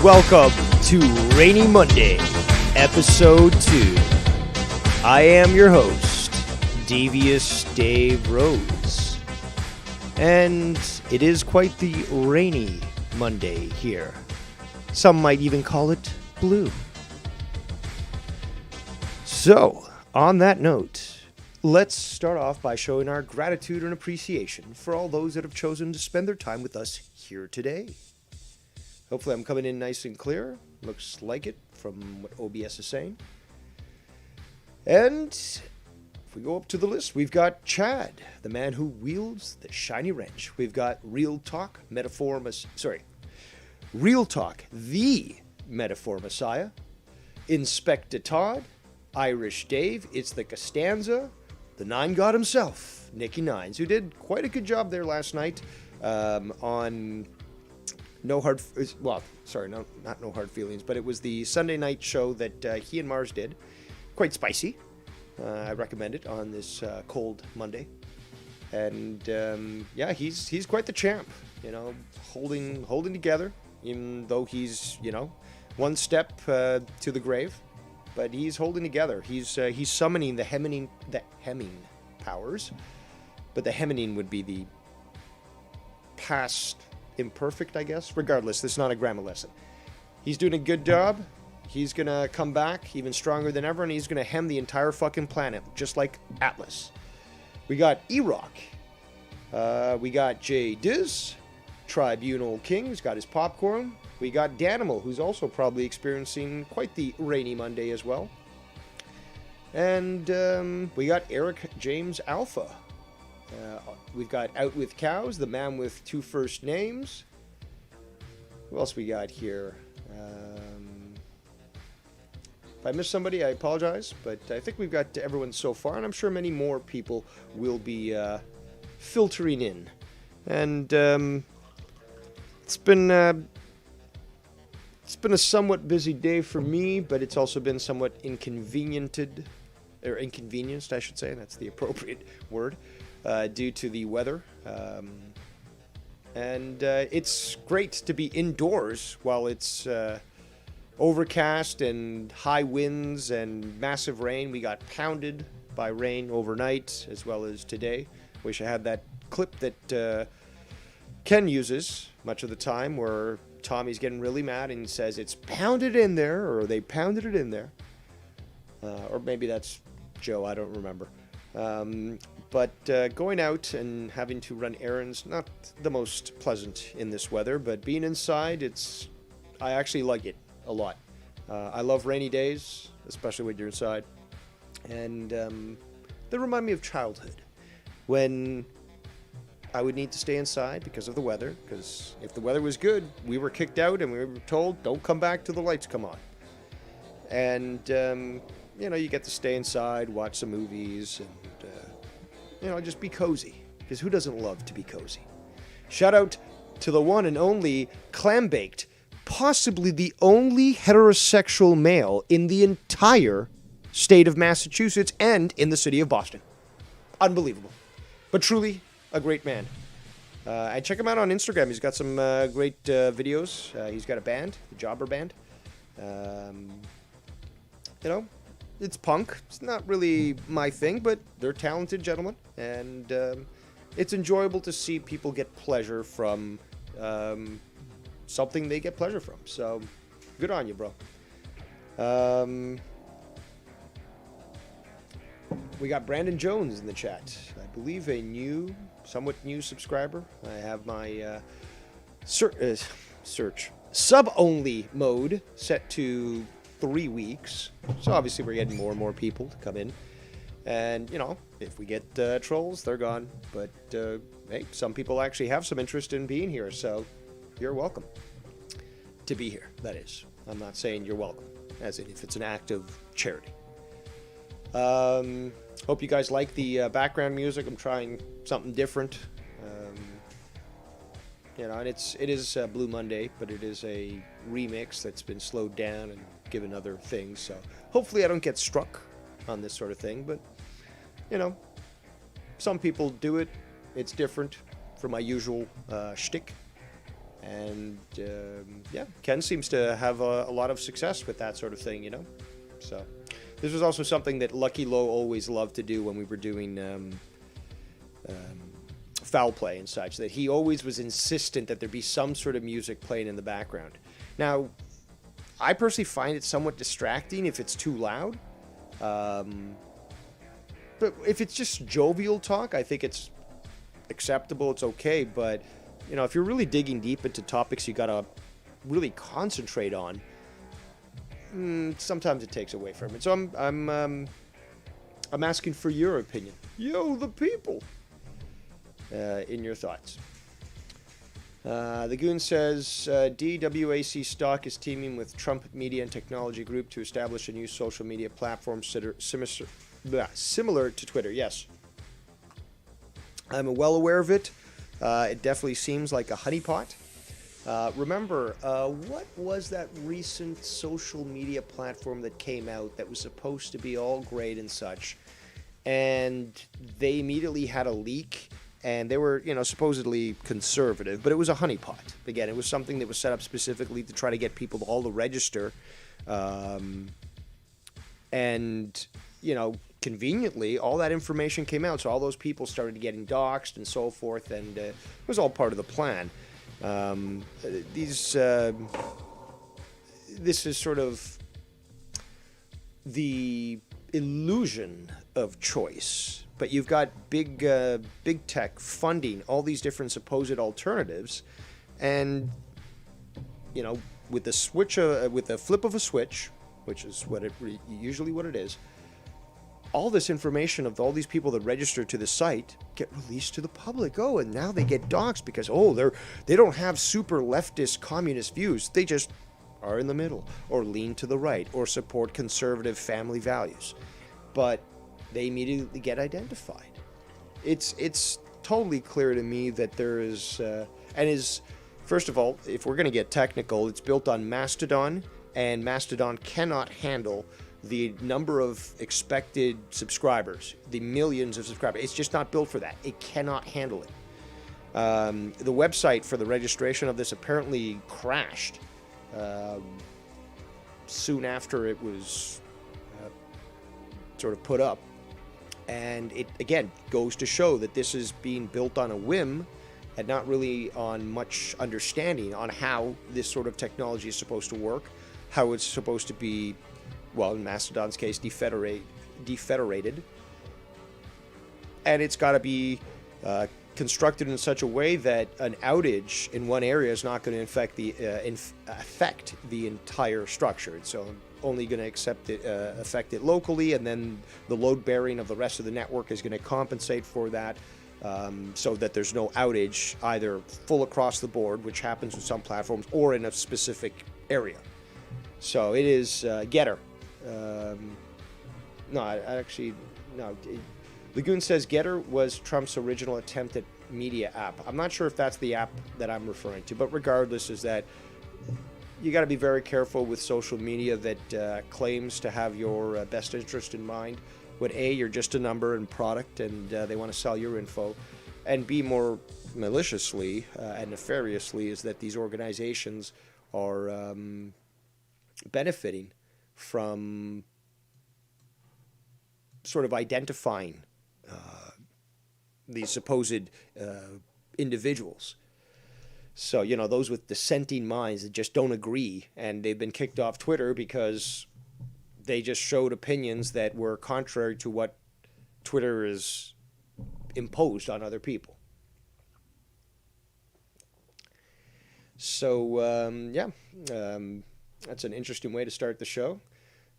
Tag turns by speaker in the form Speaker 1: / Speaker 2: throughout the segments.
Speaker 1: welcome to Rainy Monday, Episode 2. I am your host, Devious Dave Rhodes. And it is quite the rainy Monday here. Some might even call it blue. So, on that note, let's start off by showing our gratitude and appreciation for all those that have chosen to spend their time with us here today. Hopefully I'm coming in nice and clear. Looks like it from what OBS is saying. And if we go up to the list, we've got Chad, the man who wields the shiny wrench. We've got Real Talk, Real Talk, the Metaphor Messiah. Inspector Todd, Irish Dave, it's the Costanza, the Nine God himself, Nicky Nines, who did quite a good job there last night on not No Hard Feelings, but it was the Sunday night show that he and Mars did. Quite spicy. I recommend it on this cold Monday. And yeah, he's quite the champ, you know, holding together, even though he's, you know, one step to the grave. But he's holding together. He's summoning the hemming powers, but the hemming would be the past imperfect, I guess. Regardless, this is not a grammar lesson. He's doing a good job. He's gonna come back even stronger than ever, and he's gonna hem the entire fucking planet, just like Atlas. We got E-Rock. We got Jay Diz, Tribunal King, who's got his popcorn. We got Danimal, who's also probably experiencing quite the rainy Monday as well. And we got Eric James Alpha. We've got Out With Cows, the man with two first names. Who else we got here? If I missed somebody, I apologize. But I think we've got everyone so far, and I'm sure many more people will be filtering in. And it's been a somewhat busy day for me, but it's also been somewhat inconvenienced, I should say. That's the appropriate word, due to the weather. And it's great to be indoors while it's overcast and high winds and massive rain. We got pounded by rain overnight as well as today. Wish I had that clip that Ken uses much of the time where Tommy's getting really mad and says it's pounded in there, or they pounded it in there. Or maybe that's Joe, I don't remember. But going out and having to run errands, not the most pleasant in this weather, but being inside, I actually like it a lot. I love rainy days, especially when you're inside. And they remind me of childhood, when I would need to stay inside because of the weather, because if the weather was good, we were kicked out and we were told, don't come back till the lights come on. And, you know, you get to stay inside, watch some movies, and, you know, just be cozy, because who doesn't love to be cozy? Shout out to the one and only Clam Baked, possibly the only heterosexual male in the entire state of Massachusetts and in the city of Boston. Unbelievable. But truly a great man. And check him out on Instagram. He's got some great videos. He's got a band, the Jobber Band. You know, it's punk. It's not really my thing, but they're talented gentlemen. And it's enjoyable to see people get pleasure from something they get pleasure from. So, good on you, bro. We got Brandon Jones in the chat. I believe a somewhat new subscriber. I have my search sub-only mode set to 3 weeks. So obviously we're getting more and more people to come in. And, you know, if we get trolls, they're gone. But, hey, some people actually have some interest in being here. So you're welcome to be here, that is. I'm not saying you're welcome, as in if it's an act of charity. Hope you guys like the background music. I'm trying something different. You know, and it is Blue Monday, but it is a remix that's been slowed down and given other things. So hopefully I don't get struck on this sort of thing. But, you know, some people do it. It's different from my usual shtick. And yeah, Ken seems to have a lot of success with that sort of thing, you know. So this was also something that Lucky Low always loved to do when we were doing foul play and such, that he always was insistent that there be some sort of music playing in the background. Now, I personally find it somewhat distracting if it's too loud. But if it's just jovial talk, I think it's acceptable, it's okay. But, you know, if you're really digging deep into topics you gotta really concentrate on, sometimes it takes away from it. So I'm asking for your opinion. Yo, the people! In your thoughts. The Goon says, DWAC stock is teaming with Trump Media and Technology Group to establish a new social media platform similar to Twitter. Yes. I'm well aware of it. It definitely seems like a honeypot. Remember, what was that recent social media platform that came out that was supposed to be all great and such? And they immediately had a leak. And they were, you know, supposedly conservative, but it was a honeypot. Again, it was something that was set up specifically to try to get people all to register. And, you know, conveniently, all that information came out. So all those people started getting doxxed and so forth. And it was all part of the plan. This is sort of the illusion of choice. But you've got big tech funding all these different supposed alternatives, and you know, with the flip of a switch, which is usually what it is, all this information of all these people that register to the site get released to the public. Oh, and now they get doxxed because they don't have super leftist communist views. They just are in the middle, or lean to the right, or support conservative family values, but they immediately get identified. It's totally clear to me that there is, first of all, if we're going to get technical, it's built on Mastodon, and Mastodon cannot handle the number of expected subscribers, the millions of subscribers. It's just not built for that. It cannot handle it. The website for the registration of this apparently crashed soon after it was sort of put up. And it, again, goes to show that this is being built on a whim and not really on much understanding on how this sort of technology is supposed to work, how it's supposed to be, well, in Mastodon's case, defederated. And it's got to be constructed in such a way that an outage in one area is not going to affect the entire structure. So only going to affect it locally, and then the load bearing of the rest of the network is going to compensate for that, so that there's no outage either full across the board, which happens with some platforms, or in a specific area. So it is Getter. Lagoon says Getter was Trump's original attempt at media app. I'm not sure if that's the app that I'm referring to, but regardless, is that you got to be very careful with social media that claims to have your best interest in mind, when A, you're just a number and product, and they want to sell your info, and B, more maliciously and nefariously, is that these organizations are benefiting from sort of identifying these supposed individuals. So, you know, those with dissenting minds that just don't agree, and they've been kicked off Twitter because they just showed opinions that were contrary to what Twitter is imposed on other people. So, that's an interesting way to start the show.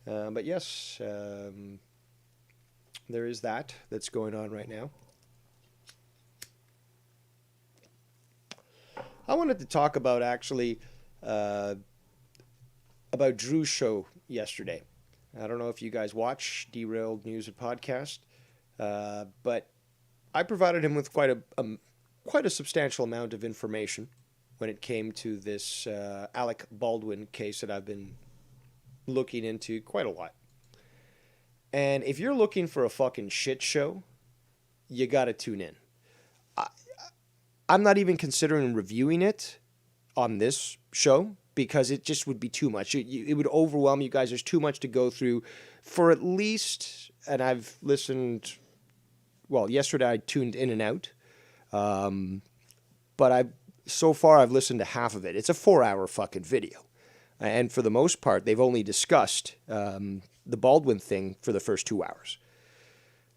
Speaker 1: But yes, there is that's going on right now. I wanted to talk about about Drew's show yesterday. I don't know if you guys watch Derailed News and Podcast, but I provided him with quite a substantial amount of information when it came to this Alec Baldwin case that I've been looking into quite a lot. And if you're looking for a fucking shit show, you gotta tune in. I'm not even considering reviewing it on this show because it just would be too much. It would overwhelm you guys. There's too much to go through for at least, and I've listened, well, yesterday I tuned in and out, but so far I've listened to half of it. It's a 4-hour fucking video. And for the most part, they've only discussed the Baldwin thing for the first 2 hours.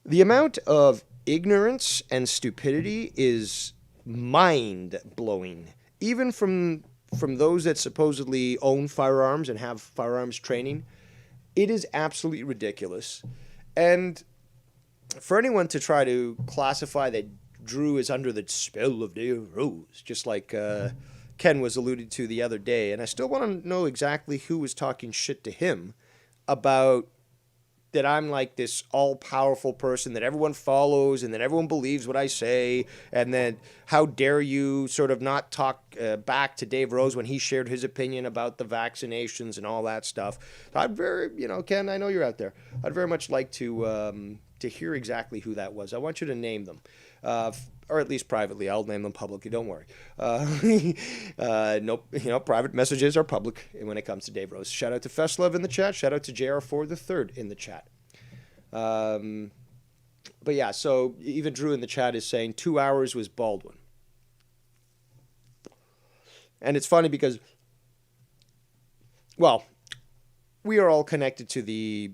Speaker 1: The amount of ignorance and stupidity is mind-blowing. Even from those that supposedly own firearms and have firearms training, it is absolutely ridiculous. And for anyone to try to classify that Drew is under the spell of the rose, just like Ken was alluded to the other day, and I still want to know exactly who was talking shit to him about that I'm like this all-powerful person that everyone follows and that everyone believes what I say, and then how dare you sort of not talk back to Dave Rose when he shared his opinion about the vaccinations and all that stuff. I'd very, Ken, I know you're out there. I'd very much like to hear exactly who that was. I want you to name them. Or at least privately. I'll name them publicly. Don't worry. Nope. Private messages are public when it comes to Dave Rose. Shout out to Festlove in the chat. Shout out to JR4 the Third in the chat. But yeah, so even Drew in the chat is saying 2 hours was Baldwin. And it's funny because, well, we are all connected to the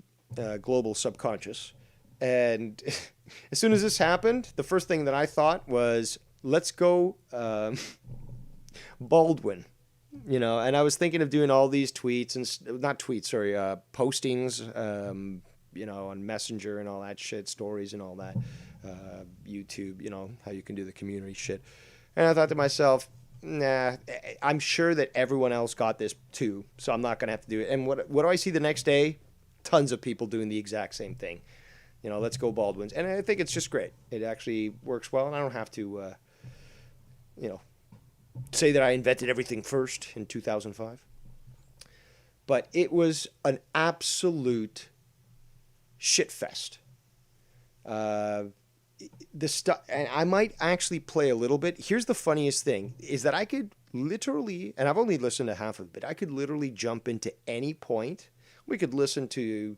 Speaker 1: global subconscious. And as soon as this happened, the first thing that I thought was, let's go Baldwin, and I was thinking of doing all these tweets and not tweets, sorry, postings, on Messenger and all that shit, stories and all that, YouTube, how you can do the community shit. And I thought to myself, nah, I'm sure that everyone else got this too, so I'm not going to have to do it. And what do I see the next day? Tons of people doing the exact same thing. Let's go Baldwins. And I think it's just great. It actually works well, and I don't have to, say that I invented everything first in 2005. But it was an absolute shitfest. The stuff, and I might actually play a little bit. Here's the funniest thing, is that I could literally, and I've only listened to half of it, but I could literally jump into any point. We could listen to,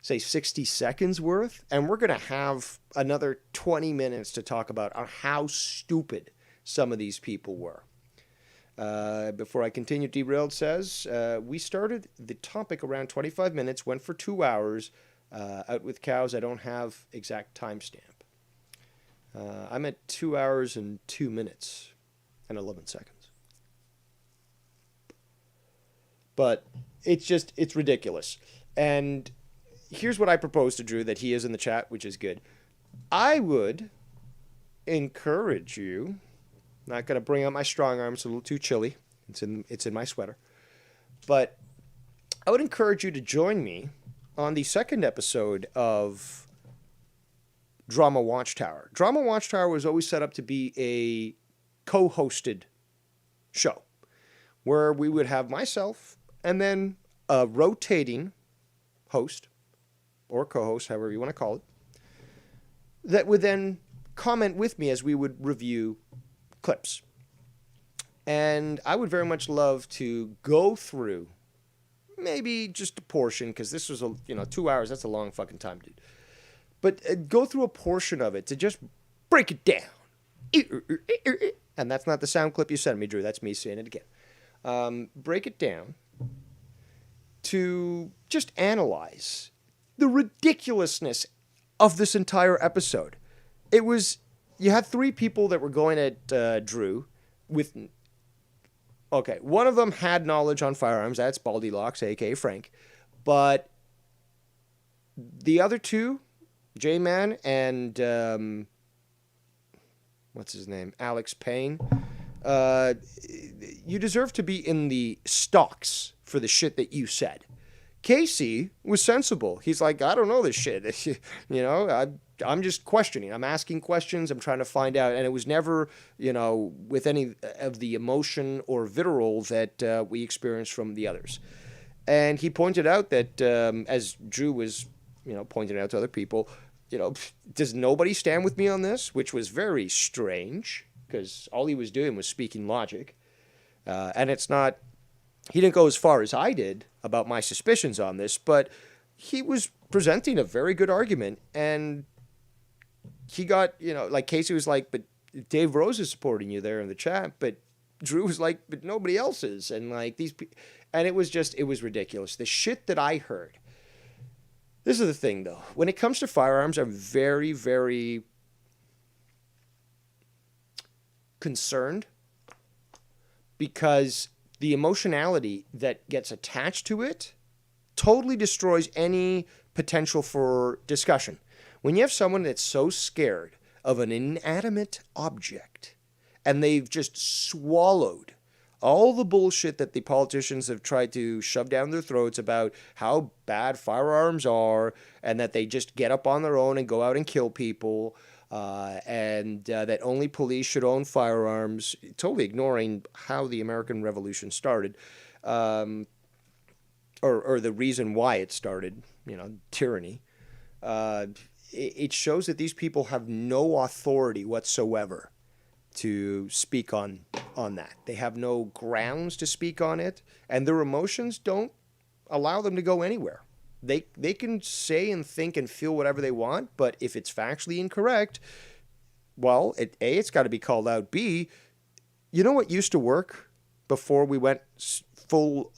Speaker 1: say, 60 seconds worth, and we're going to have another 20 minutes to talk about how stupid some of these people were. Before I continue, Derailed says, we started the topic around 25 minutes, went for 2 hours. Out with cows, I don't have exact timestamp. I'm at 2 hours and 2 minutes and 11 seconds. But it's ridiculous. And here's what I propose to Drew, that he is in the chat, which is good. I would encourage you, not going to bring out my strong arm, it's a little too chilly. It's in my sweater. But I would encourage you to join me on the second episode of Drama Watchtower. Drama Watchtower was always set up to be a co-hosted show where we would have myself and then a rotating host or co-host, however you want to call it, that would then comment with me as we would review clips. And I would very much love to go through maybe just a portion, because this was 2 hours, that's a long fucking time, dude. But go through a portion of it to just break it down. And that's not the sound clip you sent me, Drew. That's me saying it again. Break it down to just analyze the ridiculousness of this entire episode. You had 3 people that were going at Drew with... Okay, one of them had knowledge on firearms. That's Baldy Locks, a.k.a. Frank. But the other 2, J-Man and... what's his name? Alex Payne. You deserve to be in the stocks for the shit that you said. Casey was sensible. He's like, I don't know this shit. I'm just questioning. I'm asking questions. I'm trying to find out. And it was never, with any of the emotion or vitriol that we experienced from the others. And he pointed out that, as Drew was, pointing out to other people, does nobody stand with me on this? Which was very strange, because all he was doing was speaking logic. And it's not, he didn't go as far as I did about my suspicions on this, but he was presenting a very good argument. And he got, like Casey was like, but Dave Rose is supporting you there in the chat, but Drew was like, but nobody else is. And like and it was ridiculous. The shit that I heard. This is the thing, though. When it comes to firearms, I'm very, very concerned because the emotionality that gets attached to it totally destroys any potential for discussion. When you have someone that's so scared of an inanimate object and they've just swallowed all the bullshit that the politicians have tried to shove down their throats about how bad firearms are and that they just get up on their own and go out and kill people, and that only police should own firearms, totally ignoring how the American Revolution started, or the reason why it started, tyranny. It shows that these people have no authority whatsoever to speak on that. They have no grounds to speak on it, and their emotions don't allow them to go anywhere. They can say and think and feel whatever they want, but if it's factually incorrect, well, it's got to be called out. B, you know what used to work before we went full,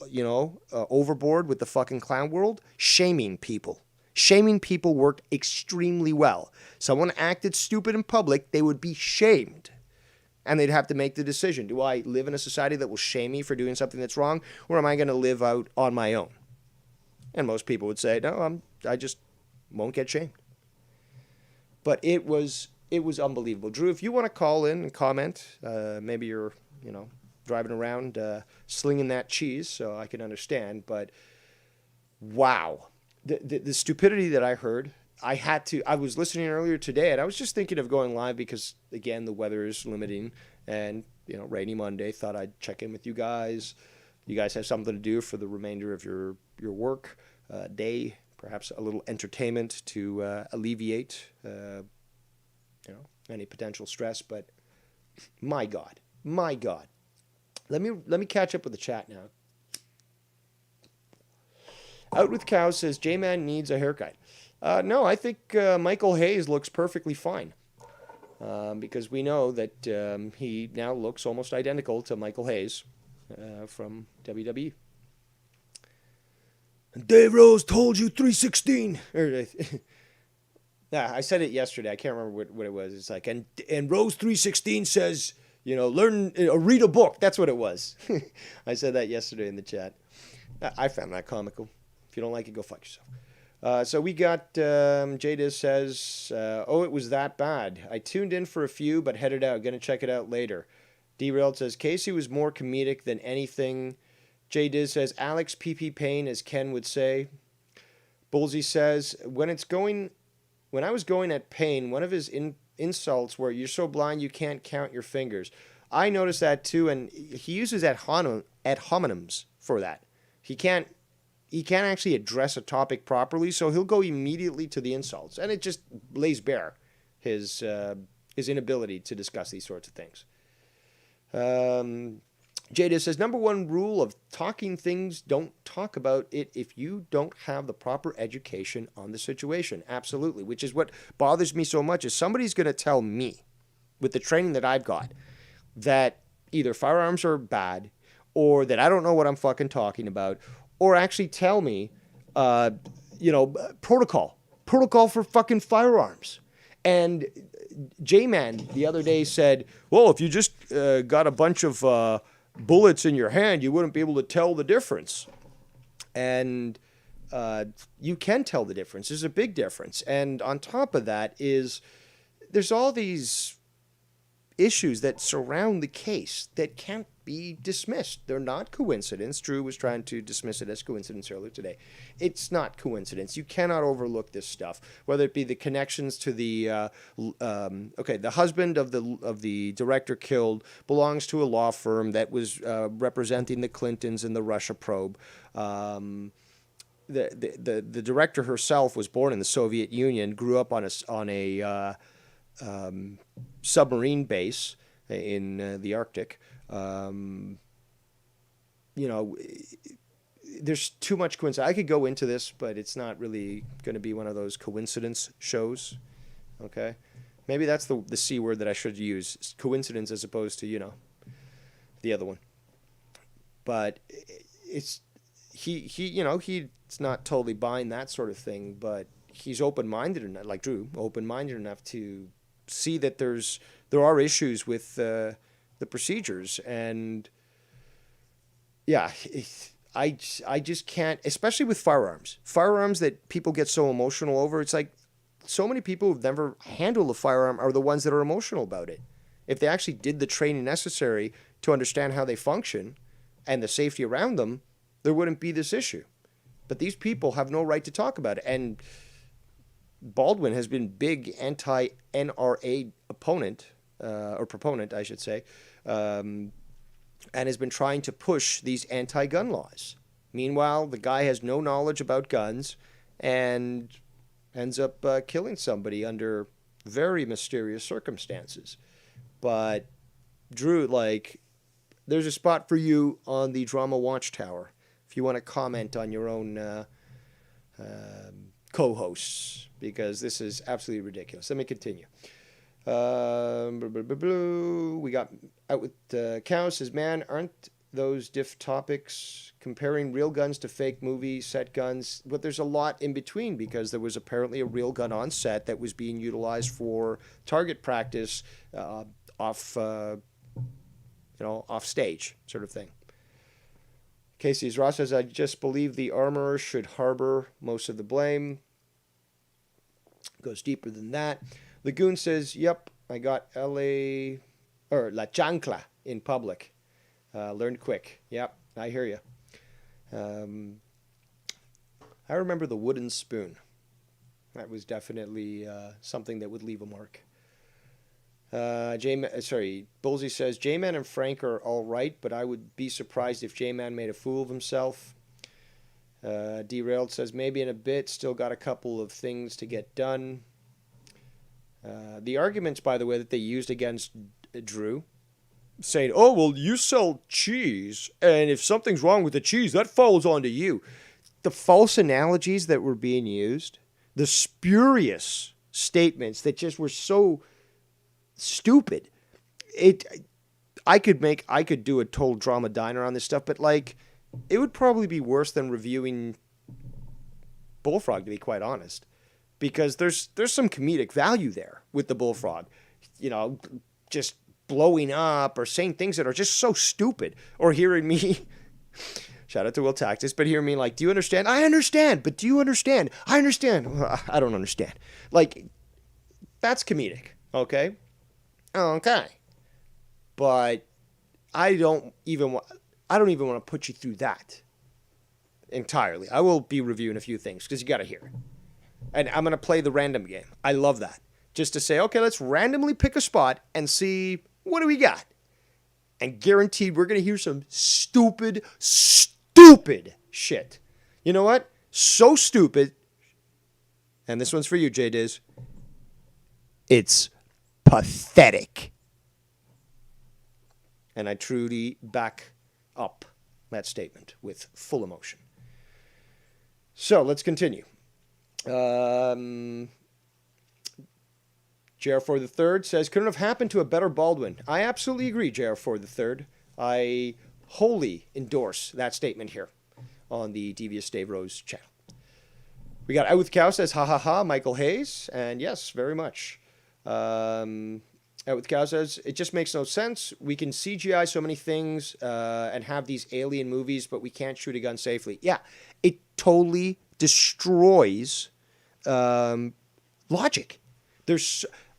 Speaker 1: overboard with the fucking clown world? Shaming people. Shaming people worked extremely well. Someone acted stupid in public, they would be shamed. And they'd have to make the decision. Do I live in a society that will shame me for doing something that's wrong? Or am I going to live out on my own? And most people would say, no, I just won't get shamed. But it was unbelievable. Drew, if you want to call in and comment, maybe you're, driving around slinging that cheese so I can understand. But wow. The stupidity that I heard, I was listening earlier today and I was just thinking of going live because, again, the weather is limiting and, rainy Monday. Thought I'd check in with you guys. You guys have something to do for the remainder of your work day, perhaps a little entertainment to alleviate, any potential stress. But my God. Let me catch up with the chat now. Out with Cows says, J-Man needs a haircut. No, I think Michael Hayes looks perfectly fine. Because we know that he now looks almost identical to Michael Hayes from WWE. And Dave Rose told you 316. I said it yesterday. I can't remember what it was. It's like, and Rose 316 says, read a book. That's what it was. I said that yesterday in the chat. I found that comical. If you don't like it, go fuck yourself. So we got, Jadiz says, it was that bad. I tuned in for a few, but headed out. Gonna check it out later. Derailed says, Casey was more comedic than anything. Jadiz says, Alex PP Payne, as Ken would say. Bullsy says, when I was going at Payne, one of his insults were, you're so blind you can't count your fingers. I noticed that too, and he uses ad hominems for that. He can't actually address a topic properly, so he'll go immediately to the insults, and it just lays bare his inability to discuss these sorts of things. Jada says, number one rule of talking things, don't talk about it if you don't have the proper education on the situation. Absolutely, which is what bothers me so much, is somebody's going to tell me, with the training that I've got, that either firearms are bad, or that I don't know what I'm fucking talking about, or actually tell me, protocol for fucking firearms. And J-Man the other day said, well, if you just got a bunch of bullets in your hand, you wouldn't be able to tell the difference. And you can tell the difference. There's a big difference. And on top of that there's all these issues that surround the case that can't be dismissed. They're not coincidence. Drew was trying to dismiss it as coincidence earlier today. It's not coincidence. You cannot overlook this stuff, whether it be the connections to the the husband of the director killed belongs to a law firm that was representing the Clintons in the Russia probe. The director herself was born in the Soviet Union, grew up on a submarine base in the Arctic. you know, there's too much coincidence. I could go into this, but it's not really going to be one of those coincidence shows. Okay, maybe that's the C word that I should use, coincidence, as opposed to, you know, the other one. But it's you know, he's not totally buying that sort of thing, but he's open-minded enough, like Drew, open-minded enough to see that there are issues with the procedures. And yeah, I just can't, especially with firearms that people get so emotional over. It's like, so many people who've never handled a firearm are the ones that are emotional about it. If they actually did the training necessary to understand how they function and the safety around them, there wouldn't be this issue. But these people have no right to talk about it. And Baldwin has been big anti-NRA opponent, or proponent, I should say, and has been trying to push these anti-gun laws. Meanwhile, the guy has no knowledge about guns and ends up killing somebody under very mysterious circumstances. But Drew, like, there's a spot for you on the Drama Watchtower if you want to comment on your own co-hosts, because this is absolutely ridiculous. Let me continue. We got Out with Cow says, man, aren't those diff topics comparing real guns to fake movie set guns? But there's a lot in between, because there was apparently a real gun on set that was being utilized for target practice off stage sort of thing. Casey's Ross says, I just believe the armorer should harbor most of the blame. Goes deeper than that. Lagoon says, yep, I got La Chancla in public. Learned quick. Yep, I hear you. I remember the wooden spoon. That was definitely something that would leave a mark. Bullsey says, J-Man and Frank are all right, but I would be surprised if J-Man made a fool of himself. Derailed says, maybe in a bit, still got a couple of things to get done. The arguments, by the way, that they used against Drew, saying, oh, well, you sell cheese, and if something's wrong with the cheese, that falls onto you. The false analogies that were being used, the spurious statements that just were so stupid. I could do a total drama diner on this stuff, but like, it would probably be worse than reviewing Bullfrog, to be quite honest, because there's some comedic value there with the Bullfrog, you know, just blowing up or saying things that are just so stupid, or hearing me shout out to Will Tactis, but hearing me like, do you understand? I understand, but do you understand? I understand. Well, I don't understand. Like, that's comedic, okay? Okay. But I don't even want to put you through that entirely. I will be reviewing a few things because you got to hear it. And I'm going to play the random game. I love that. Just to say, okay, let's randomly pick a spot and see, what do we got? And guaranteed we're going to hear some stupid shit. You know what? So stupid. And this one's for you, J Diz. It's pathetic. And I truly back up that statement with full emotion. So let's continue. JR4 III says, couldn't have happened to a better Baldwin. I absolutely agree, JR4 III. I wholly endorse that statement here on the Devious Dave Rose channel. We got Out with Cow says, ha ha ha, Michael Hayes. And yes, very much. Out with Cow says, it just makes no sense. We can CGI so many things and have these alien movies, but we can't shoot a gun safely. Yeah, it totally destroys logic.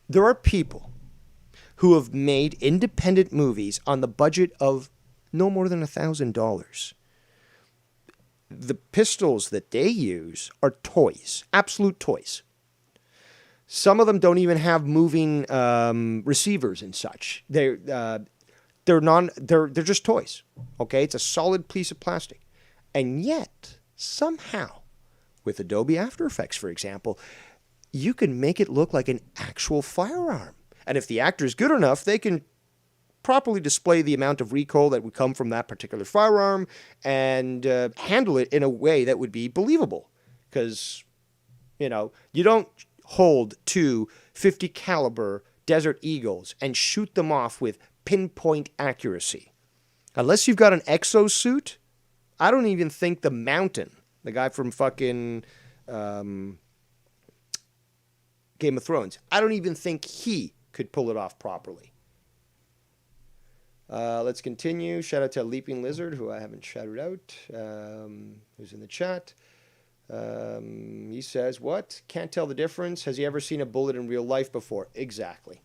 Speaker 1: There are people who have made independent movies on the budget of no more than $1,000. The pistols that they use are toys, absolute toys. Some of them don't even have moving receivers and such. They're just toys. Okay, it's a solid piece of plastic, and yet somehow, with Adobe After Effects, for example, you can make it look like an actual firearm. And if the actor is good enough, they can properly display the amount of recoil that would come from that particular firearm and handle it in a way that would be believable. Because, you don't hold two 50 caliber Desert Eagles and shoot them off with pinpoint accuracy. Unless you've got an exosuit, I don't even think the Mountain, the guy from fucking Game of Thrones, I don't even think he could pull it off properly. Let's continue. Shout out to Leaping Lizard, who I haven't shouted out, who's in the chat. He says, what? Can't tell the difference. Has he ever seen a bullet in real life before? Exactly.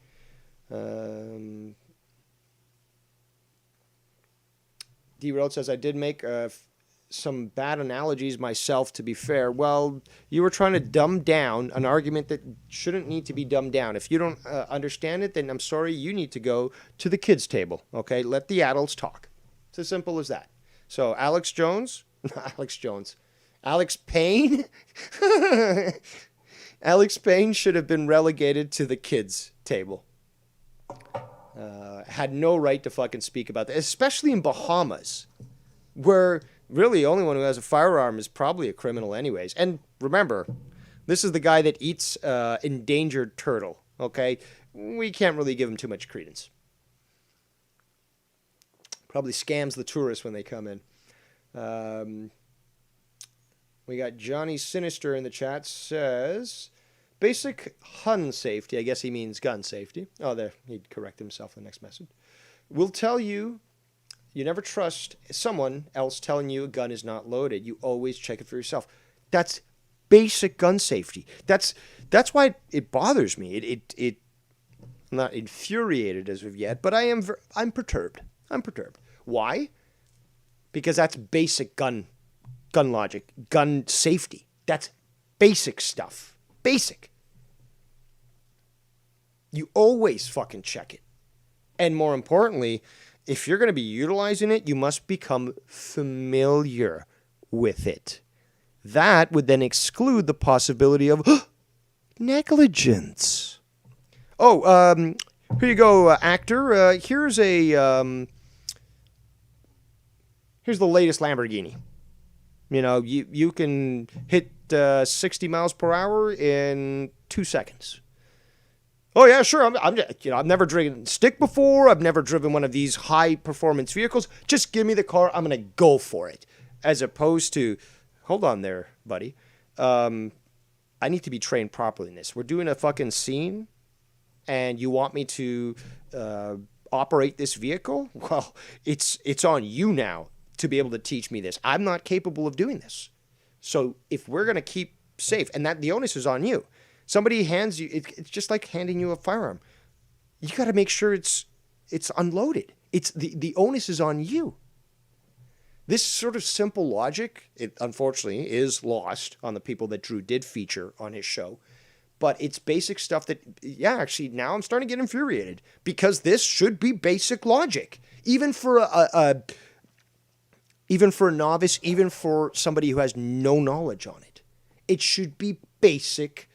Speaker 1: D-Road says, I did make some bad analogies myself, to be fair. Well, you were trying to dumb down an argument that shouldn't need to be dumbed down. If you don't understand it, then I'm sorry, you need to go to the kids' table, okay? Let the adults talk. It's as simple as that. So Alex Payne? Alex Payne should have been relegated to the kids' table. Had no right to fucking speak about that, especially in Bahamas, where really the only one who has a firearm is probably a criminal anyways. And remember, this is the guy that eats endangered turtle, okay? We can't really give him too much credence. Probably scams the tourists when they come in. We got Johnny Sinister in the chat, says, basic Hun safety, I guess he means gun safety. Oh, there, he'd correct himself in the next message. Will tell you, you never trust someone else telling you a gun is not loaded. You always check it for yourself. That's basic gun safety. That's why it bothers me. I'm not infuriated as of yet, but I'm perturbed. I'm perturbed. Why? Because that's basic gun logic, gun safety. That's basic stuff. Basic. You always fucking check it. And more importantly, if you're going to be utilizing it, you must become familiar with it. That would then exclude the possibility of negligence. Oh, here you go, actor. Here's the latest Lamborghini. You can hit 60 miles per hour in 2 seconds. Oh yeah, sure. I've never driven stick before. I've never driven one of these high performance vehicles. Just give me the car. I'm gonna go for it. As opposed to, hold on there, buddy. I need to be trained properly in this. We're doing a fucking scene, and you want me to operate this vehicle? Well, it's on you now to be able to teach me this. I'm not capable of doing this. So if we're going to keep safe, and that the onus is on you. Somebody hands you, it's just like handing you a firearm. You got to make sure it's unloaded. It's the onus is on you. This sort of simple logic, it unfortunately is lost on the people that Drew did feature on his show. But it's basic stuff that, yeah, actually now I'm starting to get infuriated because this should be basic logic. Even for a novice, even for somebody who has no knowledge on it. It should be basic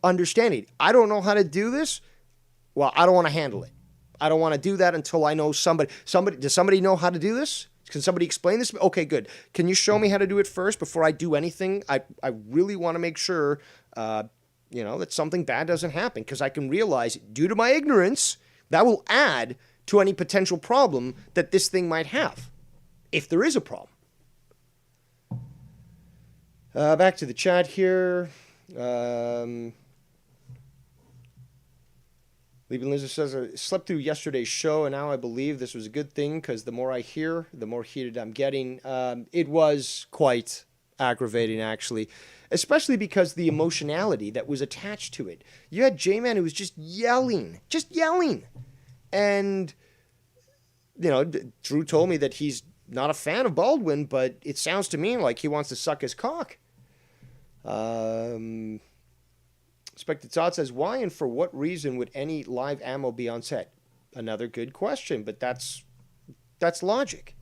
Speaker 1: understanding. I don't know how to do this. Well, I don't want to handle it. I don't want to do that until I know somebody. Does somebody know how to do this? Can somebody explain this? Okay, good. Can you show me how to do it first before I do anything? I really want to make sure, that something bad doesn't happen because I can realize, due to my ignorance, that will add to any potential problem that this thing might have, if there is a problem. Back to the chat here. Leaping Lizard says, I slept through yesterday's show, and now I believe this was a good thing because the more I hear, the more heated I'm getting. It was quite aggravating, actually, especially because the emotionality that was attached to it. You had J-Man who was just yelling. And, Drew told me that he's not a fan of Baldwin, but it sounds to me like he wants to suck his cock. Expected Thought says, why and for what reason would any live ammo be on set? Another good question, but that's logic.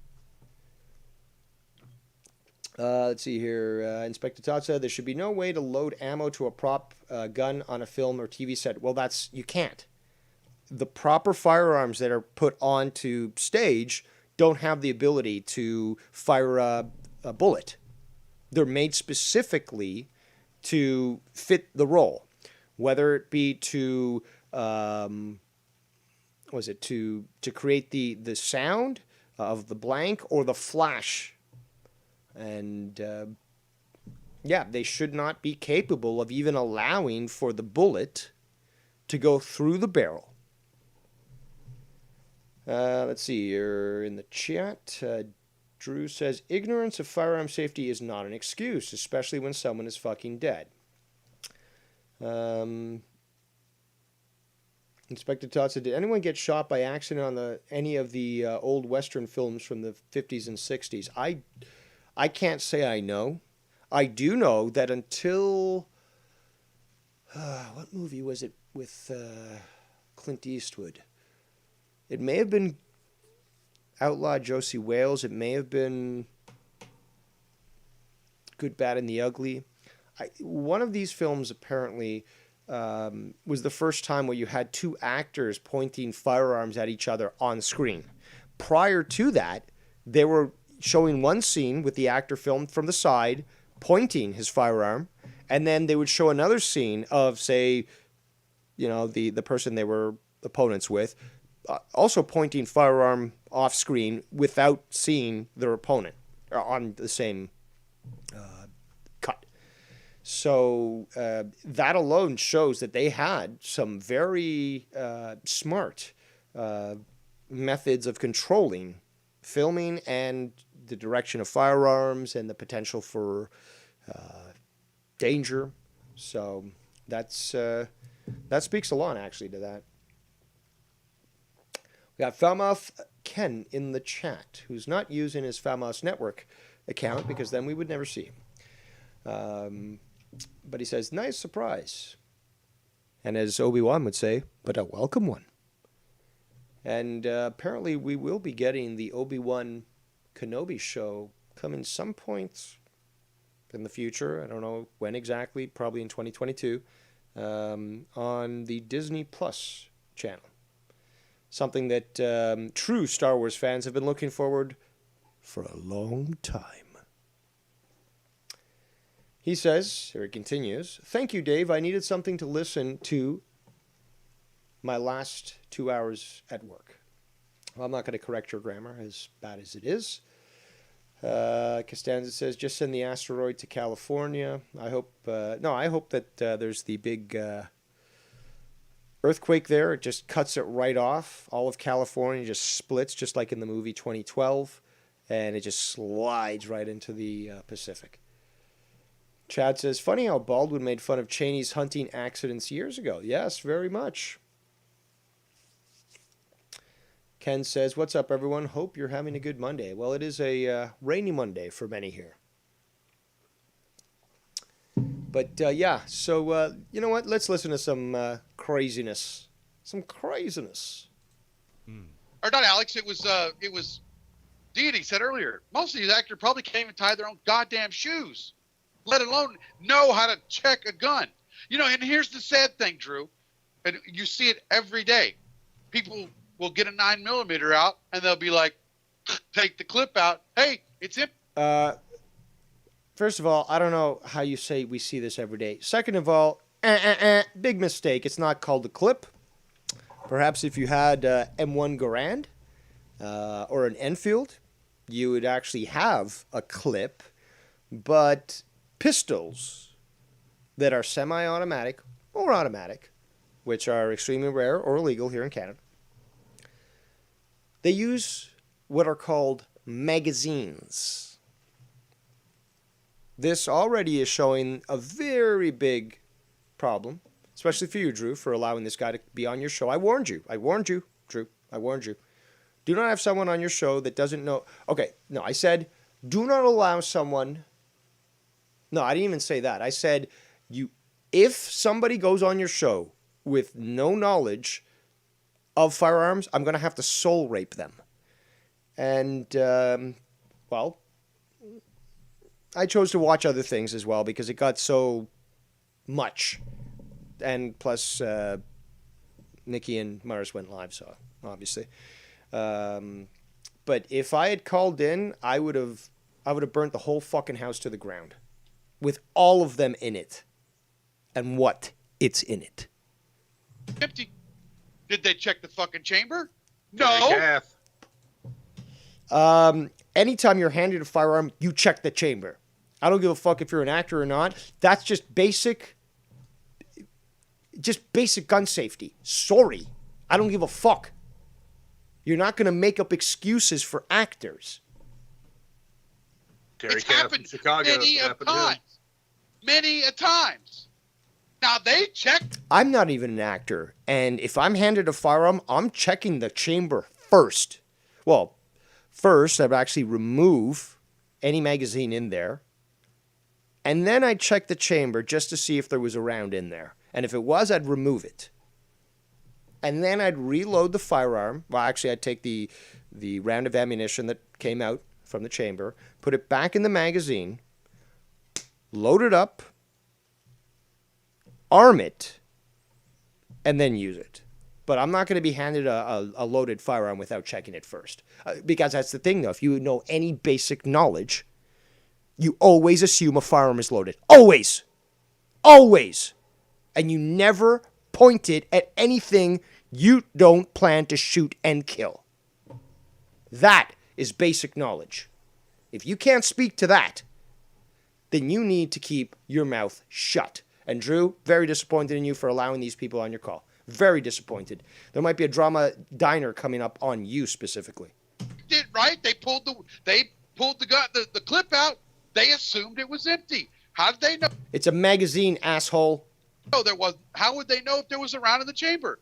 Speaker 1: Let's see here. Inspector Todd said there should be no way to load ammo to a prop gun on a film or TV set. Well, you can't. the proper firearms that are put onto stage don't have the ability to fire a bullet. They're made specifically to fit the role, whether it be to to create the sound of the blank or the flash, and they should not be capable of even allowing for the bullet to go through the barrel. Let's see, you're in the chat. Drew says, ignorance of firearm safety is not an excuse, especially when someone is fucking dead. Inspector Todd said, did anyone get shot by accident on any of the old Western films from the 50s and 60s? I can't say I know. I do know that until... what movie was it with Clint Eastwood? It may have been Outlaw Josie Wales. It may have been Good, Bad, and the Ugly. One of these films apparently was the first time where you had two actors pointing firearms at each other on screen. Prior to that, they were showing one scene with the actor filmed from the side, pointing his firearm, and then they would show another scene of, say, the person they were opponents with, also pointing firearm off screen without seeing their opponent on the same cut. So that alone shows that they had some very smart methods of controlling filming and the direction of firearms and the potential for danger. So that speaks a lot, actually, to that. We got Falmouth Ken in the chat, who's not using his Falmouth Network account because then we would never see him. But he says, nice surprise. And as Obi-Wan would say, but a welcome one. And apparently we will be getting the Obi-Wan Kenobi show coming some point in the future. I don't know when exactly, probably in 2022, on the Disney Plus channel. Something that true Star Wars fans have been looking forward for a long time. He says, here he continues, thank you, Dave. I needed something to listen to my last 2 hours at work. Well, I'm not going to correct your grammar, as bad as it is. Costanza says, just send the asteroid to California. I hope that there's the big earthquake there. It just cuts it right off. All of California just splits, just like in the movie 2012, and it just slides right into the Pacific. Chad says, funny how Baldwin made fun of Cheney's hunting accidents years ago. Yes, very much. Ken says, what's up, everyone? Hope you're having a good Monday. Well, it is a rainy Monday for many here. But, so, you know what? Let's listen to some craziness. Some craziness.
Speaker 2: Or not, Alex. It was Deity said earlier, most of these actors probably can't even tie their own goddamn shoes, let alone know how to check a gun. And here's the sad thing, Drew, and you see it every day. People will get a 9mm out, and they'll be like, take the clip out. Hey, it's him.
Speaker 1: First of all, I don't know how you say we see this every day. Second of all, big mistake. It's not called a clip. Perhaps if you had M1 Garand or an Enfield, you would actually have a clip. But pistols that are semi-automatic or automatic, which are extremely rare or illegal here in Canada, they use what are called magazines. This already is showing a very big problem, especially for you, Drew, for allowing this guy to be on your show. I warned you, Drew. I warned you. Do not have someone on your show that doesn't know. Okay, no, I said do not allow someone. No, I didn't even say that. I said if somebody goes on your show with no knowledge of firearms, I'm going to have to soul rape them. And, well, I chose to watch other things as well because it got so much. And plus, Nikki and Mars went live, so obviously. But if I had called in, I would have burnt the whole fucking house to the ground with all of them in it and what it's in it.
Speaker 2: Empty. Did they check the fucking chamber? No.
Speaker 1: Anytime you're handed a firearm, you check the chamber. I don't give a fuck if you're an actor or not. That's just basic gun safety. Sorry. I don't give a fuck. You're not going to make up excuses for actors.
Speaker 2: It's happened many a times. Many a times. Now they checked.
Speaker 1: I'm not even an actor. And if I'm handed a firearm, I'm checking the chamber first. Well, first, I'd actually remove any magazine in there. And then I'd check the chamber just to see if there was a round in there. And if it was, I'd remove it. And then I'd reload the firearm. Well, actually, I'd take the round of ammunition that came out from the chamber, put it back in the magazine, load it up, arm it, and then use it. But I'm not going to be handed a loaded firearm without checking it first. Because that's the thing, though. If you know any basic knowledge, you always assume a firearm is loaded. Always. Always. And you never point it at anything you don't plan to shoot and kill. That is basic knowledge. If you can't speak to that, then you need to keep your mouth shut. And Drew, very disappointed in you for allowing these people on your call. Very disappointed. There might be a drama diner coming up on you specifically.
Speaker 2: Did right? They pulled the gun, the clip out. They assumed it was empty. How did they know?
Speaker 1: It's a magazine, asshole.
Speaker 2: No, there was. How would they know if there was a round in the chamber?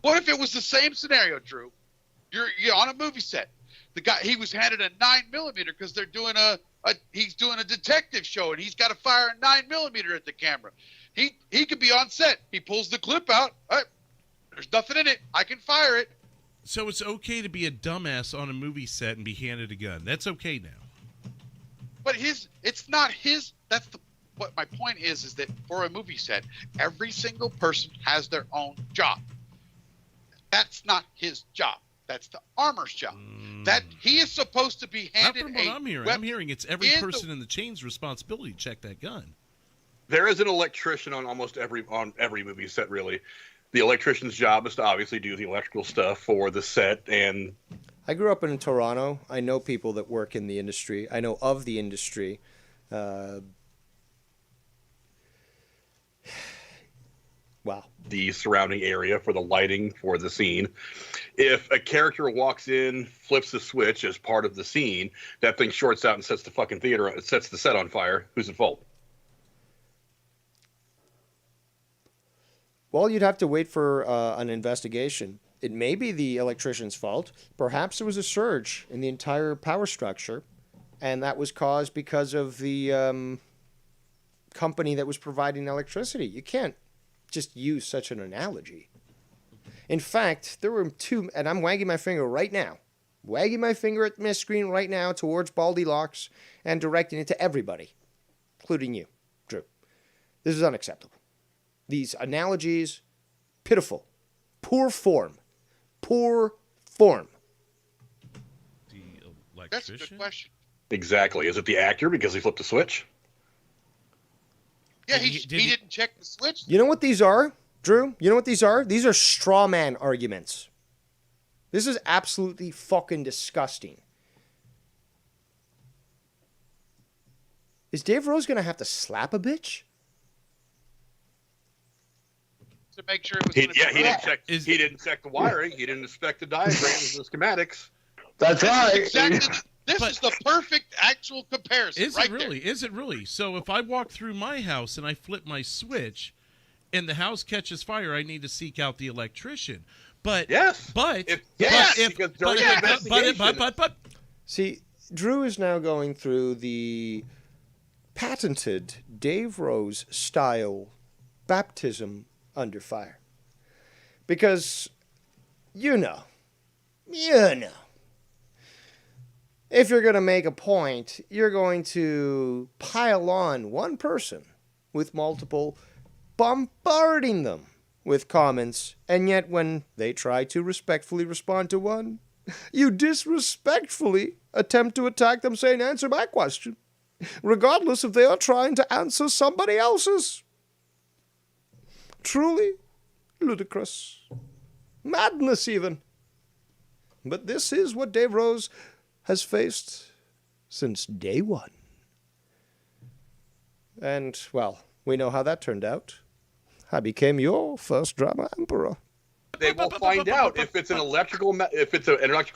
Speaker 2: What if it was the same scenario, Drew? You're on a movie set. The guy, he was handed a 9mm because they're doing he's doing a detective show and he's got to fire a 9mm at the camera. He could be on set. He pulls the clip out. There's nothing in it. I can fire it.
Speaker 3: So it's okay to be a dumbass on a movie set and be handed a gun. That's okay now.
Speaker 2: But it's not his. What my point is that for a movie set, every single person has their own job. That's not his job. That's the armor's job. That he is supposed to be handed.
Speaker 3: Not from what I'm hearing. I'm hearing it's every person in the chain's responsibility to check that gun.
Speaker 4: There is an electrician on almost every movie set, really. The electrician's job is to obviously do the electrical stuff for the set. And
Speaker 1: I grew up in Toronto. I know people that work in the industry. I know of the industry. Wow.
Speaker 4: The surrounding area for the lighting for the scene. If a character walks in, flips the switch as part of the scene, that thing shorts out and sets the fucking sets the set on fire. Who's at fault?
Speaker 1: Well, you'd have to wait for an investigation. It may be the electrician's fault. Perhaps there was a surge in the entire power structure, and that was caused because of the company that was providing electricity. You can't just use such an analogy. In fact, there were two, and I'm wagging my finger right now, wagging my finger at my screen right now towards Baldy Locks and directing it to everybody, including you, Drew. This is unacceptable. These analogies, pitiful, poor form. Poor form.
Speaker 3: The electrician?
Speaker 2: That's a good question.
Speaker 4: Exactly. Is it the actor because he flipped the switch?
Speaker 2: Yeah, he didn't check the switch.
Speaker 1: You know what these are, Drew? You know what these are? These are straw man arguments. This is absolutely fucking disgusting. Is Dave Rose going to have to slap a bitch?
Speaker 2: To make sure it was.
Speaker 4: He didn't check the wiring. He didn't inspect the diagrams and the schematics.
Speaker 5: That's right.
Speaker 2: Exactly. This is the perfect actual comparison.
Speaker 3: Is it really? There. Is it really? So if I walk through my house and I flip my switch, and the house catches fire, I need to seek out the electrician. But
Speaker 4: yes,
Speaker 3: but
Speaker 1: see, Drew is now going through the patented Dave Rose style baptism under fire. Because, you know, if you're going to make a point, you're going to pile on one person with multiple, bombarding them with comments, and yet when they try to respectfully respond to one, you disrespectfully attempt to attack them saying, answer my question, regardless if they are trying to answer somebody else's. Truly ludicrous. Madness, even. But this is what Dave Rose has faced since day one. And, well, we know how that turned out. I became your first drama emperor.
Speaker 4: They will find out if it's an electrical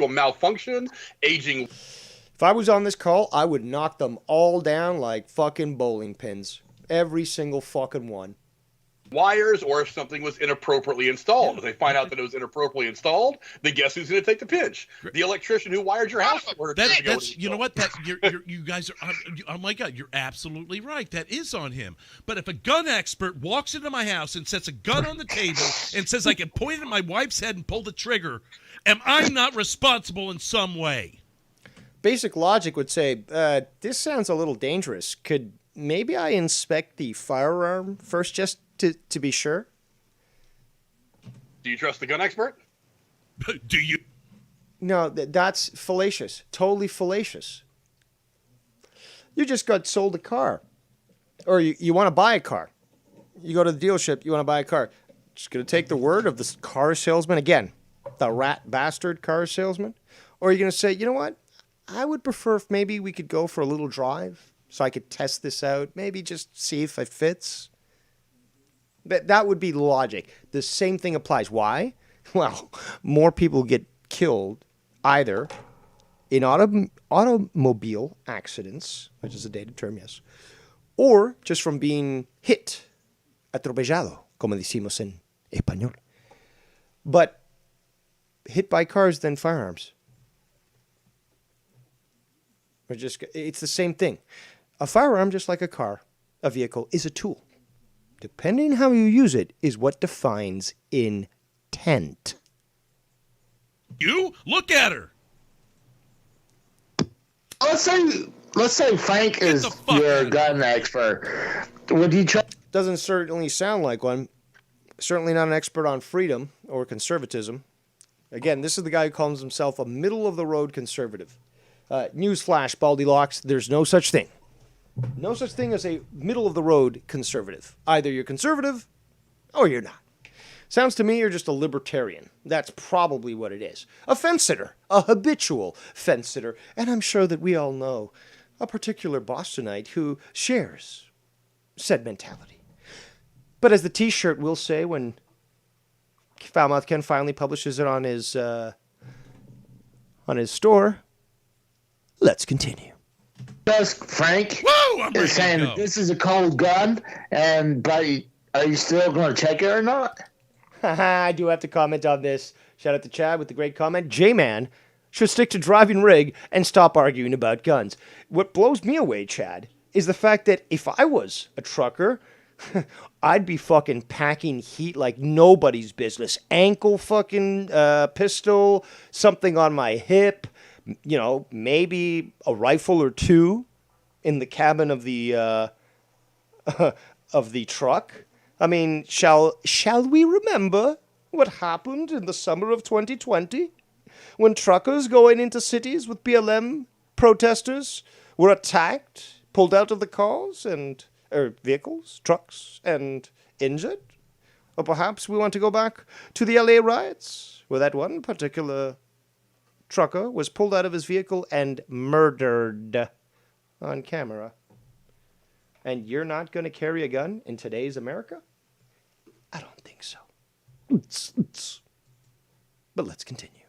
Speaker 4: malfunction, aging.
Speaker 1: If I was on this call, I would knock them all down like fucking bowling pins. Every single fucking one.
Speaker 4: Wires, or if something was inappropriately installed. If they find out that it was inappropriately installed, then guess who's going to take the pinch? The electrician who wired your house.
Speaker 3: That's you know what? You guys are. Oh my God, you're absolutely right. That is on him. But if a gun expert walks into my house and sets a gun on the table and says I can point it at my wife's head and pull the trigger, am I not responsible in some way?
Speaker 1: Basic logic would say, this sounds a little dangerous. Could maybe I inspect the firearm first just to be sure?
Speaker 4: Do you trust the gun expert?
Speaker 3: Do you?
Speaker 1: No, that's fallacious. Totally fallacious. You just got sold a car. Or you want to buy a car. You go to the dealership, you want to buy a car. Just going to take the word of this car salesman again. The rat bastard car salesman. Or you're going to say, you know what? I would prefer if maybe we could go for a little drive so I could test this out. Maybe just see if it fits. That would be logic. The same thing applies. Why? Well, more people get killed either in automobile accidents, which is a dated term, yes, or just from being hit, atropellado, como decimos en español. But hit by cars than firearms. It's the same thing. A firearm, just like a car, a vehicle, is a tool. Depending how you use it is what defines intent.
Speaker 3: You look at her.
Speaker 5: Let's say Frank is your gun expert. Would you try?
Speaker 1: Doesn't certainly sound like one. Certainly not an expert on freedom or conservatism. Again, this is the guy who calls himself a middle-of-the-road conservative. Newsflash, Baldilocks, there's no such thing. No such thing as a middle-of-the-road conservative. Either you're conservative or you're not. Sounds to me you're just a libertarian. That's probably what it is. A fence-sitter. A habitual fence-sitter. And I'm sure that we all know a particular Bostonite who shares said mentality. But as the T-shirt will say when Falmouth Ken finally publishes it on his store, let's continue.
Speaker 5: Just Frank is saying this is a cold gun, but are you still going to check it or not?
Speaker 1: I do have to comment on this. Shout out to Chad with the great comment. J-Man should stick to driving rig and stop arguing about guns. What blows me away, Chad, is the fact that if I was a trucker, I'd be fucking packing heat like nobody's business. Ankle fucking pistol, something on my hip. You know, maybe a rifle or two in the cabin of the truck. I mean, shall we remember what happened in the summer of 2020 when truckers going into cities with BLM protesters were attacked, pulled out of the cars vehicles, trucks, and injured? Or perhaps we want to go back to the LA riots where that one particular trucker was pulled out of his vehicle and murdered on camera. And you're not going to carry a gun in today's America? I don't think so. But let's continue.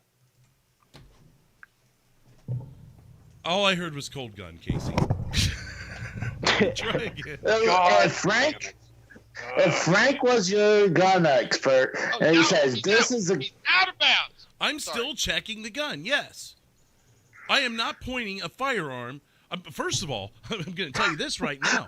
Speaker 3: All I heard was cold gun, Casey. Try again.
Speaker 5: If Frank was your gun expert, and he says this is
Speaker 2: he's out of bounds.
Speaker 3: I'm still checking the gun, yes. I am not pointing a firearm. First of all, I'm going to tell you this right now.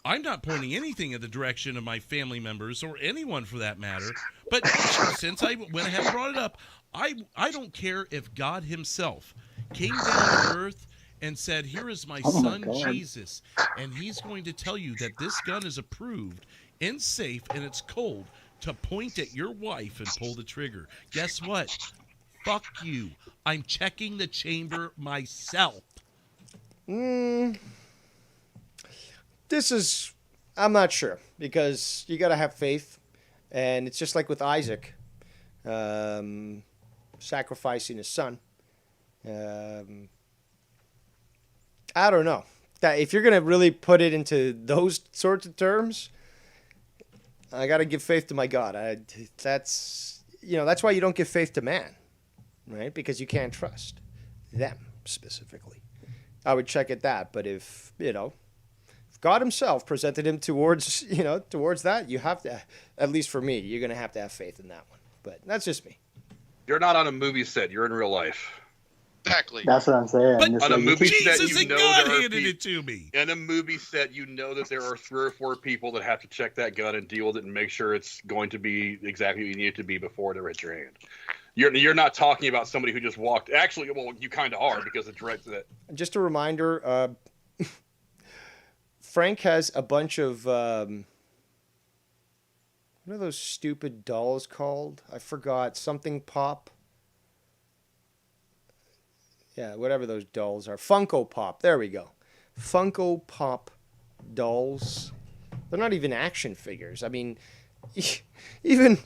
Speaker 3: I'm not pointing anything in the direction of my family members or anyone for that matter. But since I went ahead and brought it up, I don't care if God himself came down to earth and said, here is my son Jesus, and he's going to tell you that this gun is approved and safe and it's cold to point at your wife and pull the trigger. Guess what? Fuck you. I'm checking the chamber myself.
Speaker 1: I'm not sure, because you got to have faith. And it's just like with Isaac, sacrificing his son. I don't know. That if you're going to really put it into those sorts of terms, I got to give faith to my God. That's why you don't give faith to man, right? Because you can't trust them specifically. I would check at that. But if God himself presented him towards that, you have to, at least for me, you're going to have faith in that one. But that's just me.
Speaker 4: You're not on a movie set. You're in real life.
Speaker 2: Exactly.
Speaker 5: That's what I'm saying.
Speaker 3: But
Speaker 4: on a movie set,
Speaker 3: Jesus and
Speaker 4: there
Speaker 3: God
Speaker 4: are
Speaker 3: handed it to me.
Speaker 4: In a movie set, that there are 3 or 4 people that have to check that gun and deal with it and make sure it's going to be exactly what you need it to be before it hits your hand. You're not talking about somebody who just walked. Actually, well, you kind of are, because it's right to that.
Speaker 1: Just a reminder, Frank has a bunch of what are those stupid dolls called? I forgot. Something Pop. Yeah, whatever those dolls are. Funko Pop. There we go. Funko Pop dolls. They're not even action figures. I mean, even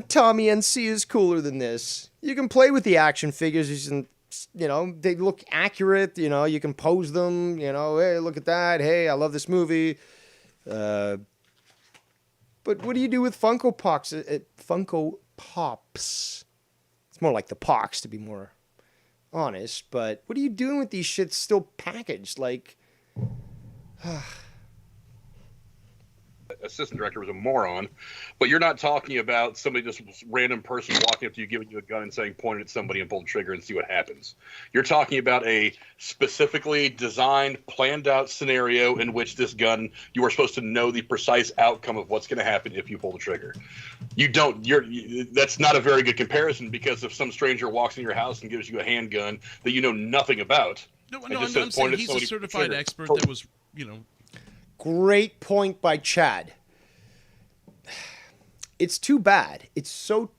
Speaker 1: Tommy NC is cooler than this. You can play with the action figures and, they look accurate. You can pose them. Hey, look at that. Hey, I love this movie. But what do you do with Funko Pops? Funko Pops. It's more like the Pox, to be more honest, but what are you doing with these shits still packaged? Like,
Speaker 4: assistant director was a moron, but you're not talking about somebody, just random person walking up to you, giving you a gun and saying point it at somebody and pull the trigger and see what happens. You're talking about a specifically designed, planned out scenario in which this gun, you are supposed to know the precise outcome of what's going to happen if you pull the trigger. That's not a very good comparison, because if some stranger walks in your house and gives you a handgun that you know nothing about,
Speaker 3: I'm saying he's a certified expert that was,
Speaker 1: Great point by Chad. It's too bad. It's so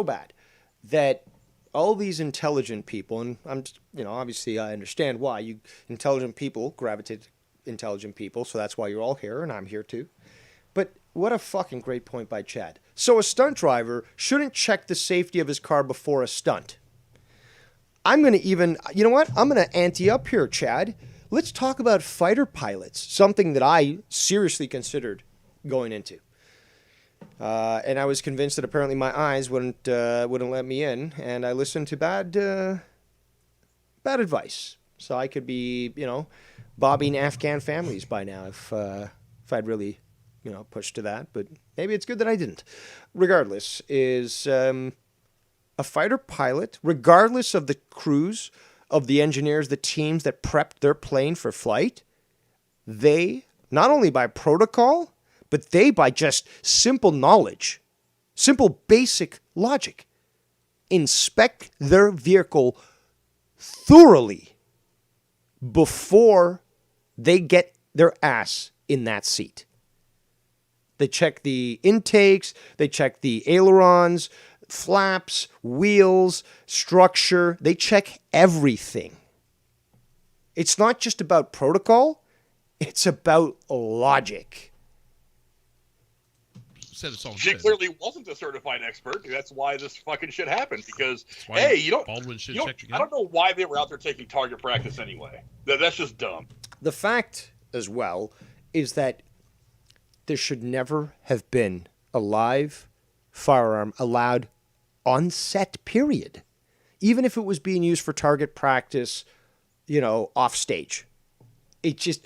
Speaker 1: bad that all these intelligent people, and obviously I understand why intelligent people gravitate to intelligent people, so that's why you're all here, and I'm here too. But what a fucking great point by Chad. So a stunt driver shouldn't check the safety of his car before a stunt. I'm going to I'm going to ante up here, Chad. Let's talk about fighter pilots, something that I seriously considered going into. And I was convinced that apparently my eyes wouldn't let me in, and I listened to bad advice. So I could be, bobbing Afghan families by now if I'd really, pushed to that. But maybe it's good that I didn't. Regardless, is a fighter pilot, regardless of the crews, of the engineers, the teams that prepped their plane for flight, they, not only by protocol, but they by just simple knowledge, simple basic logic, inspect their vehicle thoroughly before they get their ass in that seat. They check the intakes, they check the ailerons, flaps, wheels, structure. They check everything. It's not just about protocol, it's about logic.
Speaker 3: Said it's all
Speaker 4: she
Speaker 3: good.
Speaker 4: Clearly wasn't a certified expert. That's why this fucking shit happened. Because
Speaker 3: Baldwin should check your gun.
Speaker 4: I don't know why they were out there taking target practice anyway. That's just dumb.
Speaker 1: The fact as well is that there should never have been a live firearm allowed on set, period. Even if it was being used for target practice, off stage. It just,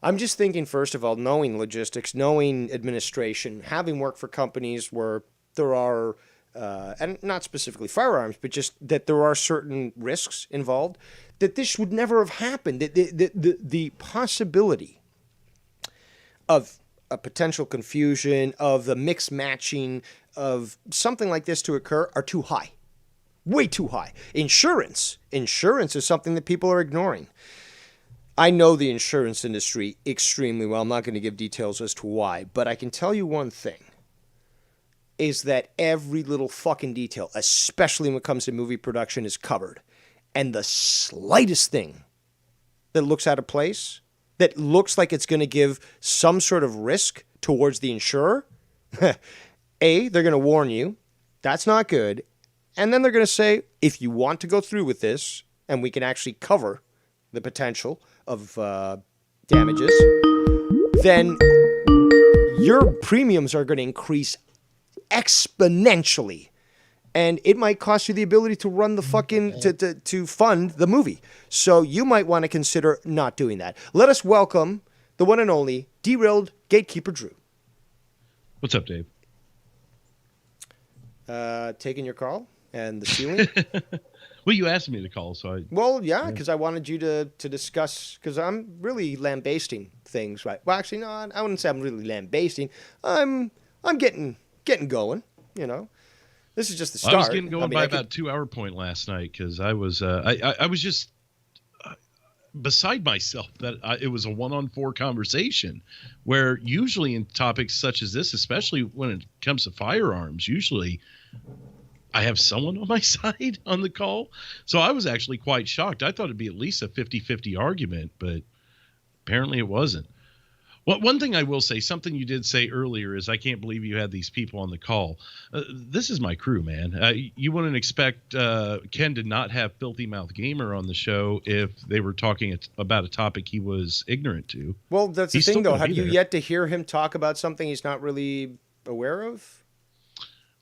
Speaker 1: I'm just thinking, first of all, knowing logistics, knowing administration, having worked for companies where there are, and not specifically firearms, but just that there are certain risks involved, that this would never have happened. The possibility of a potential confusion, of the mix matching, of something like this to occur are too high. Way too high. Insurance is something that people are ignoring. I know the insurance industry extremely well. I'm not going to give details as to why, but I can tell you one thing, is that every little fucking detail, especially when it comes to movie production, is covered. And the slightest thing that looks out of place, that looks like it's going to give some sort of risk towards the insurer, A, they're going to warn you, that's not good. And then they're going to say, if you want to go through with this, and we can actually cover the potential of damages, then your premiums are going to increase exponentially. And it might cost you the ability to run the fucking, to fund the movie. So you might want to consider not doing that. Let us welcome the one and only Derailed Gatekeeper Drew.
Speaker 6: What's up, Dave?
Speaker 1: Taking your call and the ceiling.
Speaker 6: Well, you asked me to call, so I...
Speaker 1: Well, yeah, because I wanted you to discuss, because I'm really lambasting things, right? Well, actually, no, I wouldn't say I'm really lambasting. I'm getting going, you know. This is just the start.
Speaker 6: I was getting going by about 2 hour point last night, because I was I was just beside myself that it was a 1-on-4 conversation, where usually in topics such as this, especially when it comes to firearms, usually I have someone on my side on the call. So I was actually quite shocked. I thought it'd be at least a 50-50 argument, but apparently it wasn't. Well, one thing I will say, something you did say earlier, is I can't believe you had these people on the call. This is my crew, man. You wouldn't expect Ken to not have Filthy Mouth Gamer on the show if they were talking about a topic he was ignorant to.
Speaker 1: Well, that's the thing, though. Have you yet to hear him talk about something he's not really aware of?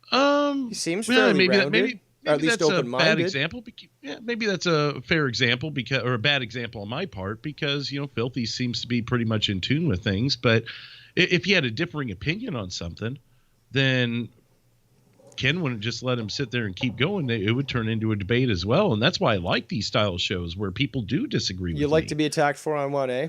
Speaker 1: He seems fairly rounded, or at least open-minded.
Speaker 6: Bad example. Yeah, maybe that's a fair example, or a bad example on my part, because Filthy seems to be pretty much in tune with things. But if he had a differing opinion on something, then Ken wouldn't just let him sit there and keep going. It would turn into a debate as well, and that's why I like these style shows where people do disagree with me.
Speaker 1: You like to be attacked 4-on-1, eh?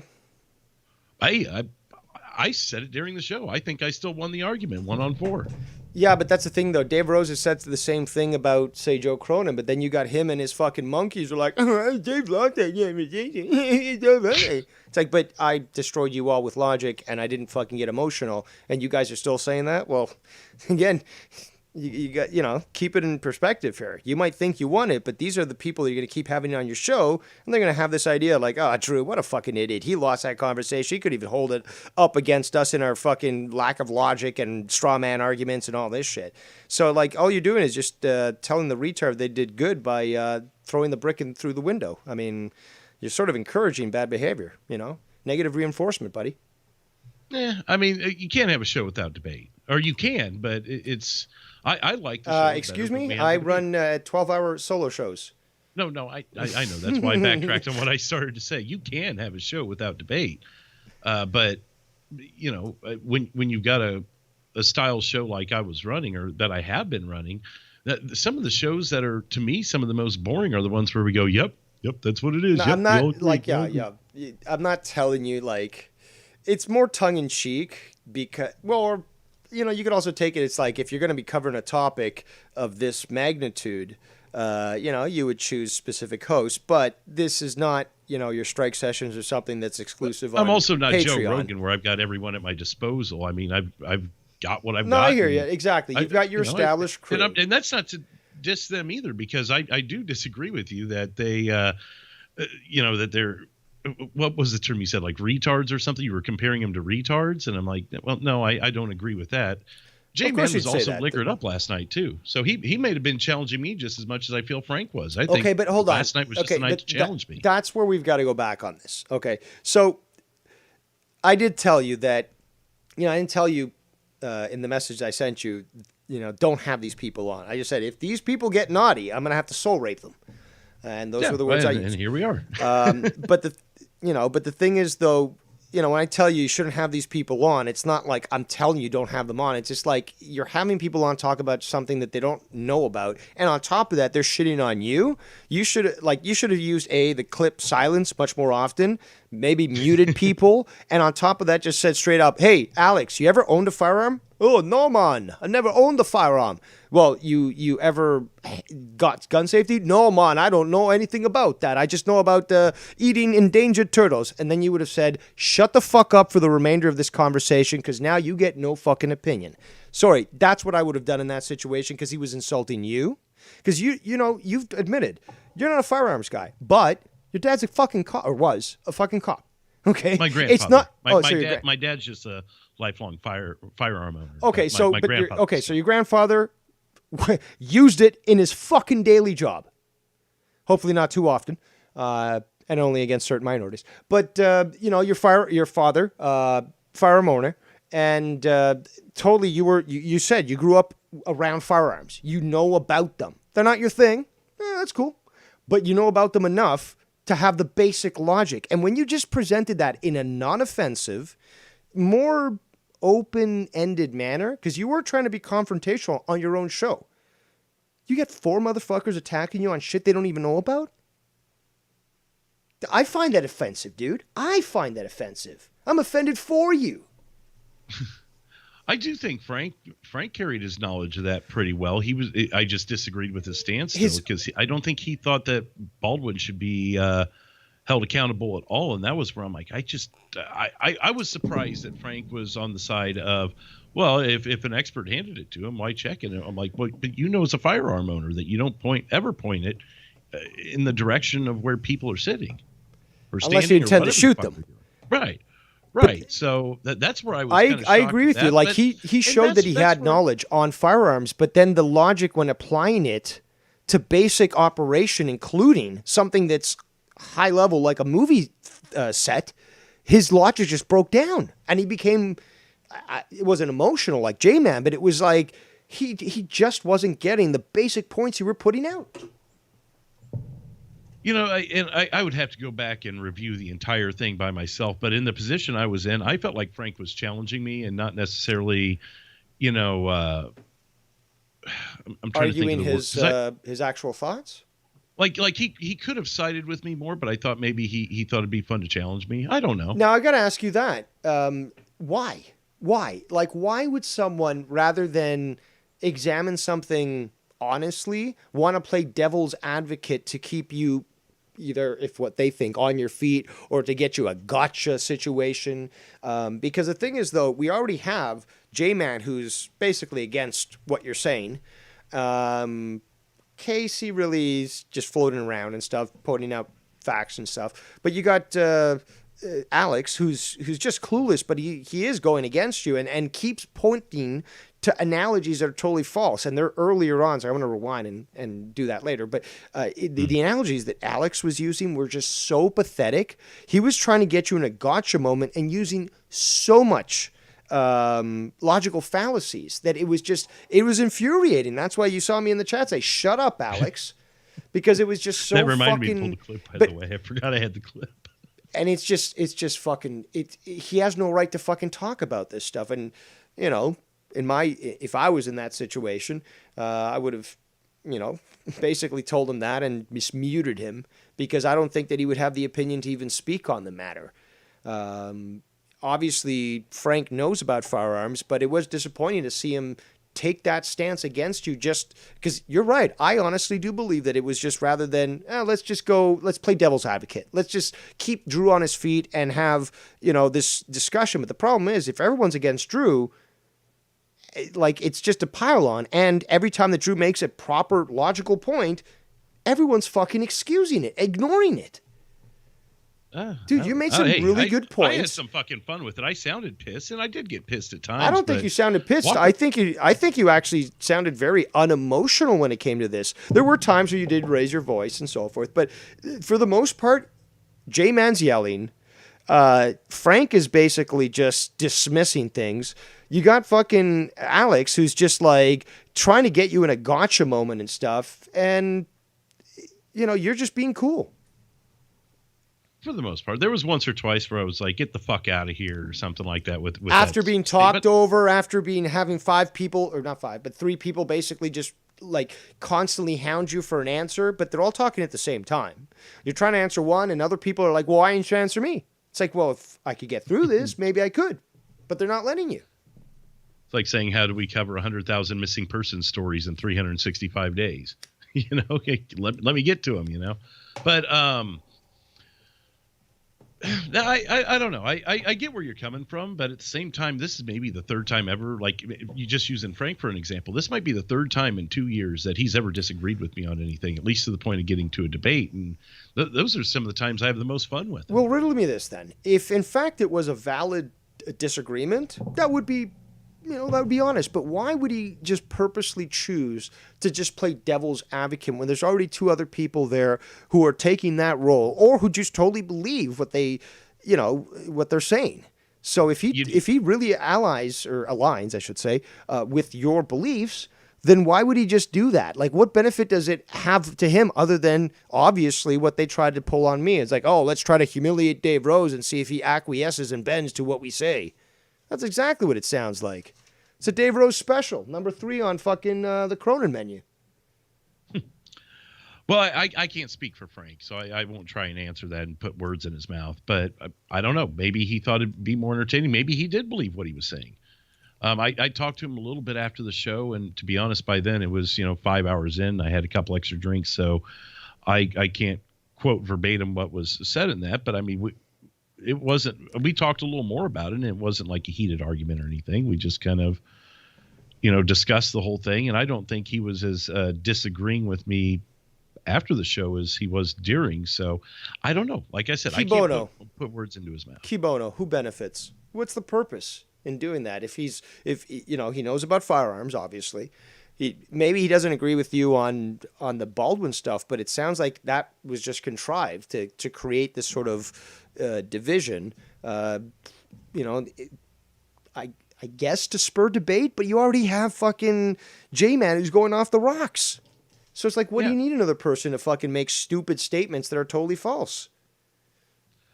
Speaker 6: I said it during the show. I think I still won the argument 1-on-4.
Speaker 1: Yeah, but that's the thing, though. Dave Rose has said the same thing about, say, Joe Cronin, but then you got him and his fucking monkeys are like, Dave lost that conversation. It's like, but I destroyed you all with logic, and I didn't fucking get emotional, and you guys are still saying that? Well, again, you got, keep it in perspective here. You might think you won it, but these are the people that you're going to keep having on your show, and they're going to have this idea like, oh, Drew, what a fucking idiot. He lost that conversation. He couldn't even hold it up against us in our fucking lack of logic and straw man arguments and all this shit. So, like, all you're doing is just telling the retard they did good by throwing the brick through the window. I mean, you're sort of encouraging bad behavior, Negative reinforcement, buddy.
Speaker 6: Yeah, I mean, you can't have a show without debate. Or you can, but it's... I like the show.
Speaker 1: Excuse me? I run 12-hour solo shows.
Speaker 6: No, I know. That's why I backtracked on what I started to say. You can have a show without debate. But, when you've got a style show like I was running, or that I have been running, some of the shows that are, to me, some of the most boring are the ones where we go, yep, that's what it is.
Speaker 1: No,
Speaker 6: yep,
Speaker 1: I'm not, like, yeah. I'm not telling you, like, it's more tongue-in-cheek because, well, or, you could also take it, it's like, if you're going to be covering a topic of this magnitude, you would choose specific hosts, but this is not, your strike sessions or something that's exclusive on Patreon.
Speaker 6: I'm also not Joe Rogan, where I've got everyone at my disposal. I mean, I've got what I've got.
Speaker 1: No, I hear you. Exactly. You've got your established crew.
Speaker 6: And that's not to diss them either, because I do disagree with you that they, that they're, what was the term you said, like retards or something? You were comparing them to retards, and I'm like, well, no, I don't agree with that. J-Man was also liquored up last night too, so he may have been challenging me just as much as I feel Frank was. I think.
Speaker 1: Okay, but hold on.
Speaker 6: Last night was just the night to challenge me.
Speaker 1: That's where we've got to go back on this. Okay, so I did tell you that, I didn't tell you in the message I sent you, don't have these people on. I just said, if these people get naughty, I'm going to have to soul rape them. And those were the words I used.
Speaker 6: And here we are.
Speaker 1: But the thing is, though, when I tell you shouldn't have these people on, it's not like I'm telling you don't have them on. It's just like you're having people on talk about something that they don't know about. And on top of that, they're shitting on you. You should have used the clip silence much more often, maybe muted people, and on top of that just said straight up, hey, Alex, you ever owned a firearm? Oh, no, man. I never owned a firearm. Well, you ever got gun safety? No, man. I don't know anything about that. I just know about eating endangered turtles. And then you would have said, shut the fuck up for the remainder of this conversation because now you get no fucking opinion. Sorry, that's what I would have done in that situation because he was insulting you. Because you've admitted you're not a firearms guy, but your dad's a fucking cop, or was a fucking cop. Okay,
Speaker 6: my grandfather.
Speaker 1: It's not.
Speaker 6: My dad's just a lifelong firearm owner.
Speaker 1: Okay, so your grandfather used it in his fucking daily job. Hopefully not too often, and only against certain minorities. But your father, firearm owner, and totally you said you grew up around firearms. You know about them. They're not your thing. That's cool, but you know about them enough to have the basic logic. And when you just presented that in a non-offensive, more open-ended manner, because you were trying to be confrontational on your own show, you get 4 motherfuckers attacking you on shit they don't even know about? I find that offensive, dude. I find that offensive. I'm offended for you.
Speaker 6: I do think Frank carried his knowledge of that pretty well. I just disagreed with his stance because I don't think he thought that Baldwin should be held accountable at all. And that was where I'm like, I was surprised that Frank was on the side of, well, if an expert handed it to him, why check it? And I'm like, well, but as a firearm owner that you don't ever point it in the direction of where people are sitting or standing.
Speaker 1: Unless you intend to shoot them.
Speaker 6: Right. Right. So that's where I was.
Speaker 1: I agree with you. Like he showed that he had knowledge on firearms, but then the logic when applying it to basic operation, including something that's high level like a movie set, his logic just broke down, and he became. It wasn't emotional like J-Man, but it was like he just wasn't getting the basic points you were putting out.
Speaker 6: I would have to go back and review the entire thing by myself. But in the position I was in, I felt like Frank was challenging me and not necessarily, I'm trying
Speaker 1: arguing
Speaker 6: to think
Speaker 1: his actual thoughts.
Speaker 6: Like he could have sided with me more, but I thought maybe he thought it'd be fun to challenge me. I don't know.
Speaker 1: Now I got to ask you that. Why? Why? Like, why would someone, rather than examine something honestly, want to play devil's advocate to keep you either, if what they think, on your feet, or to get you a gotcha situation? Because the thing is, though, we already have J-Man, who's basically against what you're saying. Casey really is just floating around and stuff, pointing out facts and stuff. But you got Alex, who's just clueless, but he is going against you and keeps pointing to analogies that are totally false. And they're earlier on, so I want to rewind and do that later. But the analogies that Alex was using were just so pathetic. He was trying to get you in a gotcha moment and using so much logical fallacies that it was infuriating. That's why you saw me in the chat say, shut up, Alex. Because it was just so
Speaker 6: that reminded
Speaker 1: fucking...
Speaker 6: me to pull the clip, by the way. I forgot I had the clip.
Speaker 1: And it's just fucking... He has no right to fucking talk about this stuff. And, if I was in that situation, I would have, basically told him that and muted him, because I don't think that he would have the opinion to even speak on the matter. Obviously, Frank knows about firearms, but it was disappointing to see him take that stance against you, just because you're right. I honestly do believe that it was just, rather than, let's play devil's advocate. Let's just keep Drew on his feet and have, this discussion. But the problem is, if everyone's against Drew, it's just a pile-on, and every time that Drew makes a proper logical point, everyone's fucking excusing it, ignoring it. Dude, you made some really good points.
Speaker 6: I had some fucking fun with it. I sounded pissed, and I did get pissed at times.
Speaker 1: I don't think you sounded pissed. I think you actually sounded very unemotional when it came to this. There were times where you did raise your voice and so forth, but for the most part, J-Man's yelling. Frank is basically just dismissing things. You got fucking Alex, who's just like trying to get you in a gotcha moment and stuff, and you're just being cool.
Speaker 6: For the most part, there was once or twice where I was like, "Get the fuck out of here" or something like that. With
Speaker 1: after being talked over, after having 5 people, or not 5, but 3 people, basically just like constantly hound you for an answer, but they're all talking at the same time. You're trying to answer one, and other people are like, "Well, why didn't you answer me?" It's like, well, if I could get through this, maybe I could, but they're not letting you.
Speaker 6: It's like saying, how do we cover 100,000 missing person stories in 365 days? Okay, let me get to them, But I don't know. I get where you're coming from, but at the same time, this is maybe the third time ever, like you just using Frank for an example. This might be the third time in 2 years that he's ever disagreed with me on anything, at least to the point of getting to a debate. And those are some of the times I have the most fun with him.
Speaker 1: Well, riddle me this then. If in fact it was a valid disagreement, that would be honest. But why would he just purposely choose to just play devil's advocate when there's already two other people there who are taking that role, or who just totally believe what they're saying? So if he really aligns, I should say, with your beliefs, then why would he just do that? Like, what benefit does it have to him other than obviously what they tried to pull on me? It's like, oh, let's try to humiliate Dave Rose and see if he acquiesces and bends to what we say. That's exactly what it sounds like. It's a Dave Rose special, number 3 on fucking the Cronin menu.
Speaker 6: Well, I can't speak for Frank, so I won't try and answer that and put words in his mouth. But I don't know. Maybe he thought it'd be more entertaining. Maybe he did believe what he was saying. I talked to him a little bit after the show, and to be honest, by then it was 5 hours in. I had a couple extra drinks, so I can't quote verbatim what was said in that. But I mean, we talked a little more about it, and it wasn't like a heated argument or anything. We just kind of, discussed the whole thing. And I don't think he was as disagreeing with me after the show as he was during. So I don't know. Like I said, I can't put words into his mouth.
Speaker 1: Kibono, who benefits? What's the purpose in doing that? If he knows about firearms, obviously. Maybe he doesn't agree with you on the Baldwin stuff, but it sounds like that was just contrived to create this sort of division. I guess to spur debate, but you already have fucking J-Man who's going off the rocks. So it's like, what do you need another person to fucking make stupid statements that are totally false?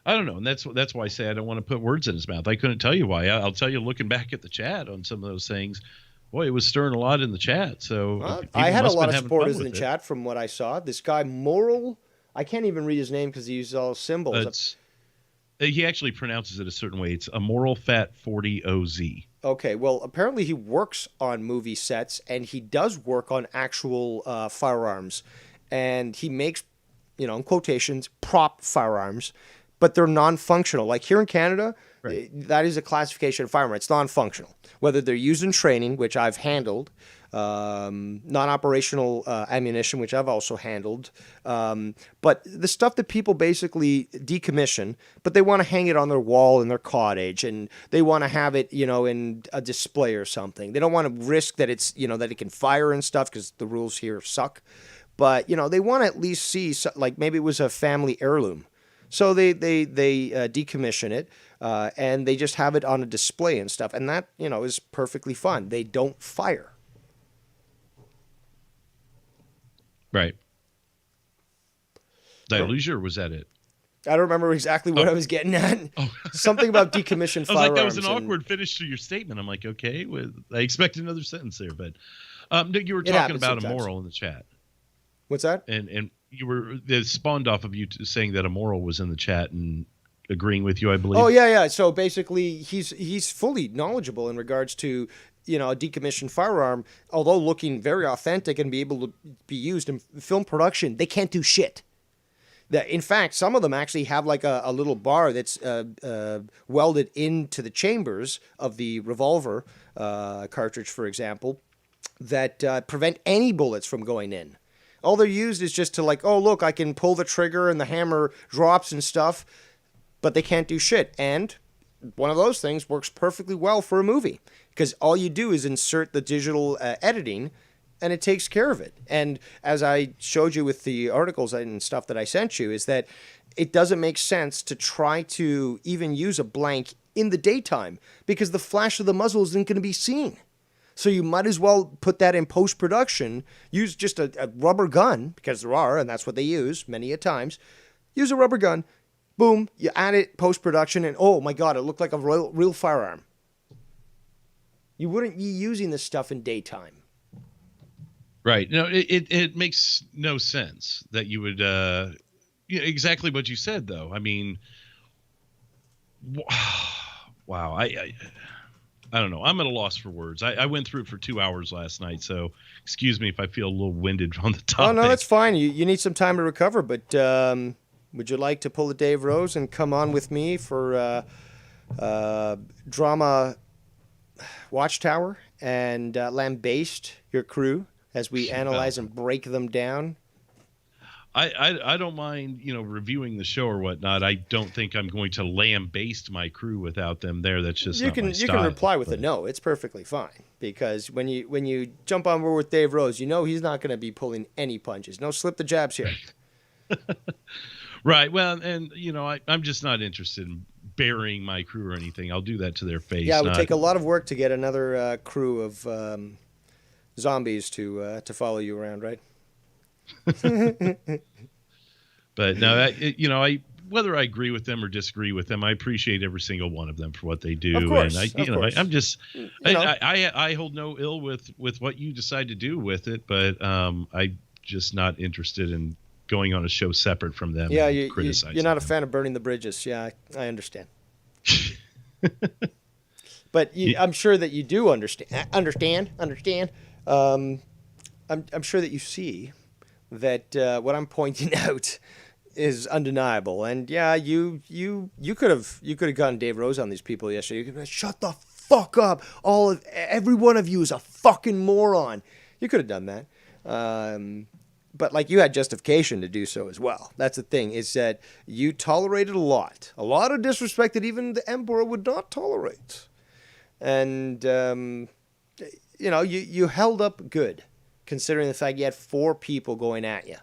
Speaker 6: I don't know, and that's why I say I don't want to put words in his mouth. I couldn't tell you why. I'll tell you, looking back at the chat on some of those things, boy, it was stirring a lot in the chat. So
Speaker 1: I had a lot of supporters in the chat from what I saw. This guy, Moral, I can't even read his name because he uses all symbols.
Speaker 6: He actually pronounces it a certain way. It's Immoral Fat 40 OZ.
Speaker 1: Okay, well, apparently he works on movie sets, and he does work on actual firearms. And he makes, in quotations, prop firearms, but they're non-functional. Like here in Canada, right, that is a classification of firearm. It's non-functional. Whether they're used in training, which I've handled, non-operational ammunition, which I've also handled. But the stuff that people basically decommission, but they want to hang it on their wall in their cottage, and they want to have it, in a display or something. They don't want to risk that it's, that it can fire and stuff because the rules here suck. But, they want to at least see, like maybe it was a family heirloom. So they decommission it, and they just have it on a display and stuff. And that, is perfectly fun. They don't fire.
Speaker 6: Right. Did I lose you, or was that it?
Speaker 1: I don't remember exactly what I was getting at. Something about decommissioned firearms. I was
Speaker 6: like, that was an awkward finish to your statement. I'm like, okay, I expected another sentence there. But you were talking about Immoral in the chat.
Speaker 1: What's that?
Speaker 6: And you were spawned off of you saying that Immoral was in the chat and agreeing with you, I believe.
Speaker 1: Oh, yeah. So basically, he's fully knowledgeable in regards to a decommissioned firearm, although looking very authentic and be able to be used in film production. They can't do shit. In fact, some of them actually have like a little bar that's welded into the chambers of the revolver cartridge, for example, that prevent any bullets from going in. All they're used is just to like, oh, look, I can pull the trigger and the hammer drops and stuff, but they can't do shit. And one of those things works perfectly well for a movie because all you do is insert the digital editing and it takes care of it. And as I showed you with the articles and stuff that I sent you, is that it doesn't make sense to try to even use a blank in the daytime because the flash of the muzzle isn't going to be seen. So you might as well put that in post-production, use just a rubber gun, because there are, and that's what they use many a times. Use a rubber gun, boom, you add it post-production, and oh my God, it looked like a real firearm. You wouldn't be using this stuff in daytime.
Speaker 6: Right. No, it makes no sense that you would, exactly what you said, though. I mean, Wow. I don't know. I'm at a loss for words. I went through it for 2 hours last night, so excuse me if I feel a little winded on the topic.
Speaker 1: Oh, no, that's fine. You need some time to recover, but would you like to pull a Dave Rose and come on with me for Drama Watchtower and lambaste your crew as we analyze and break them down?
Speaker 6: I don't mind, reviewing the show or whatnot. I don't think I'm going to lambaste my crew without them there. That's just not my style.
Speaker 1: You can reply with a no. It's perfectly fine, because when you jump on board with Dave Rose, he's not going to be pulling any punches. No slip the jabs here.
Speaker 6: Right. Well, and I'm just not interested in burying my crew or anything. I'll do that to their face.
Speaker 1: Yeah, it would take a lot of work to get another crew of zombies to follow you around, right?
Speaker 6: But no, whether I agree with them or disagree with them, I appreciate every single one of them for what they do.
Speaker 1: Of course,
Speaker 6: I'm just, I hold no ill with what you decide to do with it, but I'm just not interested in going on a show separate from them.
Speaker 1: Yeah, you're not a fan of burning the bridges. Yeah, I understand. But I'm sure that you do understand. I'm sure that you see that what I'm pointing out is undeniable. And yeah, you could have gotten Dave Rose on these people yesterday. You could have, shut the fuck up. Every one of you is a fucking moron. You could have done that. But you had justification to do so as well. That's the thing, is that you tolerated a lot of disrespect that even the Emperor would not tolerate. And, you held up good, considering the fact you had 4 people going at you.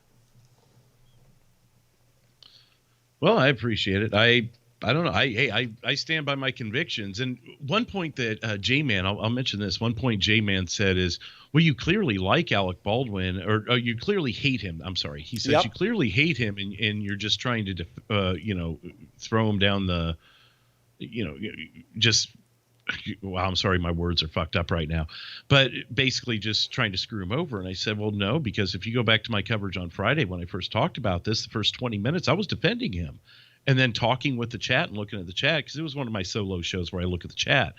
Speaker 6: Well, I appreciate it. I don't know. I stand by my convictions. And one point that J-Man, I'll mention this. One point J-Man said is, well, you clearly like Alec Baldwin, or you clearly hate him. I'm sorry. He says, You clearly hate him, and you're just trying to, throw him down the, well, I'm sorry, my words are fucked up right now, but basically just trying to screw him over. And I said, well, no, because if you go back to my coverage on Friday, when I first talked about this, the first 20 minutes, I was defending him. And then talking with the chat and looking at the chat, because it was one of my solo shows where I look at the chat.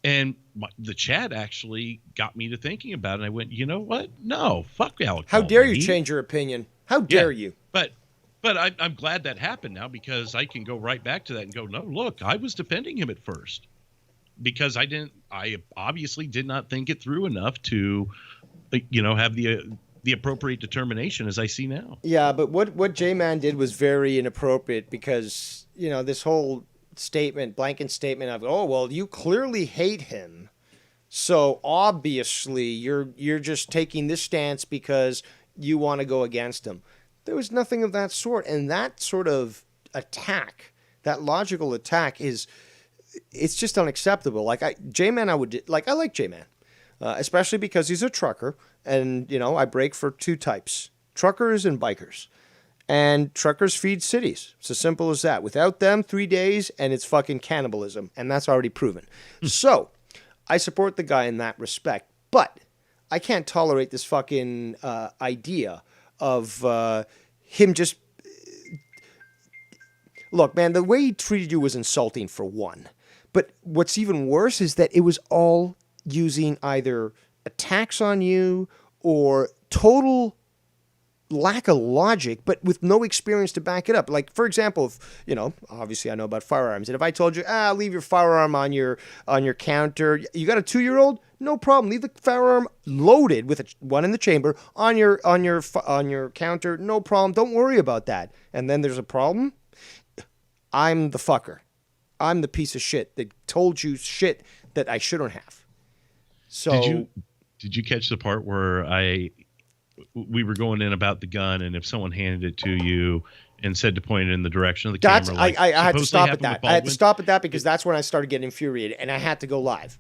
Speaker 6: And the chat actually got me to thinking about it. And I went, you know what? No, fuck Alec.
Speaker 1: How dare you change your opinion? How dare you?
Speaker 6: But I'm glad that happened now, because I can go right back to that and go, no, look, I was defending him at first. Because I obviously did not think it through enough to, have the appropriate determination as I see now.
Speaker 1: Yeah, but what J-Man did was very inappropriate, because, this whole blanket statement of, oh, well, you clearly hate him, so obviously you're just taking this stance because you want to go against him. There was nothing of that sort, and that sort of attack, that logical attack it's just unacceptable. I like J-Man, especially because he's a trucker, and I break for 2 types: truckers and bikers. And truckers feed cities. It's as simple as that. Without them, 3 days, and it's fucking cannibalism, and that's already proven. So, I support the guy in that respect, but I can't tolerate this fucking idea of him just. Look, man, the way he treated you was insulting, for one. But what's even worse is that it was all using either attacks on you or total lack of logic, but with no experience to back it up. Like, for example, if, obviously I know about firearms, and if I told you, leave your firearm on your counter, you got a 2-year-old, no problem. Leave the firearm loaded with one in the chamber on your counter, no problem. Don't worry about that. And then there's a problem. I'm the fucker. I'm the piece of shit that told you shit that I shouldn't have. So
Speaker 6: did you catch the part where we were going in about the gun, and if someone handed it to you and said to point it in the direction of the camera,
Speaker 1: I had to stop at that. I had to stop at that because that's when I started getting infuriated, and I had to go live.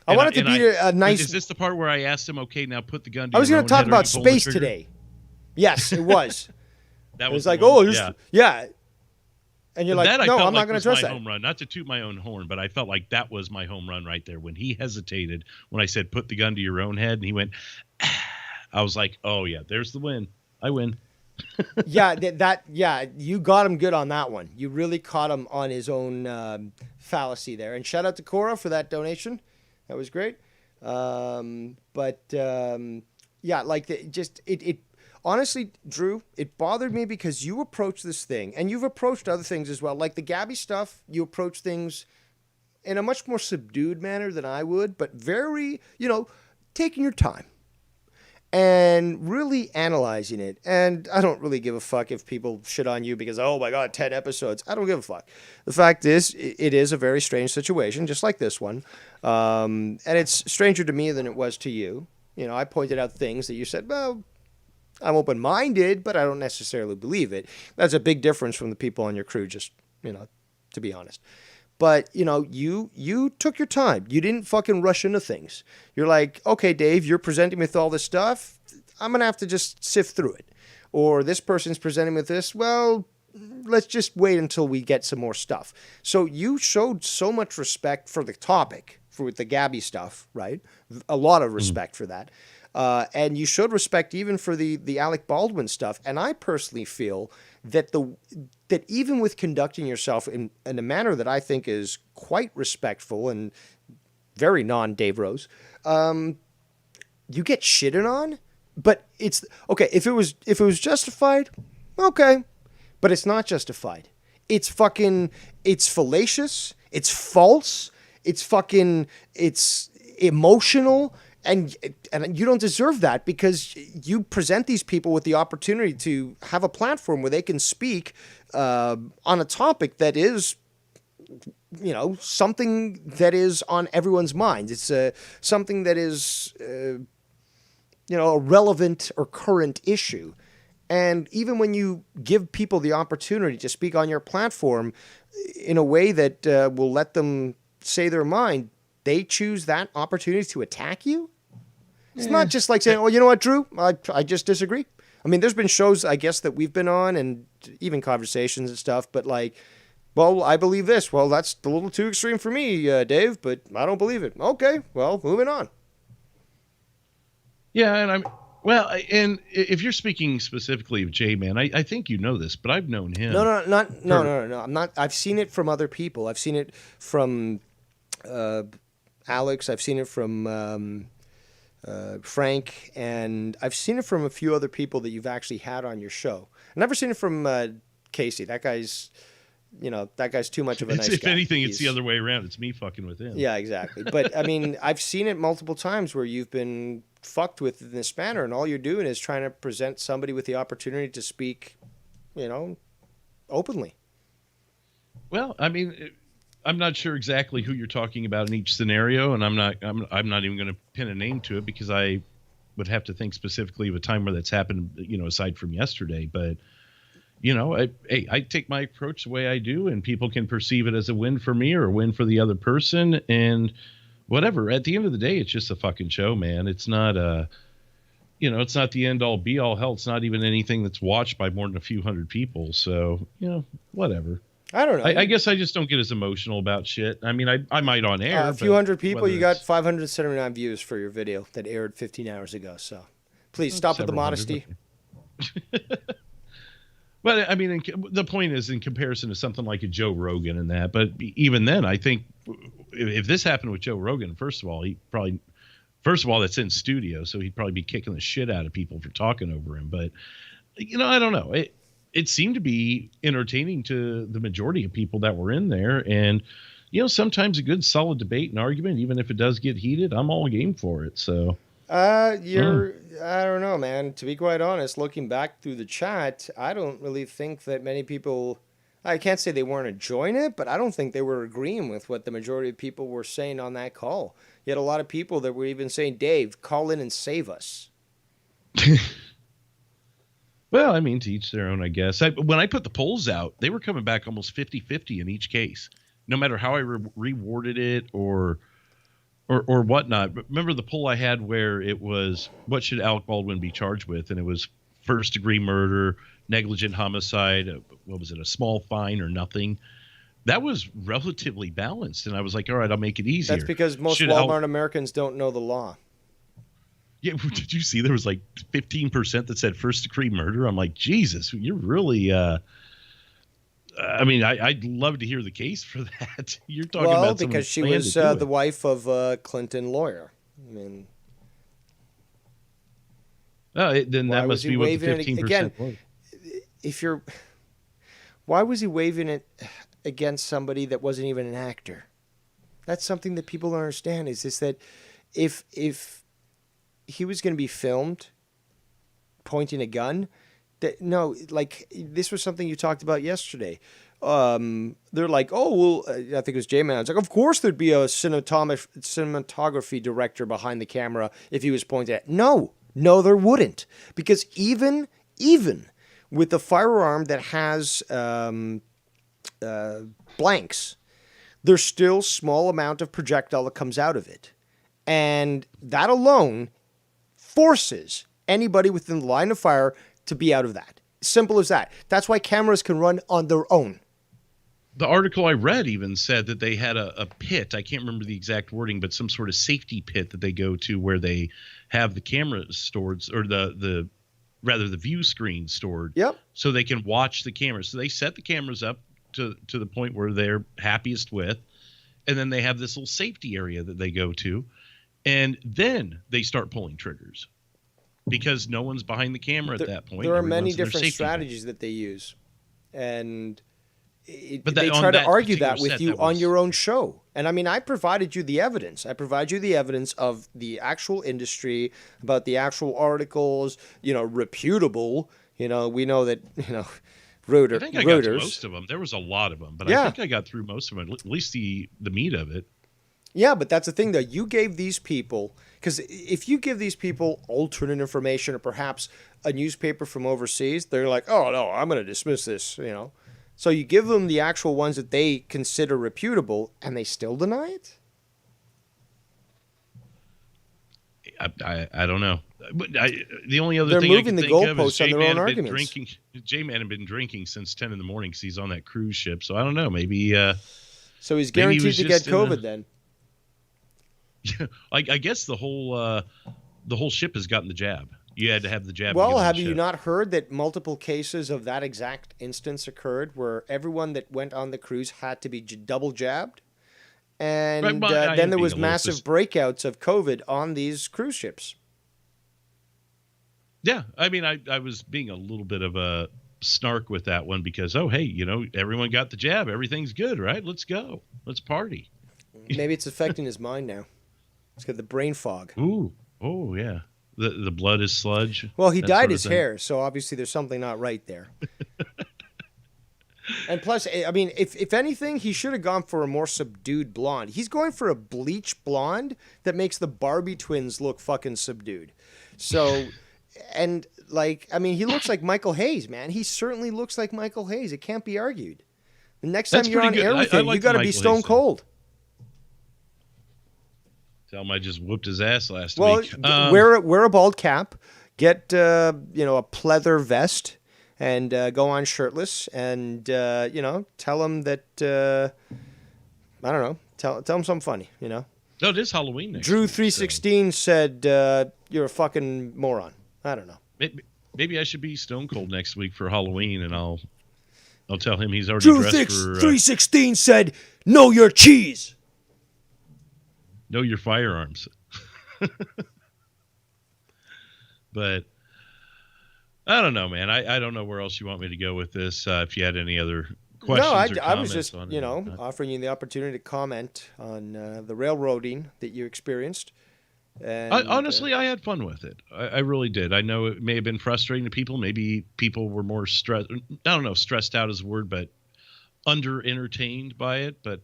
Speaker 1: I wanted to be a nice.
Speaker 6: Is this the part where I asked him, okay, now put the gun to
Speaker 1: I was going to talk about space today. Yes, it was.
Speaker 6: That was
Speaker 1: like, yeah. And you're like, no, I'm not going to address that.
Speaker 6: Home run. Not to toot my own horn, but I felt like that was my home run right there. When he hesitated, when I said, put the gun to your own head, and he went, I was like, oh, yeah, there's the win. I win.
Speaker 1: Yeah, you got him good on that one. You really caught him on his own fallacy there. And shout out to Cora for that donation. That was great. Yeah, like it honestly, Drew, it bothered me because you approached this thing, and you've approached other things as well. Like the Gabby stuff, you approach things in a much more subdued manner than I would, but very, taking your time and really analyzing it. And I don't really give a fuck if people shit on you because, oh my God, 10 episodes. I don't give a fuck. The fact is, it is a very strange situation, just like this one. And it's stranger to me than it was to you. I pointed out things that you said, well, I'm open-minded, but I don't necessarily believe it. That's a big difference from the people on your crew, just, to be honest. But, you took your time. You didn't fucking rush into things. You're like, okay, Dave, you're presenting me with all this stuff. I'm going to have to just sift through it. Or this person's presenting with this. Well, let's just wait until we get some more stuff. So you showed so much respect for the topic, for the Gabby stuff, right? A lot of respect for that. And you showed respect even for the Alec Baldwin stuff. And I personally feel that that even with conducting yourself in a manner that I think is quite respectful and very non-Dave Rose, you get shitted on. But it's okay if it was justified, okay, but it's not justified. It's fallacious. It's false. It's emotional. And you don't deserve that because you present these people with the opportunity to have a platform where they can speak on a topic that is, something that is on everyone's mind. It's something that is, a relevant or current issue. And even when you give people the opportunity to speak on your platform in a way that will let them say their mind, they choose that opportunity to attack you. It's not just like saying, oh, you know what, Drew? I just disagree. I mean, there's been shows, I guess, that we've been on and even conversations and stuff, but like, well, I believe this. Well, that's a little too extreme for me, Dave, but I don't believe it. Okay, well, moving on.
Speaker 6: Yeah, and if you're speaking specifically of J-Man, I think you know this, but I've known him. No.
Speaker 1: I'm not. I've seen it from other people. I've seen it from Alex. I've seen it from Frank, and I've seen it from a few other people that you've actually had on your show. I've never seen it from Casey. That guy's too much of a nice guy.
Speaker 6: If anything, it's the other way around. It's me fucking with him.
Speaker 1: Yeah, exactly. But I mean, I've seen it multiple times where you've been fucked with in this manner, and all you're doing is trying to present somebody with the opportunity to speak, openly.
Speaker 6: Well, I mean, I'm not sure exactly who you're talking about in each scenario, and I'm not even going to pin a name to it because I would have to think specifically of a time where that's happened, aside from yesterday. But, I take my approach the way I do, and people can perceive it as a win for me or a win for the other person, and whatever. At the end of the day, it's just a fucking show, man. It's not it's not the end all be all. Hell, it's not even anything that's watched by more than a few hundred people. So, whatever.
Speaker 1: I don't know.
Speaker 6: I guess I just don't get as emotional about shit. I mean, I might on air.
Speaker 1: A few hundred people, you got 579 views for your video that aired 15 hours ago. So please stop with the modesty.
Speaker 6: But I mean, the point is in comparison to something like a Joe Rogan and that. But even then, I think if this happened with Joe Rogan, first of all, that's in studio. So he'd probably be kicking the shit out of people for talking over him. But, I don't know. It seemed to be entertaining to the majority of people that were in there. And, sometimes a good solid debate and argument, even if it does get heated, I'm all game for it. So,
Speaker 1: I don't know, man. To be quite honest, looking back through the chat, I don't really think that many people, I can't say they weren't enjoying it, but I don't think they were agreeing with what the majority of people were saying on that call. You had a lot of people that were even saying, Dave, call in and save us.
Speaker 6: Well, I mean, to each their own, I guess. When I put the polls out, they were coming back almost 50-50 in each case, no matter how I rewarded it or whatnot. Remember the poll I had where it was, what should Alec Baldwin be charged with? And it was first-degree murder, negligent homicide, what was it, a small fine or nothing? That was relatively balanced, and I was like, all right, I'll make it easier.
Speaker 1: That's because most Walmart Americans don't know the law.
Speaker 6: Yeah, did you see there was like 15% that said first degree murder? I'm like, Jesus, you're really. I mean, I'd love to hear the case for that. You're talking about
Speaker 1: because she was the wife of a Clinton lawyer. I mean,
Speaker 6: then that must be what the 15% was.
Speaker 1: Why was he waving it against somebody that wasn't even an actor? That's something that people don't understand. Is this that if he was going to be filmed pointing a gun, this was something you talked about yesterday. They're like, oh, well, I think it was J-Man. It's like, of course there'd be a cinematography director behind the camera if he was pointing at. No, there wouldn't. Because even with a firearm that has blanks, there's still small amount of projectile that comes out of it. And that alone forces anybody within the line of fire to be out of that. Simple as that. That's why cameras can run on their own.
Speaker 6: The article I read even said that they had a pit. I can't remember the exact wording, but some sort of safety pit that they go to where they have the camera stored, or the view screen stored.
Speaker 1: Yep.
Speaker 6: So they can watch the cameras. So they set the cameras up to the point where they're happiest with, and then they have this little safety area that they go to, and then they start pulling triggers because no one's behind the camera at that point.
Speaker 1: There are many different strategies that they use, and they try to argue that with you on your own show. And I mean, I provided you the evidence. I provide you the evidence of the actual industry, about the actual articles, reputable. We know that, Reuters.
Speaker 6: I think I got through most of them. There was a lot of them, but I think I got through most of them, at least the meat of it.
Speaker 1: Yeah, but that's the thing, though. You gave these people, because if you give these people alternate information or perhaps a newspaper from overseas, they're like, oh, no, I'm going to dismiss this, So you give them the actual ones that they consider reputable, and they still deny it?
Speaker 6: I don't know. But the only other
Speaker 1: thing
Speaker 6: I can think of is
Speaker 1: J-Man
Speaker 6: had been drinking since 10 in the morning because he's on that cruise ship. So I don't know. Maybe.
Speaker 1: So he's guaranteed to get COVID then.
Speaker 6: Yeah, I guess the whole ship has gotten the jab. You had to have the jab.
Speaker 1: Well, have you not heard that multiple cases of that exact instance occurred where everyone that went on the cruise had to be double jabbed? And then there was massive breakouts of COVID on these cruise ships.
Speaker 6: Yeah, I mean, I was being a little bit of a snark with that one because, oh, hey, everyone got the jab. Everything's good, right? Let's go. Let's party.
Speaker 1: Maybe it's affecting his mind now. It's got the brain fog.
Speaker 6: Ooh. Oh, yeah. The blood is sludge.
Speaker 1: Well, he dyed his hair, so obviously there's something not right there. And plus, I mean, if anything, he should have gone for a more subdued blonde. He's going for a bleach blonde that makes the Barbie twins look fucking subdued. So, and I mean, he looks like Michael Hayes, man. He certainly looks like Michael Hayes. It can't be argued. The next time you're on air with him, you got to be stone cold.
Speaker 6: Tell him I just whooped his ass last
Speaker 1: week. Well, wear a bald cap, get a pleather vest, and go on shirtless, and tell him that I don't know, tell him something funny, No,
Speaker 6: it is Halloween next
Speaker 1: Drew
Speaker 6: week,
Speaker 1: 316 said you're a fucking moron. I don't know.
Speaker 6: Maybe I should be stone cold next week for Halloween, and I'll tell him he's already dressed for.
Speaker 1: Drew 316 said, "Know your cheese."
Speaker 6: Know your firearms. But I don't know, man. I don't know where else you want me to go with this. If you had any other questions
Speaker 1: I was just, offering you the opportunity to comment on the railroading that you experienced. And,
Speaker 6: honestly, I had fun with it. I really did. I know it may have been frustrating to people. Maybe people were more stressed. I don't know, stressed out is a word, but under-entertained by it. But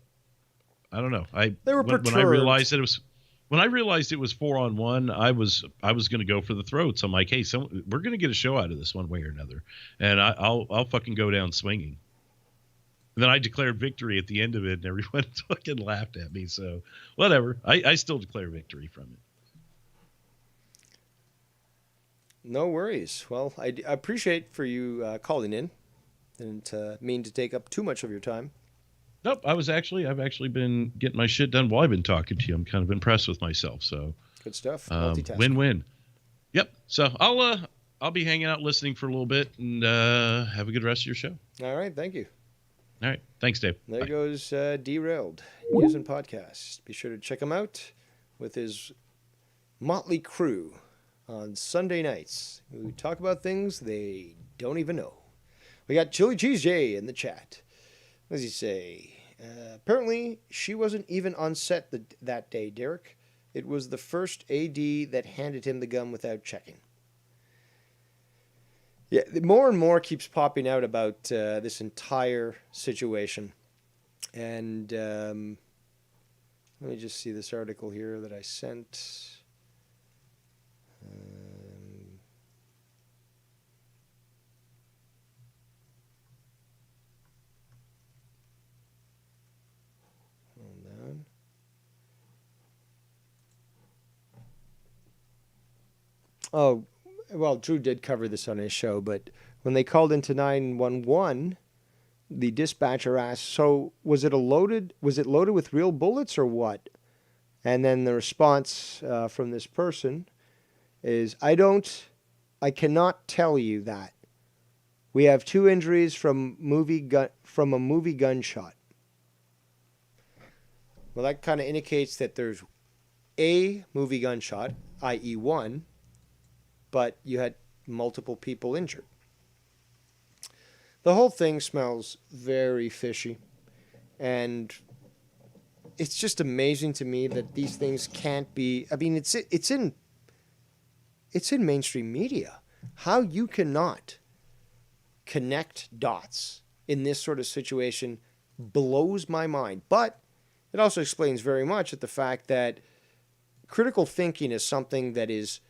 Speaker 6: I don't know.
Speaker 1: They were perturbed.
Speaker 6: When I realized it was 4-on-1, I was going to go for the throats. I'm like, hey, we're going to get a show out of this one way or another, and I'll fucking go down swinging. And then I declared victory at the end of it, and everyone fucking laughed at me. So whatever, I still declare victory from it.
Speaker 1: No worries. Well, I appreciate for you calling in. Didn't mean to take up too much of your time.
Speaker 6: Nope, I've actually been getting my shit done while I've been talking to you. I'm kind of impressed with myself. So
Speaker 1: good stuff. Multitasking.
Speaker 6: Win-win. Yep. So I'll be hanging out listening for a little bit, and have a good rest of your show.
Speaker 1: All right, thank you.
Speaker 6: All right. Thanks, Dave.
Speaker 1: There
Speaker 6: Bye.
Speaker 1: goes Derailed News and Podcast. Be sure to check him out with his motley crew on Sunday nights. We talk about things they don't even know. We got Chili Cheese J in the chat. What does he say? Apparently, she wasn't even on set that day, Derek. It was the first AD that handed him the gun without checking. Yeah, more and more keeps popping out about this entire situation. And let me just see this article here that I sent. Hold on. Oh, well, Drew did cover this on his show, but when they called into 911, the dispatcher asked, "So was it loaded with real bullets or what?" And then the response from this person is, "I cannot tell you that. We have 2 injuries from a movie gunshot." Well, that kind of indicates that there's a movie gunshot, i.e. one, but you had multiple people injured. The whole thing smells very fishy, and it's just amazing to me that these things can't be. I mean, it's in mainstream media. How you cannot connect dots in this sort of situation blows my mind. But it also explains very much at the fact that critical thinking is something that is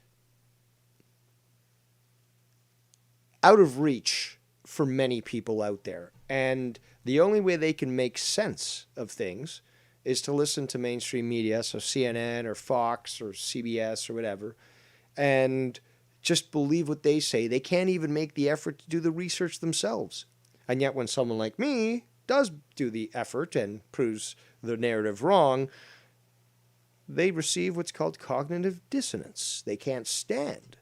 Speaker 1: out of reach for many people out there. And the only way they can make sense of things is to listen to mainstream media, so CNN or Fox or CBS or whatever, and just believe what they say. They can't even make the effort to do the research themselves. And yet when someone like me does do the effort and proves the narrative wrong, they receive what's called cognitive dissonance. They can't stand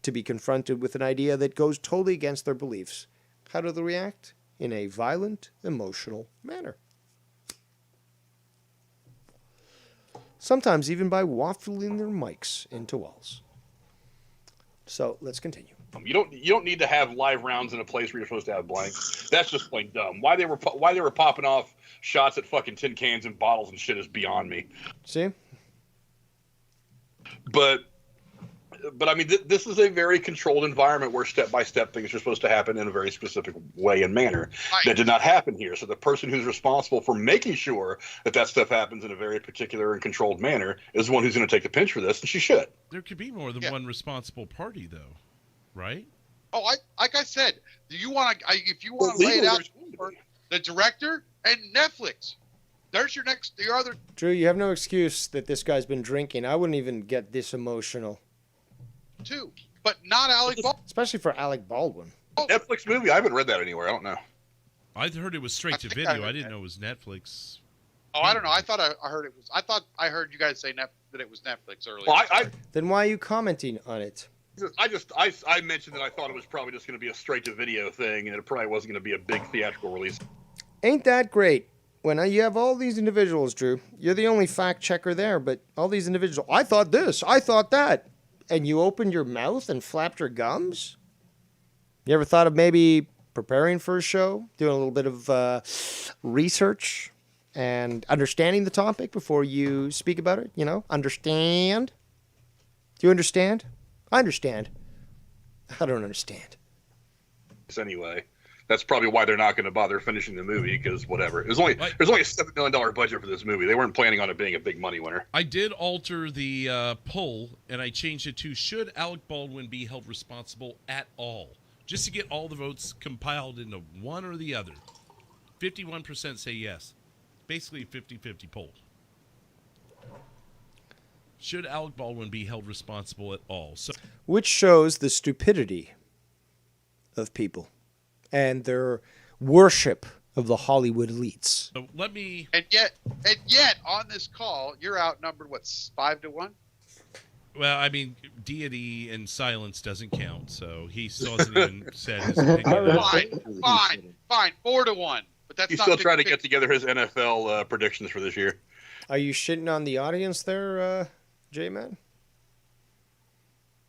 Speaker 1: to be confronted with an idea that goes totally against their beliefs. How do they react? In a violent, emotional manner. Sometimes even by waffling their mics into walls. So let's continue.
Speaker 4: You don't need to have live rounds in a place where you're supposed to have blanks. That's just plain dumb. Why they were popping off shots at fucking tin cans and bottles and shit is beyond me.
Speaker 1: See?
Speaker 4: But I mean, this is a very controlled environment where step-by-step things are supposed to happen in a very specific way and manner. Right. That did not happen here. So the person who's responsible for making sure that stuff happens in a very particular and controlled manner is the one who's going to take the pinch for this, and she should.
Speaker 3: There could be more than one responsible party, though, right?
Speaker 2: Oh, like I said, if you want to lay it out, the director and Netflix. There's your other.
Speaker 1: Drew, you have no excuse that this guy's been drinking. I wouldn't even get this emotional.
Speaker 2: Too, but not Alec Baldwin.
Speaker 1: Especially for Alec Baldwin.
Speaker 4: Netflix movie? I haven't read that anywhere. I don't know.
Speaker 3: I heard it was straight to video. I didn't know it was Netflix.
Speaker 2: Oh, I don't know. I thought I heard it was. I thought I heard you guys say that it was Netflix earlier.
Speaker 4: Well,
Speaker 1: then why are you commenting on it?
Speaker 4: I mentioned that I thought it was probably just going to be a straight to video thing, and it probably wasn't going to be a big theatrical release.
Speaker 1: Ain't that great? When you have all these individuals, Drew, you're the only fact checker there, but all these individuals, I thought this, I thought that. And you opened your mouth and flapped your gums? You ever thought of maybe preparing for a show, doing a little bit of research and understanding the topic before you speak about it? You know, understand? Do you understand? I understand. I don't understand.
Speaker 4: Anyway, that's probably why they're not going to bother finishing the movie, because whatever. There's only a $7 million budget for this movie. They weren't planning on it being a big money winner.
Speaker 3: I did alter the poll, and I changed it to, should Alec Baldwin be held responsible at all? Just to get all the votes compiled into one or the other. 51% say yes. Basically a 50-50 poll. Should Alec Baldwin be held responsible at all? So,
Speaker 1: which shows the stupidity of people and their worship of the Hollywood elites.
Speaker 3: So let me.
Speaker 2: And yet, on this call, you're outnumbered. What, 5-1?
Speaker 3: Well, I mean, deity and silence doesn't count, so he still hasn't even said his opinion.
Speaker 2: Fine. 4-1. But that's
Speaker 4: He's
Speaker 2: not
Speaker 4: still trying to
Speaker 2: 50-50.
Speaker 4: get together his NFL predictions for this year.
Speaker 1: Are you shitting on the audience there, J-Man?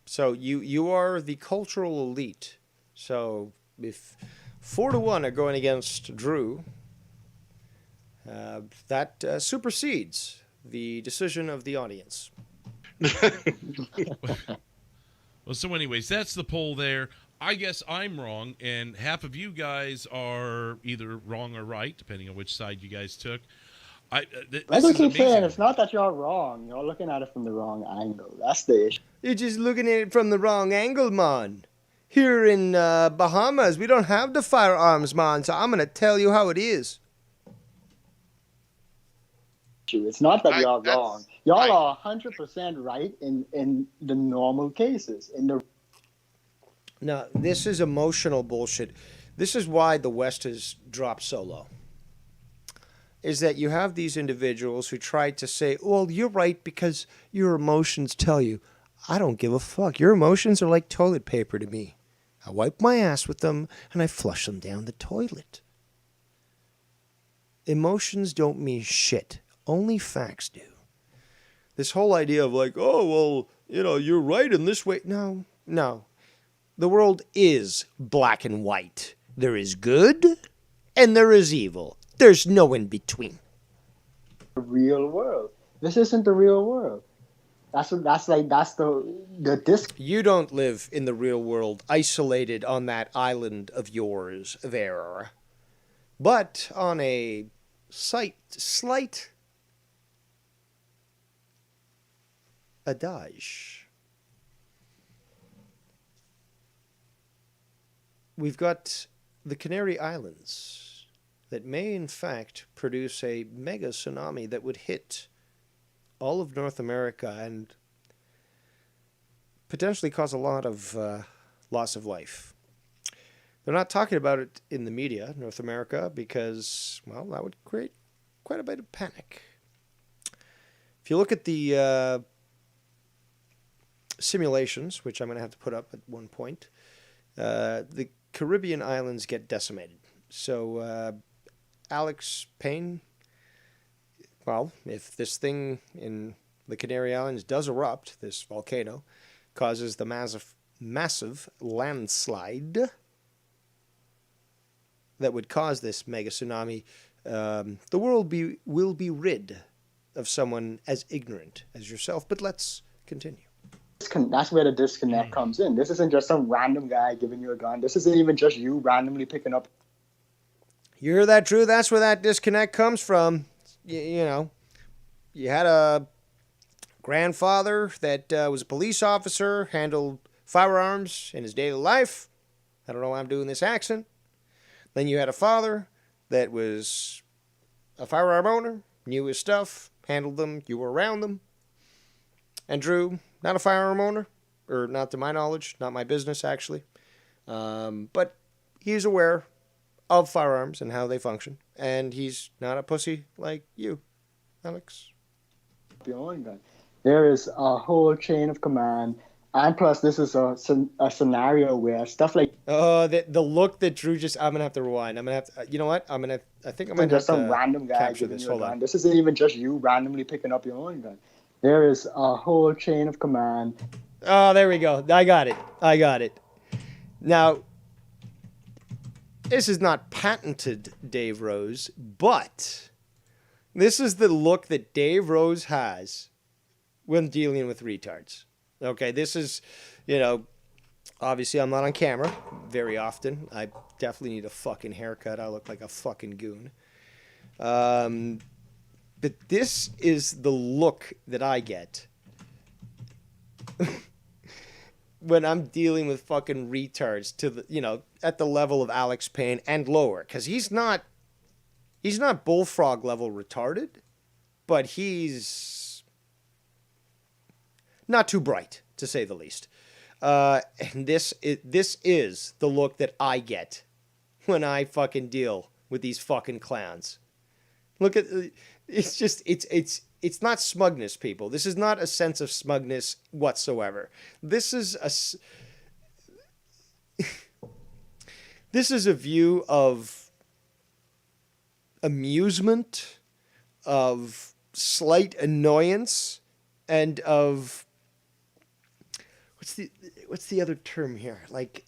Speaker 1: So you are the cultural elite. So if 4-1 are going against Drew, that supersedes the decision of the audience.
Speaker 3: Well, so anyways, that's the poll there. I guess I'm wrong, and half of you guys are either wrong or right, depending on which side you guys took.
Speaker 7: Like we keep saying, it's not that you're wrong. You're looking at it from the wrong angle. That's the issue.
Speaker 1: You're just looking at it from the wrong angle, man. Here in Bahamas, we don't have the firearms, man, so I'm going to tell you how it is.
Speaker 7: It's not that y'all wrong. Y'all are 100% right in the normal cases.
Speaker 1: Now, this is emotional bullshit. This is why the West has dropped so low. Is that you have these individuals who try to say, well, you're right because your emotions tell you. I don't give a fuck. Your emotions are like toilet paper to me. I wipe my ass with them and I flush them down the toilet. Emotions don't mean shit. Only facts do. This whole idea of like, oh, well, you're right in this way. No. The world is black and white. There is good and there is evil. There's no in between.
Speaker 7: The real world. This isn't the real world. That's the disc. You
Speaker 1: don't live in the real world, isolated on that island of yours there, but on a slight adage. We've got the Canary Islands that may in fact produce a mega tsunami that would hit all of North America and potentially cause a lot of loss of life. They're not talking about it in the media, North America, because, well, that would create quite a bit of panic. If you look at the simulations, which I'm going to have to put up at one point, the Caribbean islands get decimated. So Alex Payne, well, if this thing in the Canary Islands does erupt, this volcano, causes the massive landslide that would cause this mega tsunami, the world will be rid of someone as ignorant as yourself. But let's continue.
Speaker 7: That's where the disconnect comes in. This isn't just some random guy giving you a gun. This isn't even just you randomly picking up.
Speaker 1: You hear that, Drew? That's where that disconnect comes from. You had a grandfather that was a police officer, handled firearms in his daily life. I don't know why I'm doing this accent. Then you had a father that was a firearm owner, knew his stuff, handled them, you were around them. And Drew, not a firearm owner, or not to my knowledge, not my business actually. But he's aware of firearms and how they function. And he's not a pussy like you, Alex.
Speaker 7: There is a whole chain of command. And plus, this is a scenario where stuff like...
Speaker 1: the look that Drew just... I'm going to have to rewind. I'm going to have to... You know what? I think I'm going to have to
Speaker 7: some random guy
Speaker 1: capture this. Hold on.
Speaker 7: This isn't even just you randomly picking up your own gun. There is a whole chain of command.
Speaker 1: Oh, there we go. I got it. Now, this is not patented Dave Rose, but this is the look that Dave Rose has when dealing with retards. Okay, this is, obviously I'm not on camera very often. I definitely need a fucking haircut. I look like a fucking goon. But this is the look that I get when I'm dealing with fucking retards to the, at the level of Alex Payne and lower. Because he's not bullfrog level retarded, but he's not too bright, to say the least. And this is the look that I get when I fucking deal with these fucking clowns. Look at, it's it's not smugness, people. This is not a sense of smugness whatsoever. This is a view of amusement, of slight annoyance, and of what's the other term here? Like,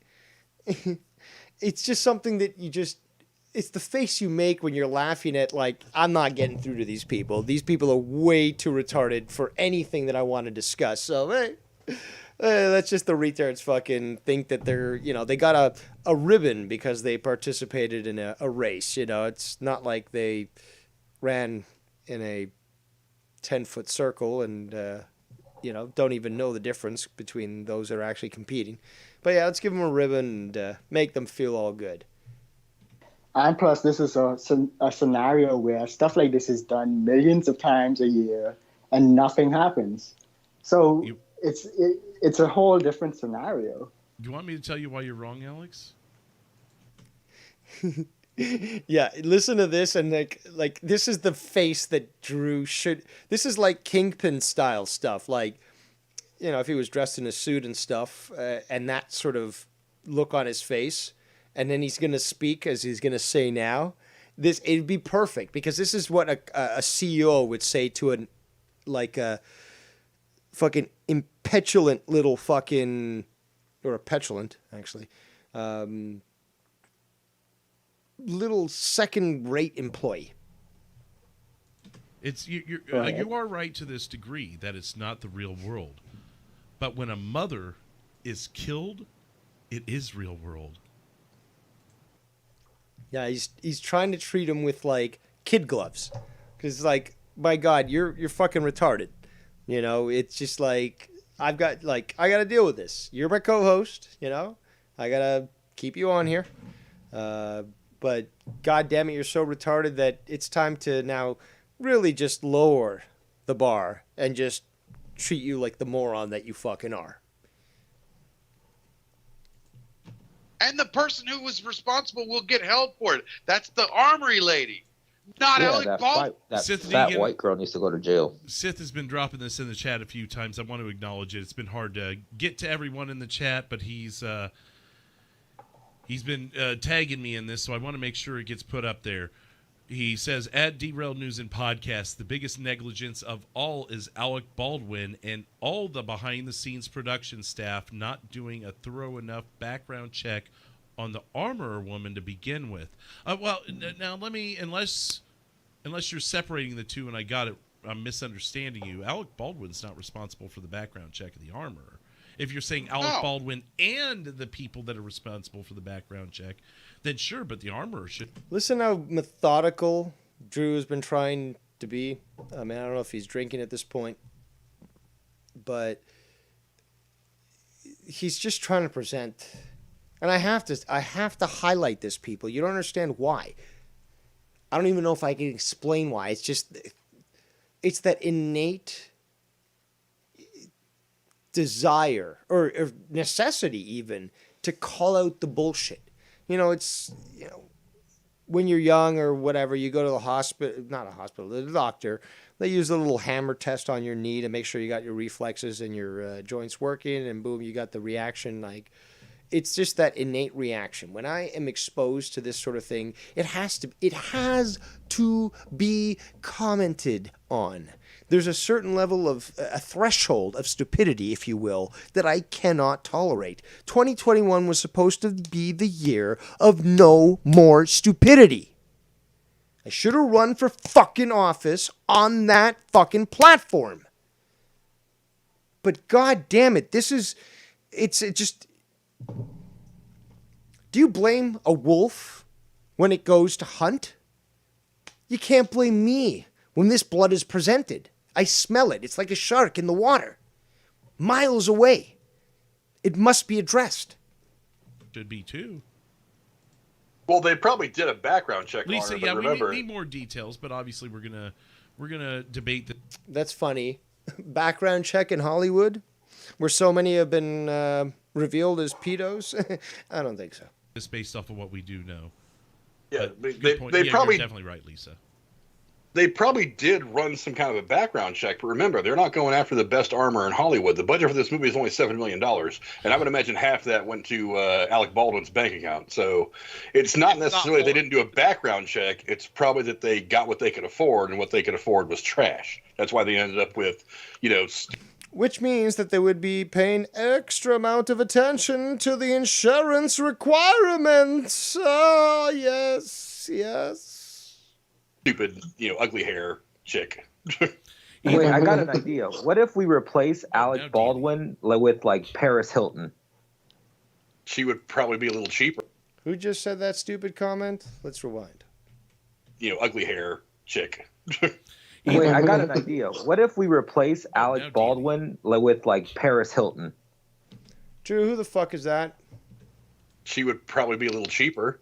Speaker 1: it's just something that it's the face you make when you're laughing at, like, I'm not getting through to these people. These people are way too retarded for anything that I want to discuss. So, hey, that's just the retards fucking think that they're, they got a ribbon because they participated in a race. It's not like they ran in a 10-foot circle and, don't even know the difference between those that are actually competing. But yeah, let's give them a ribbon and make them feel all good.
Speaker 7: And plus, this is a scenario where stuff like this is done millions of times a year and nothing happens. So it's a whole different scenario.
Speaker 3: You want me to tell you why you're wrong, Alex?
Speaker 1: Yeah, listen to this, and like this is the face that Drew should. This is like Kingpin style stuff, like if he was dressed in a suit and stuff, and that sort of look on his face, and then he's gonna speak as he's gonna say now. It'd be perfect because this is what a CEO would say to a fucking impetulant little fucking, or a petulant actually. Little second-rate employee.
Speaker 3: It's you are right to this degree that it's not the real world, but when a mother is killed, it is real world.
Speaker 1: Yeah, he's trying to treat him with like kid gloves, because like, my God, you're fucking retarded. It's just like I got to deal with this. You're my co-host. I gotta keep you on here. But God damn it, you're so retarded that it's time to now really just lower the bar and just treat you like the moron that you fucking are.
Speaker 2: And the person who was responsible will get held for it. That's the armory lady, not Alec Baldwin.
Speaker 8: That white girl needs to go to jail.
Speaker 3: Sith has been dropping this in the chat a few times. I want to acknowledge it. It's been hard to get to everyone in the chat, but he's been tagging me in this, so I want to make sure it gets put up there. He says, at Derailed News and Podcast, the biggest negligence of all is Alec Baldwin and all the behind-the-scenes production staff not doing a thorough enough background check on the armorer woman to begin with. Now let me, unless you're separating the two and I got it, I'm misunderstanding you. Alec Baldwin's not responsible for the background check of the armorer. If you're saying Alec Baldwin and the people that are responsible for the background check, then sure, but the armorer should.
Speaker 1: Listen how methodical Drew has been trying to be. I mean, I don't know if he's drinking at this point, but he's just trying to present. And I have to highlight this, people. You don't understand why. I don't even know if I can explain why. It's that innate desire or necessity even to call out the bullshit. It's when you're young or whatever, you go to the doctor. They use a little hammer test on your knee to make sure you got your reflexes and your joints working, and boom, you got the reaction. Like, it's just that innate reaction. When I am exposed to this sort of thing, it has to be commented on. There's a certain level of a threshold of stupidity, if you will, that I cannot tolerate. 2021 was supposed to be the year of no more stupidity. I should have run for fucking office on that fucking platform. But God damn it, it's just. Do you blame a wolf when it goes to hunt? You can't blame me when this blood is presented. I smell it. It's like a shark in the water. Miles away. It must be addressed.
Speaker 3: Should be too.
Speaker 4: Well, they probably did a background check
Speaker 3: Lisa,
Speaker 4: on her,
Speaker 3: yeah,
Speaker 4: remember,
Speaker 3: we need more details, but obviously we're gonna debate that.
Speaker 1: That's funny. Background check in Hollywood, where so many have been revealed as pedos. I don't think so.
Speaker 3: Just based off of what we do know.
Speaker 4: Yeah,
Speaker 3: But
Speaker 4: they
Speaker 3: yeah,
Speaker 4: probably
Speaker 3: you're definitely right, Lisa.
Speaker 4: They probably did run some kind of a background check, but remember, they're not going after the best armor in Hollywood. The budget for this movie is only $7 million, and I would imagine half of that went to Alec Baldwin's bank account. So it's not necessarily they didn't do a background check. It's probably that they got what they could afford, and what they could afford was trash. That's why they ended up with,
Speaker 1: Which means that they would be paying extra amount of attention to the insurance requirements. Oh, yes.
Speaker 4: Stupid, ugly hair chick.
Speaker 8: Wait, I got an idea. What if we replace Alec Baldwin with like Paris Hilton?
Speaker 4: She would probably be a little cheaper.
Speaker 1: Who just said that stupid comment? Let's rewind.
Speaker 4: Ugly hair chick.
Speaker 8: Wait, I got an idea. What if we replace Alec Baldwin with like Paris Hilton?
Speaker 1: Drew, who the fuck is that?
Speaker 4: She would probably be a little cheaper.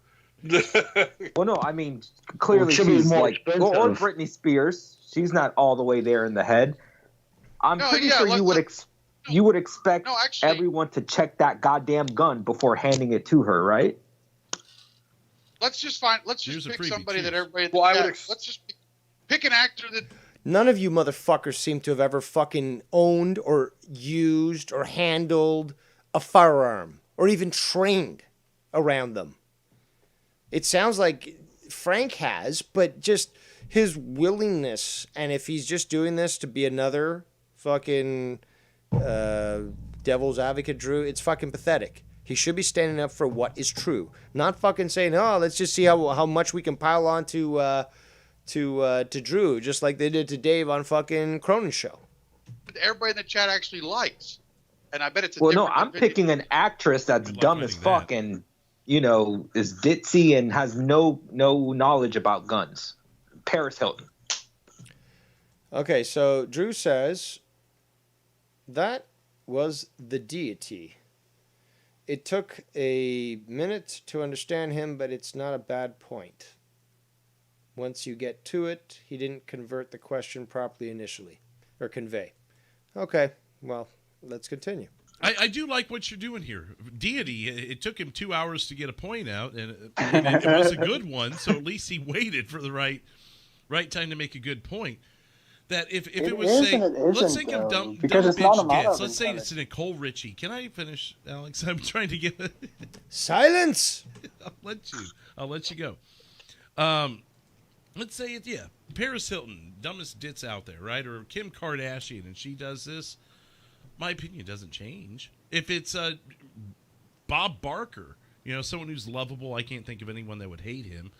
Speaker 8: Well, no, I mean, clearly she's like, or Britney Spears. She's not all the way there in the head. I'm pretty sure you would expect everyone to check that goddamn gun before handing it to her, right?
Speaker 2: Let's just pick somebody that everybody. Let's just pick an actor that.
Speaker 1: None of you motherfuckers seem to have ever fucking owned or used or handled a firearm or even trained around them. It sounds like Frank has, but just his willingness, and if he's just doing this to be another fucking devil's advocate, Drew, it's fucking pathetic. He should be standing up for what is true, not fucking saying, "Oh, let's just see how much we can pile on to Drew," just like they did to Dave on fucking Cronin's show.
Speaker 2: Everybody in the chat actually likes, and I bet it's.
Speaker 8: I'm picking an actress that's dumb as fuck and is ditzy and has no knowledge about guns. Paris Hilton.
Speaker 1: Okay, so Drew says that was the deity. It took a minute to understand him, but it's not a bad point. Once you get to it, he didn't convert the question properly initially, or convey. Okay, well, let's continue.
Speaker 3: I do like what you're doing here. Deity, it took him 2 hours to get a point out, and it was a good one, so at least he waited for the right time to make a good point. That if it was, say, let's think of dumb bitch gets. Let's say it's Nicole Richie. Can I finish, Alex? I'm trying to get it.
Speaker 1: Silence!
Speaker 3: I'll let you go. Let's say it's, Paris Hilton, dumbest ditz out there, right? Or Kim Kardashian, and she does this. My opinion doesn't change. If it's Bob Barker, someone who's lovable, I can't think of anyone that would hate him,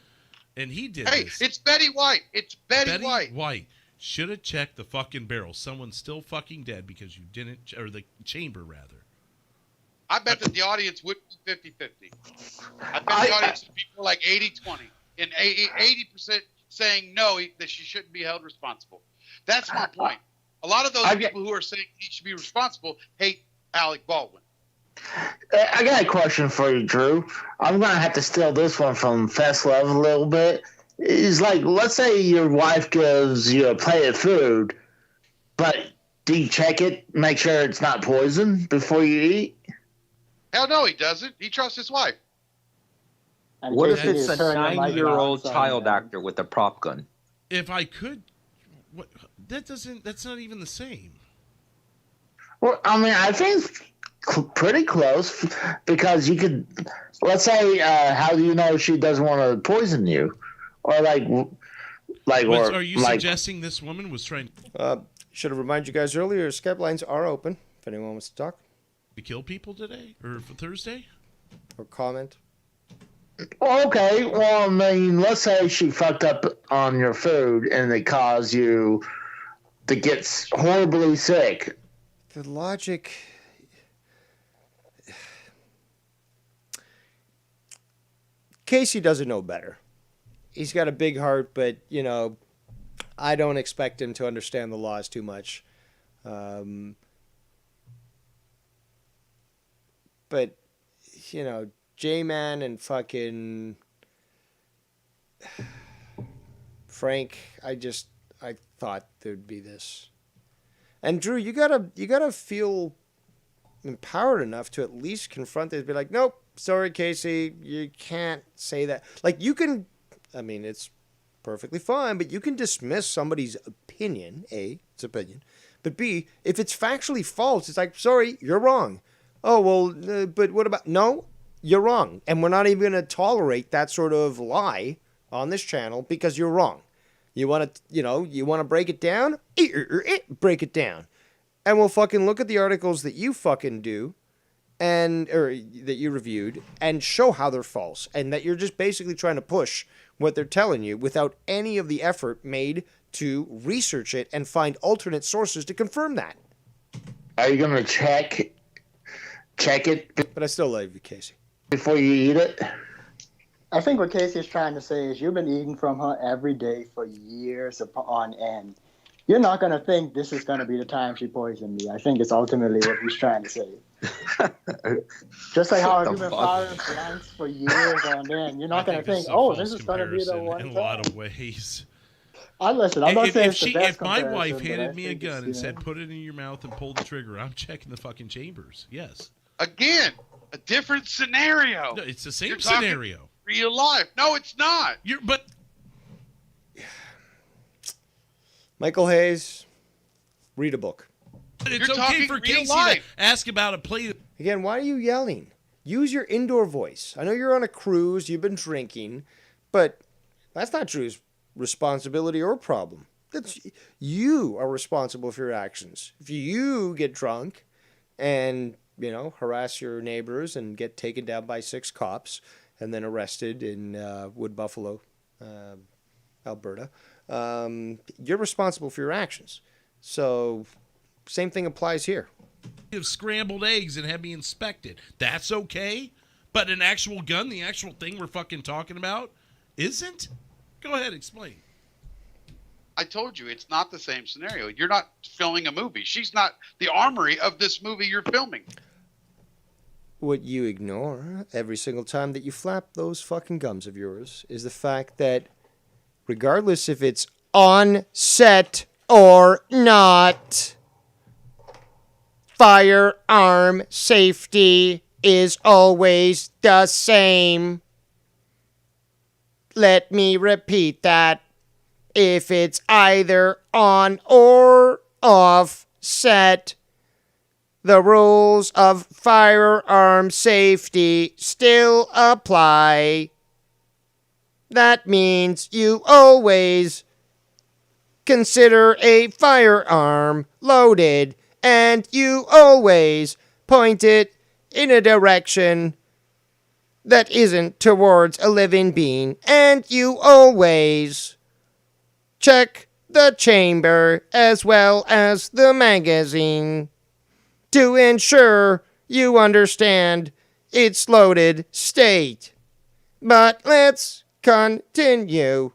Speaker 3: and he did this.
Speaker 2: Hey, it's Betty White. It's Betty
Speaker 3: White. Should have checked the fucking barrel. Someone's still fucking dead because you didn't, or the chamber, rather.
Speaker 2: I bet that the audience would be 50-50. I bet the audience would be more like 80-20. And 80% saying no, that she shouldn't be held responsible. That's my point. A lot of those people who are saying he should be responsible hate Alec Baldwin.
Speaker 5: I got a question for you, Drew. I'm going to have to steal this one from Fast Love a little bit. It's like, let's say your wife gives you a plate of food, but do you check it, make sure it's not poison before you eat?
Speaker 2: Hell no, he doesn't. He trusts his wife.
Speaker 8: What if it's a 9-year-old child actor with a prop gun?
Speaker 3: If I could... That's not even the same.
Speaker 5: Well, I mean, I think pretty close because you could, let's say, how do you know she doesn't want to poison you? Or
Speaker 3: are you suggesting this woman was trying
Speaker 1: should have reminded you guys earlier, Skype lines are open if anyone wants to talk.
Speaker 3: To kill people today? Or for Thursday?
Speaker 1: Or comment.
Speaker 5: Okay, well, I mean, let's say she fucked up on your food and it caused you to get horribly sick.
Speaker 1: The logic... Casey doesn't know better. He's got a big heart, but, I don't expect him to understand the laws too much. But, J-Man and fucking Frank, I thought there'd be this. And Drew, you gotta feel empowered enough to at least confront it and be like, nope, sorry, Casey, you can't say that. Like, you can, I mean, it's perfectly fine, but you can dismiss somebody's opinion. A, it's opinion. But B, if it's factually false, it's like, sorry, you're wrong. Oh, well, but what about... No, you're wrong. And we're not even going to tolerate that sort of lie on this channel because you're wrong. You want to, you want to break it down? Break it down. And we'll fucking look at the articles that you fucking do or that you reviewed and show how they're false and that you're just basically trying to push what they're telling you without any of the effort made to research it and find alternate sources to confirm that.
Speaker 5: Are you going to check it?
Speaker 1: But I still love you, Casey.
Speaker 5: Before you eat it?
Speaker 7: I think what Casey is trying to say is you've been eating from her every day for years on end. You're not going to think this is going to be the time she poisoned me. I think it's ultimately what he's trying to say. Just like how you've been firing blanks for years on end. You're not going to think, this is going to be the one
Speaker 3: in a lot of ways.
Speaker 7: Listen, I'm not saying it's the best
Speaker 3: if my wife
Speaker 7: comparison,
Speaker 3: handed me a gun and said, put it in your mouth and pull the trigger, I'm checking the fucking chambers. Yes.
Speaker 2: Again, a different scenario.
Speaker 3: No, it's the same scenario.
Speaker 2: Real life. No, it's not.
Speaker 3: But
Speaker 1: Michael Hayes, read a book.
Speaker 3: But it's okay for Casey to ask about a play.
Speaker 1: Again, why are you yelling? Use your indoor voice. I know you're on a cruise, you've been drinking, but that's not Drew's responsibility or problem. That's you are responsible for your actions. If you get drunk and, harass your neighbors and get taken down by 6 cops and then arrested in Wood Buffalo, Alberta, you're responsible for your actions. So same thing applies here.
Speaker 3: Of scrambled eggs and have me inspected. That's okay. But an actual gun, the actual thing we're fucking talking about, isn't? Go ahead, explain.
Speaker 2: I told you, it's not the same scenario. You're not filming a movie. She's not the armory of this movie you're filming.
Speaker 1: What you ignore every single time that you flap those fucking gums of yours is the fact that regardless if it's on set or not, firearm safety is always the same. Let me repeat that. If it's either on or off set, the rules of firearm safety still apply. That means you always consider a firearm loaded, and you always point it in a direction that isn't towards a living being, and you always check the chamber as well as the magazine to ensure you understand its loaded state. But let's continue.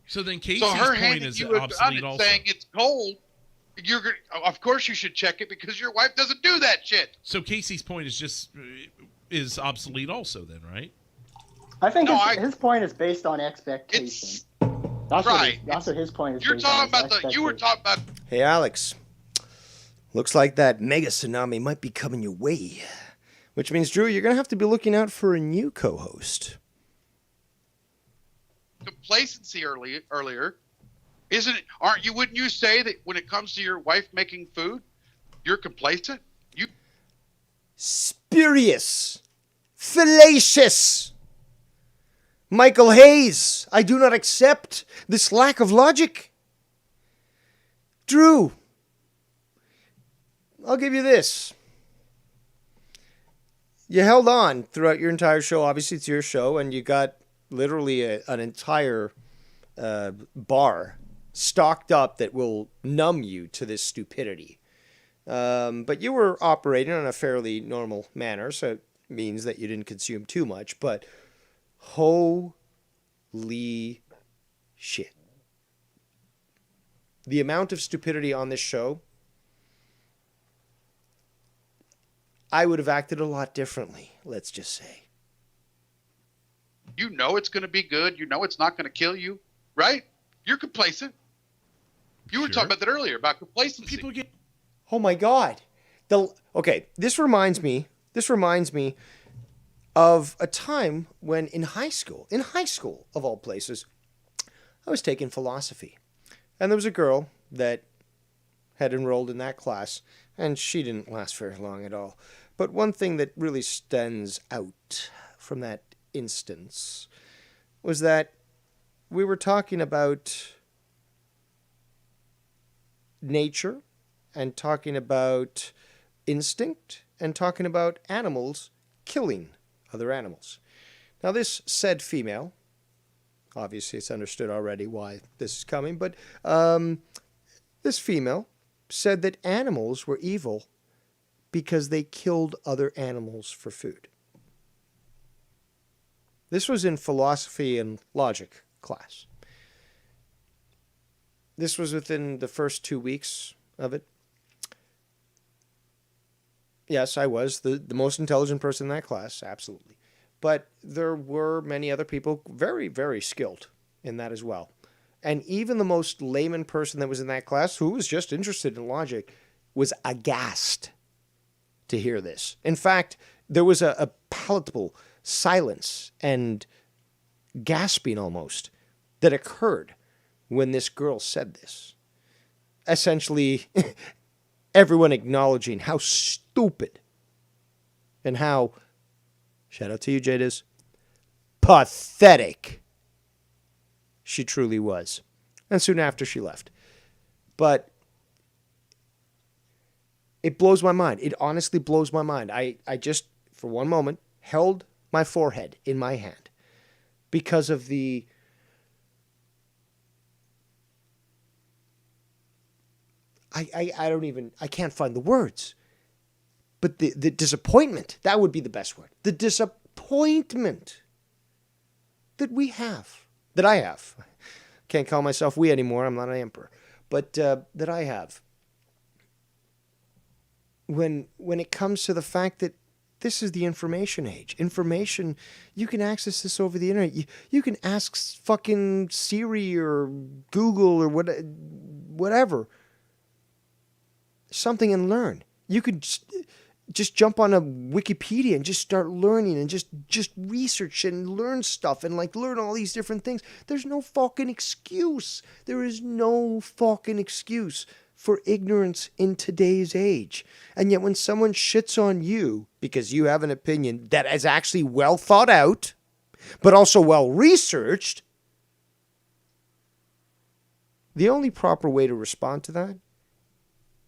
Speaker 3: So then Casey's point is obsolete also.
Speaker 2: Saying it's cold, of course you should check it because your wife doesn't do that shit.
Speaker 3: So Casey's point is obsolete also then, right?
Speaker 7: I think his point is based on expectation. That's right. That's what his point is.
Speaker 2: You were talking about.
Speaker 1: Hey, Alex. Looks like that mega tsunami might be coming your way. Which means, Drew, you're going to have to be looking out for a new co-host.
Speaker 2: Complacency earlier. Isn't it? Wouldn't you say that when it comes to your wife making food, you're complacent?
Speaker 1: Spurious. Fallacious. Michael Hayes, I do not accept this lack of logic. Drew, I'll give you this. You held on throughout your entire show. Obviously, it's your show, and you got literally an entire bar stocked up that will numb you to this stupidity. But you were operating on a fairly normal manner, so it means that you didn't consume too much, but holy shit. The amount of stupidity on this show, I would have acted a lot differently, let's just say.
Speaker 2: You know it's going to be good. You know it's not going to kill you, right? You're complacent. You were talking about that earlier, about complacency.
Speaker 1: Oh my God. Okay, this reminds me. of a time when in high school of all places, I was taking philosophy. And there was a girl that had enrolled in that class, and she didn't last very long at all. But one thing that really stands out from that instance was that we were talking about nature and talking about instinct and talking about animals killing other animals. Now, this said female, obviously it's understood already why this is coming, but this female said that animals were evil because they killed other animals for food. This was in philosophy and logic class. This was within the first 2 weeks of it. Yes, I was the most intelligent person in that class, absolutely. But there were many other people very, very skilled in that as well. And even the most layman person that was in that class, who was just interested in logic, was aghast to hear this. In fact, there was a palatable silence and gasping almost that occurred when this girl said this. Essentially, everyone acknowledging how stupid and how, shout out to you, Jadis, pathetic she truly was. And soon after, she left. But it blows my mind. It honestly blows my mind. I just, for one moment, held my forehead in my hand because of the I can't find the words. But the disappointment, that would be the best word. The disappointment that I have. Can't call myself we anymore. I'm not an emperor. But that I have. When it comes to the fact that this is the information age. Information, you can access this over the internet. You can ask fucking Siri or Google or whatever something and learn. You could just jump on a Wikipedia and just start learning and just research and learn stuff and learn all these different things. There's no fucking excuse. There is no fucking excuse for ignorance in today's age. And yet when someone shits on you because you have an opinion that is actually well thought out, but also well researched, the only proper way to respond to that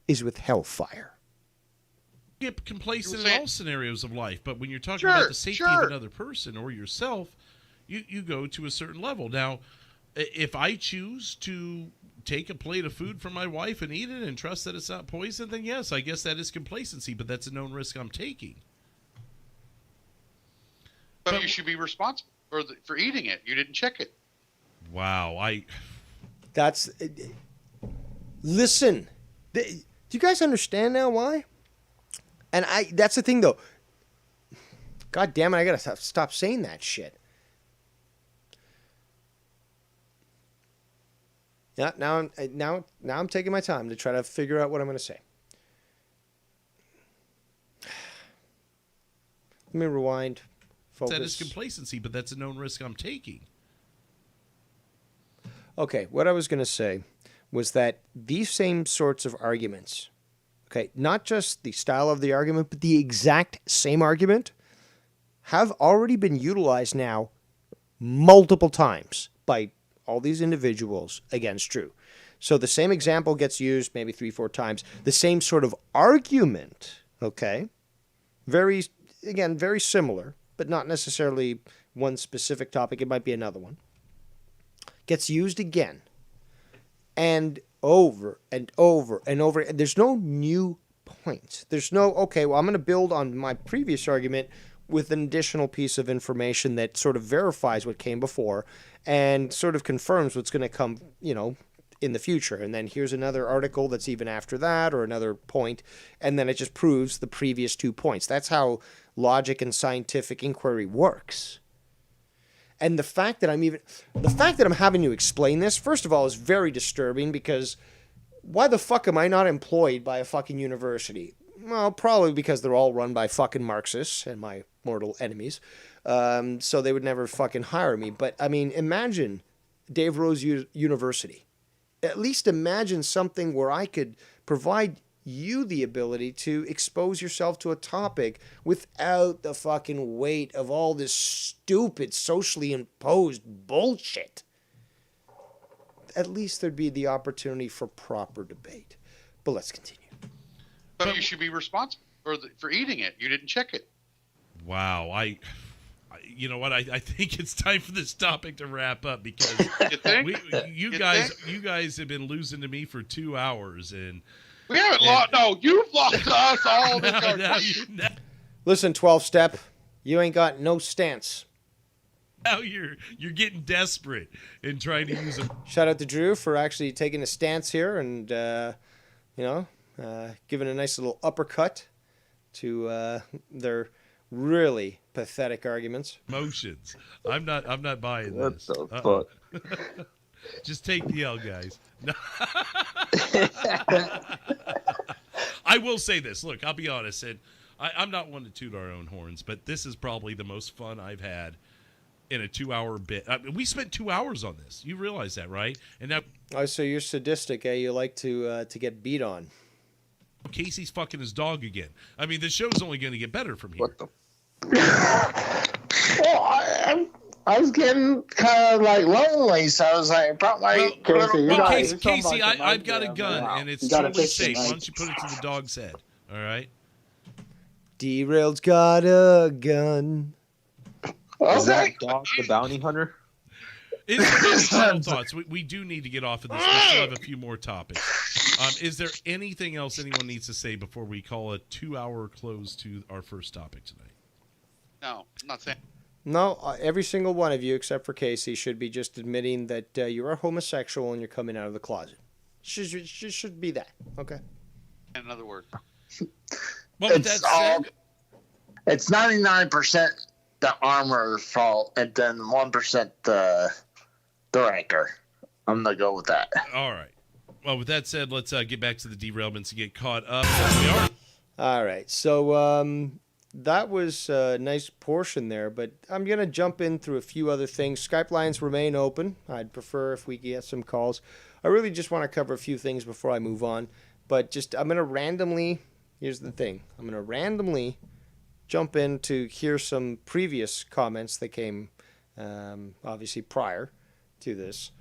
Speaker 1: is with hellfire.
Speaker 3: Get complacent in all scenarios of life, but when you're talking about the safety of another person or yourself, you go to a certain level. Now, if I choose to take a plate of food from my wife and eat it and trust that it's not poison, then yes, I guess that is complacency, but that's a known risk I'm taking.
Speaker 2: But you should be responsible for eating it. You didn't check it.
Speaker 3: Wow,
Speaker 1: listen. Do you guys understand now why? And that's the thing, though. God damn it, I gotta stop saying that shit. Yeah, now I'm taking my time to try to figure out what I'm gonna say. Let me rewind. Focus.
Speaker 3: That is complacency, but that's a known risk I'm taking.
Speaker 1: Okay, what I was gonna say was that these same sorts of arguments, okay, not just the style of the argument, but the exact same argument, have already been utilized now multiple times by all these individuals against Drew. So the same example gets used maybe 3-4 times. The same sort of argument, okay, very similar, but not necessarily one specific topic. It might be another one. Gets used again. And over and over and over. And there's no new points. There's no, okay, well, I'm going to build on my previous argument with an additional piece of information that sort of verifies what came before and sort of confirms what's going to come, in the future. And then here's another article that's even after that or another point. And then it just proves the previous 2 points. That's how logic and scientific inquiry works. And the fact that I'm having to explain this, first of all, is very disturbing because why the fuck am I not employed by a fucking university? Well, probably because they're all run by fucking Marxists, and my mortal enemies. So they would never fucking hire me. But I mean, imagine Dave Rose University. At least imagine something where I could provide you the ability to expose yourself to a topic without the fucking weight of all this stupid socially imposed bullshit. At least there'd be the opportunity for proper debate. But let's continue.
Speaker 2: But you should be responsible for eating it. You didn't check it.
Speaker 3: Wow. You know what? I think it's time for this topic to wrap up because you guys have been losing to me for 2 hours and
Speaker 2: we haven't lost. No, you've lost to us all.
Speaker 1: Listen, 12-step, you ain't got no stance.
Speaker 3: Now you're getting desperate and trying to use them.
Speaker 1: Shout out to Drew for actually taking a stance here and giving a nice little uppercut to their really pathetic arguments.
Speaker 3: Motions. I'm not buying this.
Speaker 8: What the fuck?
Speaker 3: Just take the L, guys. No. I will say this. Look, I'll be honest, and I'm not one to toot our own horns, but this is probably the most fun I've had in a 2-hour bit. I mean, we spent 2 hours on this. You realize that, right? And now,
Speaker 1: oh, so you're sadistic, eh? You like to get beat on.
Speaker 3: Casey's fucking his dog again. I mean, the show's only going to get better from here.
Speaker 5: What the? Well, I was getting kind of like lonely, so I was like, probably.
Speaker 3: Casey, I've got a gun, and it's totally safe. Why don't you put it to the dog's head? All right.
Speaker 1: Derailed's got a gun.
Speaker 8: Is that dog the bounty hunter?
Speaker 3: Is there any final thoughts? We do need to get off of this. We still have a few more topics. Is there anything else anyone needs to say before we call a 2-hour close to our first topic tonight?
Speaker 2: No, I'm not saying.
Speaker 1: No, every single one of you, except for Casey, should be just admitting that you're a homosexual and you're coming out of the closet. Should be that, okay?
Speaker 2: In other words.
Speaker 3: Well,
Speaker 5: it's 99% the armor's fault, and then 1% the ranker. I'm going to go with that.
Speaker 3: All right. Well, with that said, let's get back to the derailments and get caught up as we are.
Speaker 1: All right. So that was a nice portion there, but I'm going to jump in through a few other things. Skype lines remain open. I'd prefer if we get some calls. I really just want to cover a few things before I move on, but I'm going to randomly, here's the thing, I'm going to randomly jump in to hear some previous comments that came obviously prior to this,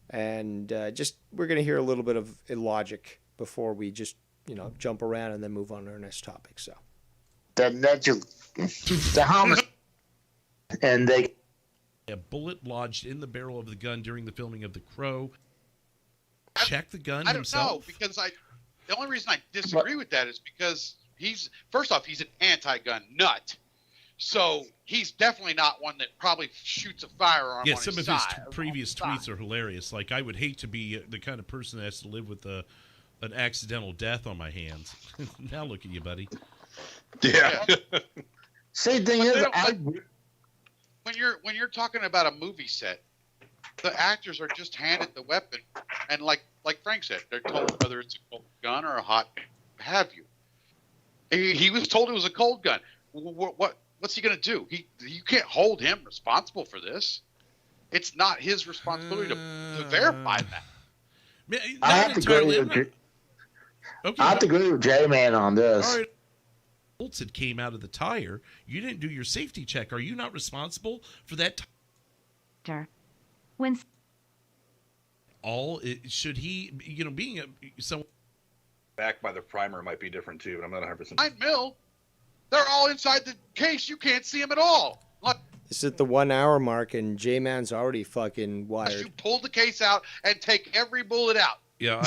Speaker 1: and we're going to hear a little bit of illogic before we just jump around and then move on to our next topic. So
Speaker 5: the helmet and they
Speaker 3: a bullet lodged in the barrel of the gun during the filming of The Crow. Check the gun himself.
Speaker 2: I don't know, because the only reason I disagree with that is because he's an anti-gun nut. So he's definitely not one that probably shoots a firearm on his side.
Speaker 3: Yeah, some of his previous tweets are hilarious. Like, I would hate to be the kind of person that has to live with an accidental death on my hands. Now look at you, buddy.
Speaker 4: Yeah.
Speaker 5: Same thing is,
Speaker 2: when you're talking about a movie set, the actors are just handed the weapon, and like Frank said, they're told whether it's a cold gun or a hot, have you. He was told it was a cold gun. What's he going to do? You can't hold him responsible for this. It's not his responsibility to verify that.
Speaker 5: I have to agree with J-Man on this.
Speaker 3: All right. Bolts had came out of the tire. You didn't do your safety check. Are you not responsible for that?
Speaker 9: When
Speaker 3: should he? Being someone
Speaker 4: back by the primer might be different too, but I'm not 100%.
Speaker 2: 9 mil. They're all inside the case. You can't see them at all.
Speaker 1: This is the 1 hour mark, and J-Man's already fucking wired.
Speaker 2: You pull the case out and take every bullet out.
Speaker 3: Yeah,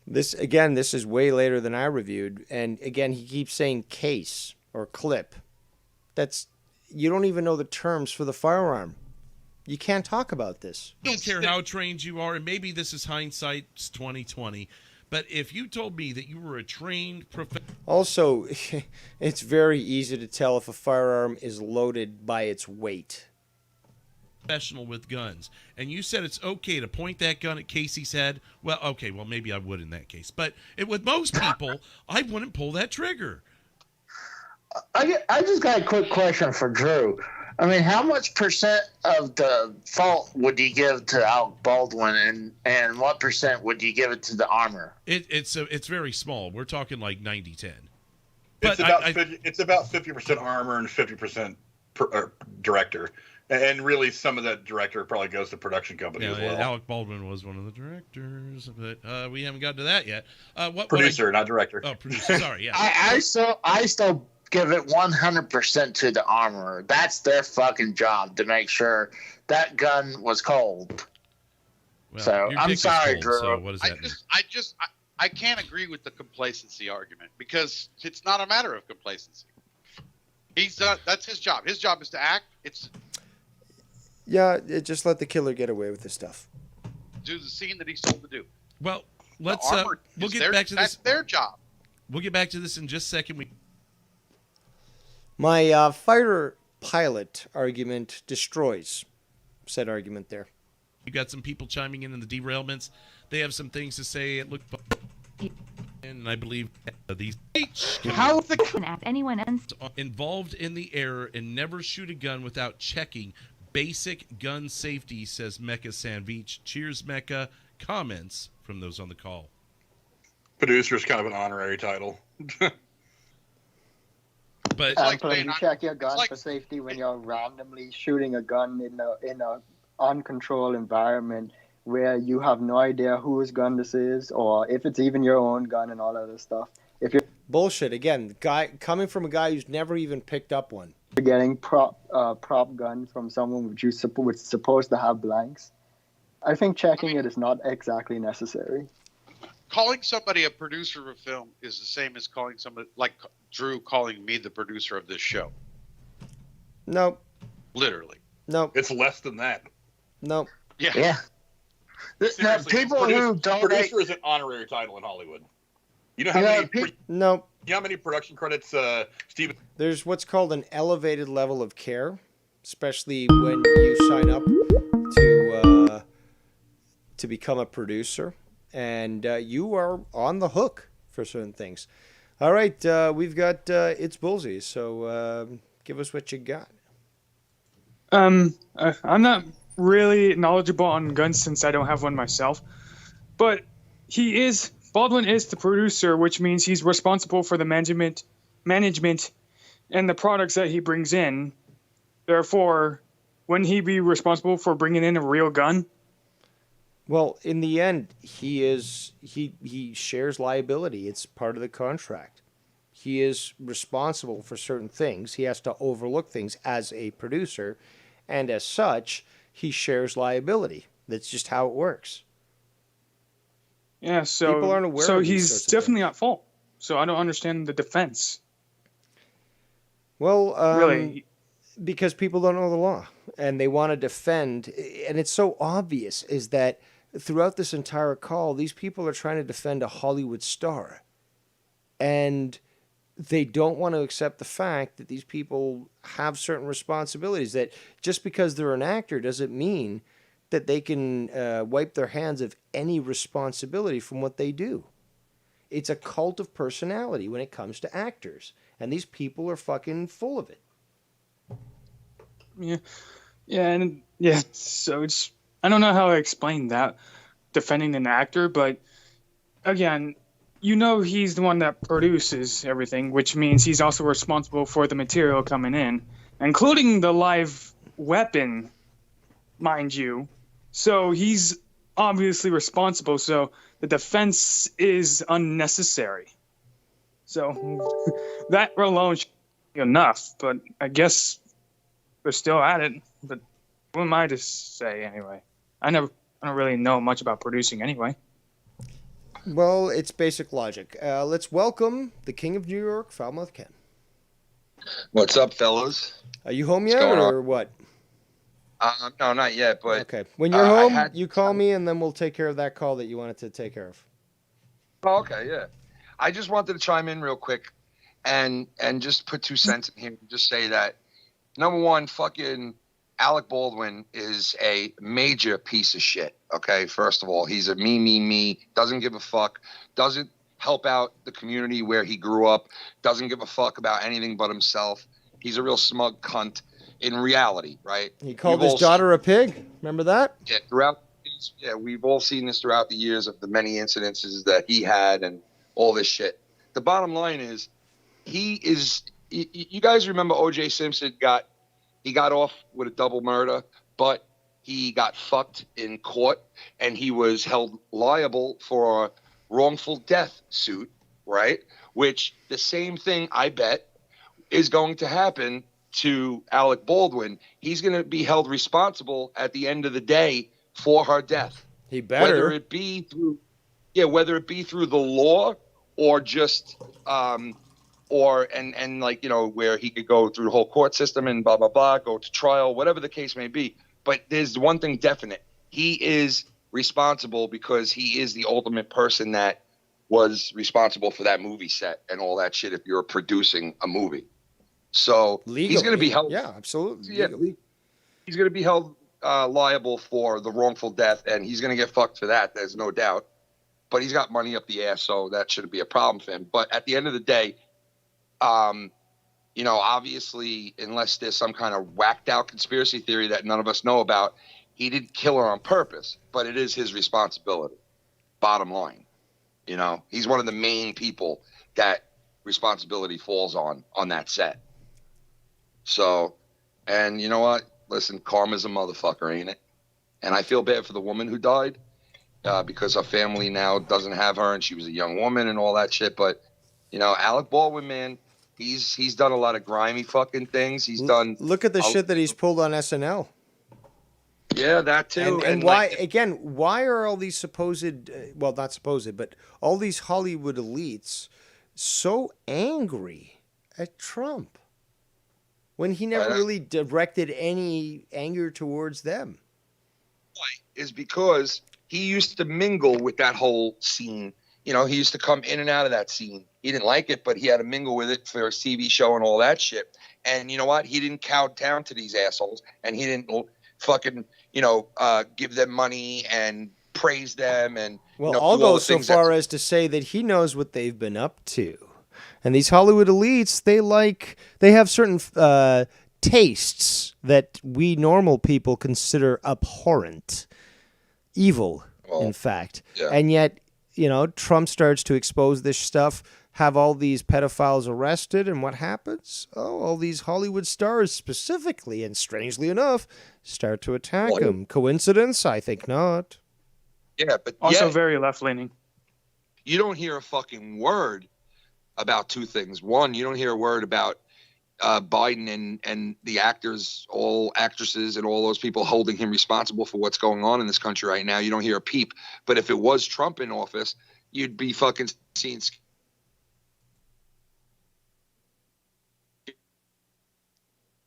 Speaker 1: This is way later than I reviewed, and again, he keeps saying case or clip. You don't even know the terms for the firearm. You can't talk about this.
Speaker 3: I don't care how trained you are, and maybe this is hindsight, it's 2020. But if you told me that you were a trained professional...
Speaker 1: Also, it's very easy to tell if a firearm is loaded by its weight.
Speaker 3: Professional with guns, and you said it's okay to point that gun at Casey's head, well, okay, well, maybe I would in that case. But with most people, I wouldn't pull that trigger.
Speaker 5: I just got a quick question for Drew. I mean, how much percent of the fault would you give to Alec Baldwin, and what percent would you give it to the armor?
Speaker 3: It's very small. We're talking like 90-10.
Speaker 4: It's about 50% armor and 50% director, and really some of that director probably goes to production company as well.
Speaker 3: Alec Baldwin was one of the directors, but we haven't gotten to that yet.
Speaker 4: Producer, not director.
Speaker 3: Oh, producer. Sorry, yeah.
Speaker 5: I still give it 100% to the armorer. That's their fucking job to make sure that gun was cold.
Speaker 3: Well,
Speaker 5: so I'm sorry,
Speaker 3: cold,
Speaker 5: Drew.
Speaker 3: So what does that mean?
Speaker 2: I can't agree with the complacency argument because it's not a matter of complacency. That's his job. His job is to act.
Speaker 1: Just let the killer get away with this stuff.
Speaker 2: Do the scene that he's told to do.
Speaker 3: Well, let's we'll get back to this.
Speaker 2: That's their job.
Speaker 3: We'll get back to this in just a second.
Speaker 1: My fighter pilot argument destroys said argument there.
Speaker 3: You got some people chiming in the derailments. They have some things to say. It looked, and I believe these
Speaker 9: how the anyone
Speaker 3: involved in the error and never shoot a gun without checking basic gun safety, says Mecca Sandvich. Cheers, Mecca. Comments from those on the call.
Speaker 4: Producer is kind of an honorary title.
Speaker 3: But
Speaker 7: you check your gun for safety when you're randomly shooting a gun in a uncontrolled environment where you have no idea whose gun this is, or if it's even your own gun and all other stuff. If you're
Speaker 1: bullshit again, coming from a guy who's never even picked up one.
Speaker 7: You're getting prop gun from someone which is supposed to have blanks. I think checking it is not exactly necessary.
Speaker 2: Calling somebody a producer of a film is the same as calling somebody like Drew calling me the producer of this show.
Speaker 1: Nope.
Speaker 2: Literally.
Speaker 1: Nope.
Speaker 4: It's less than that.
Speaker 1: Nope.
Speaker 2: Yeah.
Speaker 5: Now, people who don't
Speaker 4: producer is an honorary title in Hollywood. You know how many?
Speaker 1: Nope.
Speaker 4: You know how many production credits, Steven?
Speaker 1: There's what's called an elevated level of care, especially when you sign up to become a producer, and you are on the hook for certain things. All right, we've got It's Bullseye, so give us what you got.
Speaker 9: I'm not really knowledgeable on guns since I don't have one myself, but Baldwin is the producer, which means he's responsible for the management and the products that he brings in. Therefore, wouldn't he be responsible for bringing in a real gun?
Speaker 1: Well, in the end, he shares liability. It's part of the contract. He is responsible for certain things. He has to overlook things as a producer, and as such, he shares liability. That's just how it works.
Speaker 9: Yeah, so
Speaker 1: people aren't aware.
Speaker 9: So he's definitely at fault. So I don't understand the defense.
Speaker 1: Well,
Speaker 9: really,
Speaker 1: because people don't know the law and they want to defend, and it's so obvious is that throughout this entire call, these people are trying to defend a Hollywood star, and they don't want to accept the fact that these people have certain responsibilities. That just because they're an actor doesn't mean that they can wipe their hands of any responsibility from what they do. It's a cult of personality when it comes to actors, and these people are fucking full of it.
Speaker 9: Yeah. So I don't know how to explain that, defending an actor, but again, he's the one that produces everything, which means he's also responsible for the material coming in, including the live weapon, mind you. So he's obviously responsible. So the defense is unnecessary. So that alone should be enough. But I guess we're still at it. But who am I to say anyway? I don't really know much about producing anyway.
Speaker 1: Well, it's basic logic. Let's welcome the King of New York, Falmouth Ken.
Speaker 10: What's up, fellas?
Speaker 1: Are you home yet, or what?
Speaker 10: No, not yet. But
Speaker 1: okay, when you're home, you call me, and then we'll take care of that call that you wanted to take care of.
Speaker 10: Oh, okay, yeah. I just wanted to chime in real quick, and just put 2 cents in here and just say that, number one, fucking Alec Baldwin is a major piece of shit. Okay, first of all, he's a me, doesn't give a fuck, doesn't help out the community where he grew up, doesn't give a fuck about anything but himself. He's a real smug cunt in reality, right?
Speaker 1: He called his daughter a pig. Remember that?
Speaker 10: Yeah, we've all seen this throughout the years of the many incidences that he had and all this shit. The bottom line is, you guys remember O.J. Simpson got off with a double murder, but he got fucked in court and he was held liable for a wrongful death suit, right? Which the same thing, I bet, is going to happen to Alec Baldwin. He's going to be held responsible at the end of the day for her death.
Speaker 1: He better.
Speaker 10: Whether it be through the law or just where he could go through the whole court system and blah blah blah, go to trial, whatever the case may be. But there's one thing definite: he is responsible because he is the ultimate person that was responsible for that movie set and all that shit. If you're producing a movie, so
Speaker 1: legally,
Speaker 10: he's going to be held.
Speaker 1: Yeah, absolutely.
Speaker 10: Yeah, he's going to be held liable for the wrongful death, and he's going to get fucked for that. There's no doubt. But he's got money up the ass, so that shouldn't be a problem for him. But at the end of the day, obviously, unless there's some kind of whacked out conspiracy theory that none of us know about, he didn't kill her on purpose, but it is his responsibility. Bottom line, he's one of the main people that responsibility falls on that set. So, and you know what? Listen, karma's a motherfucker, ain't it? And I feel bad for the woman who died because her family now doesn't have her, and she was a young woman and all that shit. But, Alec Baldwin, man, he's done a lot of grimy fucking things. He's done.
Speaker 1: Look at the shit that he's pulled on SNL.
Speaker 10: Yeah, that too.
Speaker 1: And why are all these not supposed, but all these Hollywood elites so angry at Trump when he never really directed any anger towards them?
Speaker 10: Is because he used to mingle with that whole scene. He used to come in and out of that scene. He didn't like it, but he had to mingle with it for his TV show and all that shit. And you know what? He didn't cow down to these assholes, and he didn't fucking, give them money and praise them. And
Speaker 1: I'll go so far as to say that he knows what they've been up to. And these Hollywood elites, they have certain tastes that we normal people consider abhorrent, evil, in fact. Yeah. And yet, Trump starts to expose this stuff, have all these pedophiles arrested, and what happens? All these Hollywood stars specifically, and strangely enough, start to attack him. Coincidence? I think not.
Speaker 10: Yeah, but
Speaker 9: also very left-leaning.
Speaker 10: You don't hear a fucking word about two things. One, you don't hear a word about Biden and the actors, all actresses, and all those people holding him responsible for what's going on in this country right now. You don't hear a peep. But if it was Trump in office, you'd be fucking seeing.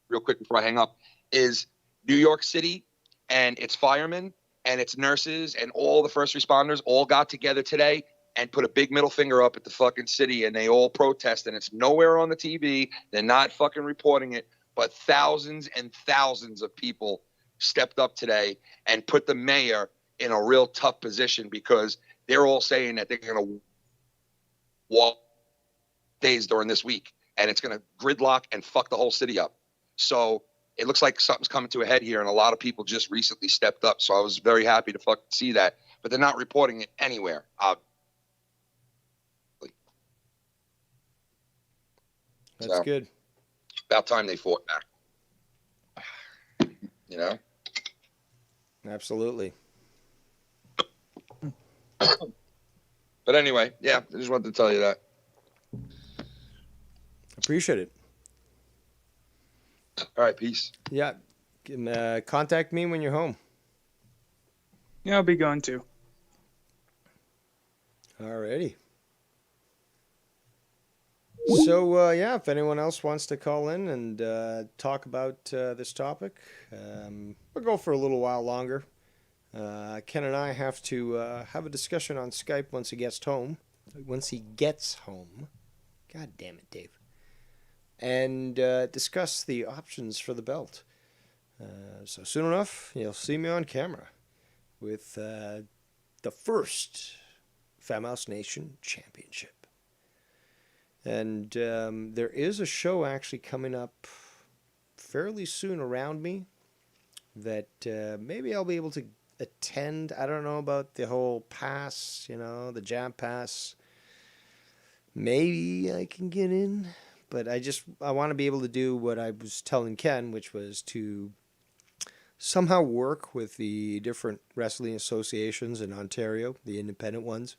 Speaker 10: Real quick before I hang up, is New York City and its firemen and its nurses and all the first responders all got together today and put a big middle finger up at the fucking city, and they all protest, and it's nowhere on the TV. They're not fucking reporting it, but thousands and thousands of people stepped up today and put the mayor in a real tough position because they're all saying that they're going to walk days during this week, and it's going to gridlock and fuck the whole city up. So it looks like something's coming to a head here, and a lot of people just recently stepped up. So I was very happy to fucking see that, but they're not reporting it anywhere.
Speaker 1: That's good.
Speaker 10: About time they fought back.
Speaker 1: Absolutely.
Speaker 10: But anyway, yeah, I just wanted to tell you that.
Speaker 1: Appreciate it.
Speaker 10: All right, peace.
Speaker 1: Yeah, can contact me when you're home.
Speaker 9: Yeah, I'll be going to.
Speaker 1: Alrighty. So, if anyone else wants to call in and talk about this topic, we'll go for a little while longer. Ken and I have to have a discussion on Skype once he gets home. God damn it, Dave. And discuss the options for the belt. So soon enough, you'll see me on camera with the first Falmouth Nation Championship. And there is a show actually coming up fairly soon around me that maybe I'll be able to attend. I don't know about the whole pass, the jam pass. Maybe I can get in, but I want to be able to do what I was telling Ken, which was to somehow work with the different wrestling associations in Ontario, the independent ones,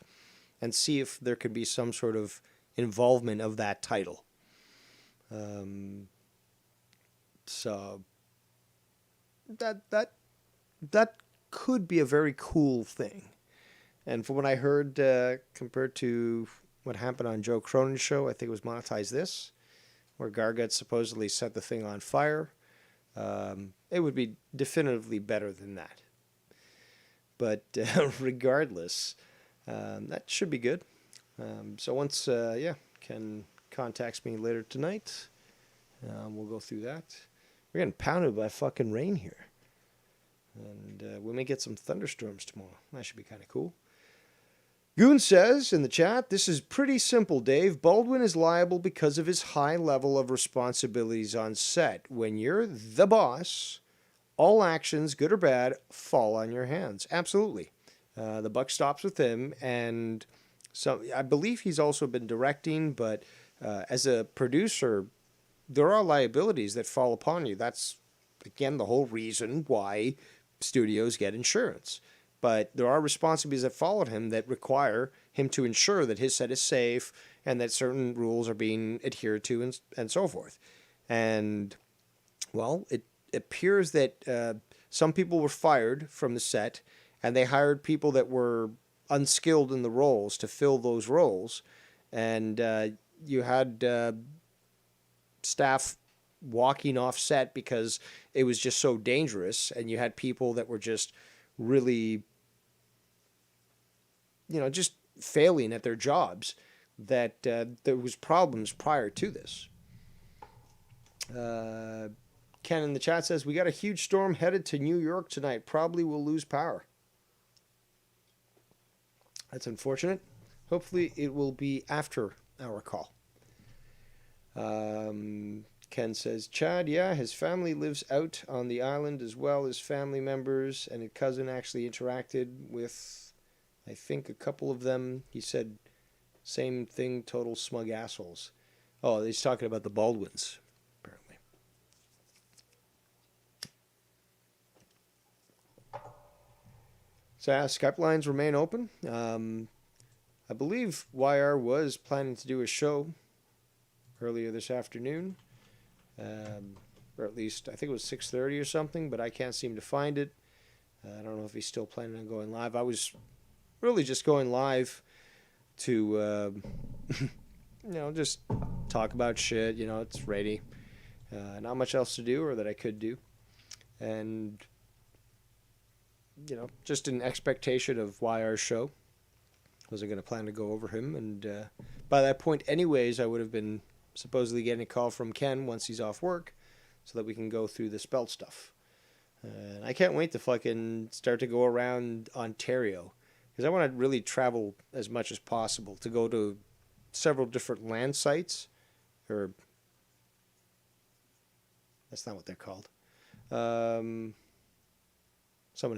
Speaker 1: and see if there could be some sort of involvement of that title. So that could be a very cool thing. And from what I heard, compared to what happened on Joe Cronin's show, I think it was Monetize This, where Gargut supposedly set the thing on fire. It would be definitively better than that. But regardless, that should be good. So once, Ken contacts me later tonight, we'll go through that. We're getting pounded by fucking rain here. And we may get some thunderstorms tomorrow. That should be kind of cool. Goon says in the chat, this is pretty simple, Dave. Baldwin is liable because of his high level of responsibilities on set. When you're the boss, all actions, good or bad, fall on your hands. Absolutely. The buck stops with him. And so I believe he's also been directing, but as a producer, there are liabilities that fall upon you. That's, again, the whole reason why studios get insurance. But there are responsibilities that followed him that require him to ensure that his set is safe and that certain rules are being adhered to and so forth. And, well, it appears that some people were fired from the set and they hired people that were unskilled in the roles to fill those roles. And you had staff walking off set because it was just so dangerous, and you had people that were just really, just failing at their jobs, that there was problems prior to this. Ken in the chat says, we got a huge storm headed to New York tonight. Probably will lose power. That's unfortunate. Hopefully it will be after our call. Ken says, Chad, yeah, his family lives out on the island as well as family members, and his cousin actually interacted with, I think, a couple of them. He said, same thing, total smug assholes. Oh, he's talking about the Baldwins, apparently. So, Skype lines remain open. I believe YR was planning to do a show earlier this afternoon. Or at least, I think it was 6:30 or something, but I can't seem to find it. I don't know if he's still planning on going live. I was really just going live to, just talk about shit. It's ready. Not much else to do or that I could do. And, just in expectation of YR's show. Was I going to plan to go over him? And by that point, anyways, I would have been supposedly getting a call from Ken once he's off work so that we can go through the spelt stuff. And I can't wait to fucking start to go around Ontario because I want to really travel as much as possible to go to several different land sites. Or that's not what they're called. Someone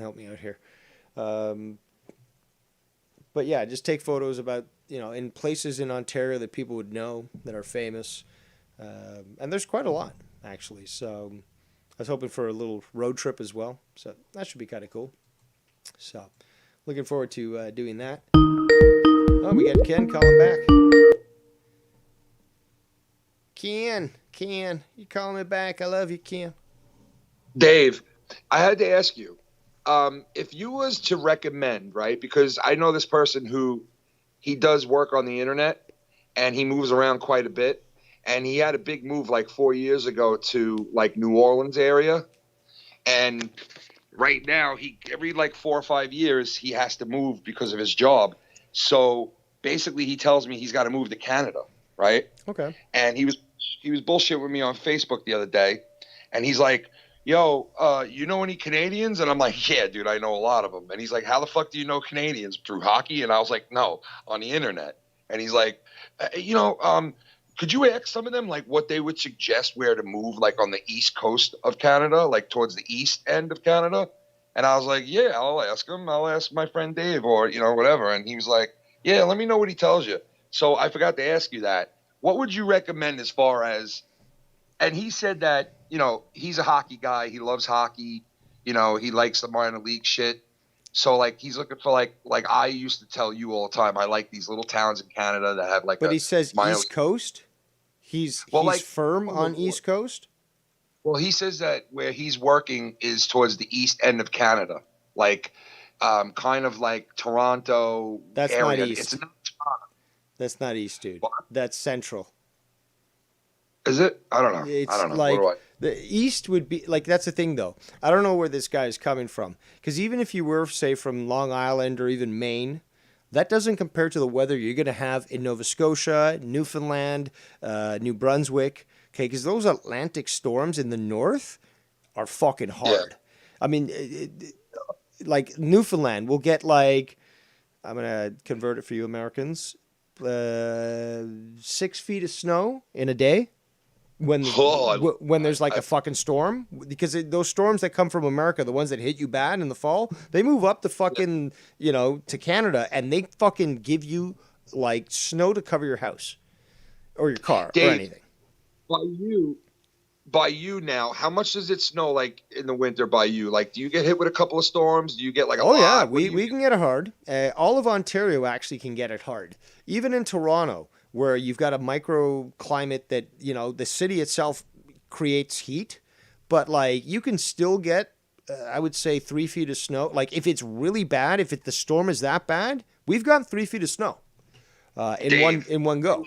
Speaker 1: help me out here. But yeah, just take photos about, in places in Ontario that people would know that are famous. And there's quite a lot, actually. So I was hoping for a little road trip as well. So that should be kind of cool. So looking forward to doing that. Oh, we got Ken calling back. Ken, you calling me back? I love you, Ken.
Speaker 10: Dave, I had to ask you. If you was to recommend, right, because I know this person who he does work on the internet and he moves around quite a bit, and he had a big move like 4 years ago to like New Orleans area, and right now every like 4 or 5 years he has to move because of his job. So basically he tells me he's got to move to Canada, right?
Speaker 1: Okay.
Speaker 10: And he was bullshit with me on Facebook the other day, and he's like, yo, you know any Canadians? And I'm like, yeah, dude, I know a lot of them. And he's like, how the fuck do you know Canadians? Through hockey? And I was like, no, on the internet. And he's like, could you ask some of them like what they would suggest where to move, like on the east coast of Canada, like towards the east end of Canada? And I was like, yeah, I'll ask him. I'll ask my friend Dave or, whatever. And he was like, yeah, let me know what he tells you. So I forgot to ask you that. What would you recommend as far as, and he said that, he's a hockey guy. He loves hockey. He likes the minor league shit. So like he's looking for like I used to tell you all the time. I like these little towns in Canada that have like.
Speaker 1: But he says East Coast. He's firm on East Coast.
Speaker 10: Well, he says that where he's working is towards the east end of Canada, like kind of like Toronto.
Speaker 1: That's
Speaker 10: area.
Speaker 1: not east.
Speaker 10: It's not Toronto.
Speaker 1: That's not east, dude.
Speaker 10: What?
Speaker 1: That's central.
Speaker 10: Is it? I don't know.
Speaker 1: It's
Speaker 10: I don't know.
Speaker 1: like the east would be like, that's the thing though. I don't know where this guy is coming from, because even if you were, say, from Long Island or even Maine, that doesn't compare to the weather you're going to have in Nova Scotia, Newfoundland, New Brunswick. Okay, because those Atlantic storms in the north are fucking hard. Yeah. I mean, like Newfoundland will get like, I'm going to convert it for you Americans, 6 feet of snow in a day. When there's like a fucking storm, because those storms that come from America, the ones that hit you bad in the fall, they move up to fucking, to Canada, and they fucking give you like snow to cover your house or your car or anything.
Speaker 10: By you now, how much does it snow like in the winter by you? Like, do you get hit with a couple of storms? Do you get like a lot?
Speaker 1: Oh yeah, we can get it hard. All of Ontario actually can get it hard. Even in Toronto, where you've got a microclimate that, the city itself creates heat, but like you can still get, I would say 3 feet of snow. Like if it's really bad, if the storm is that bad, we've got 3 feet of snow in one go.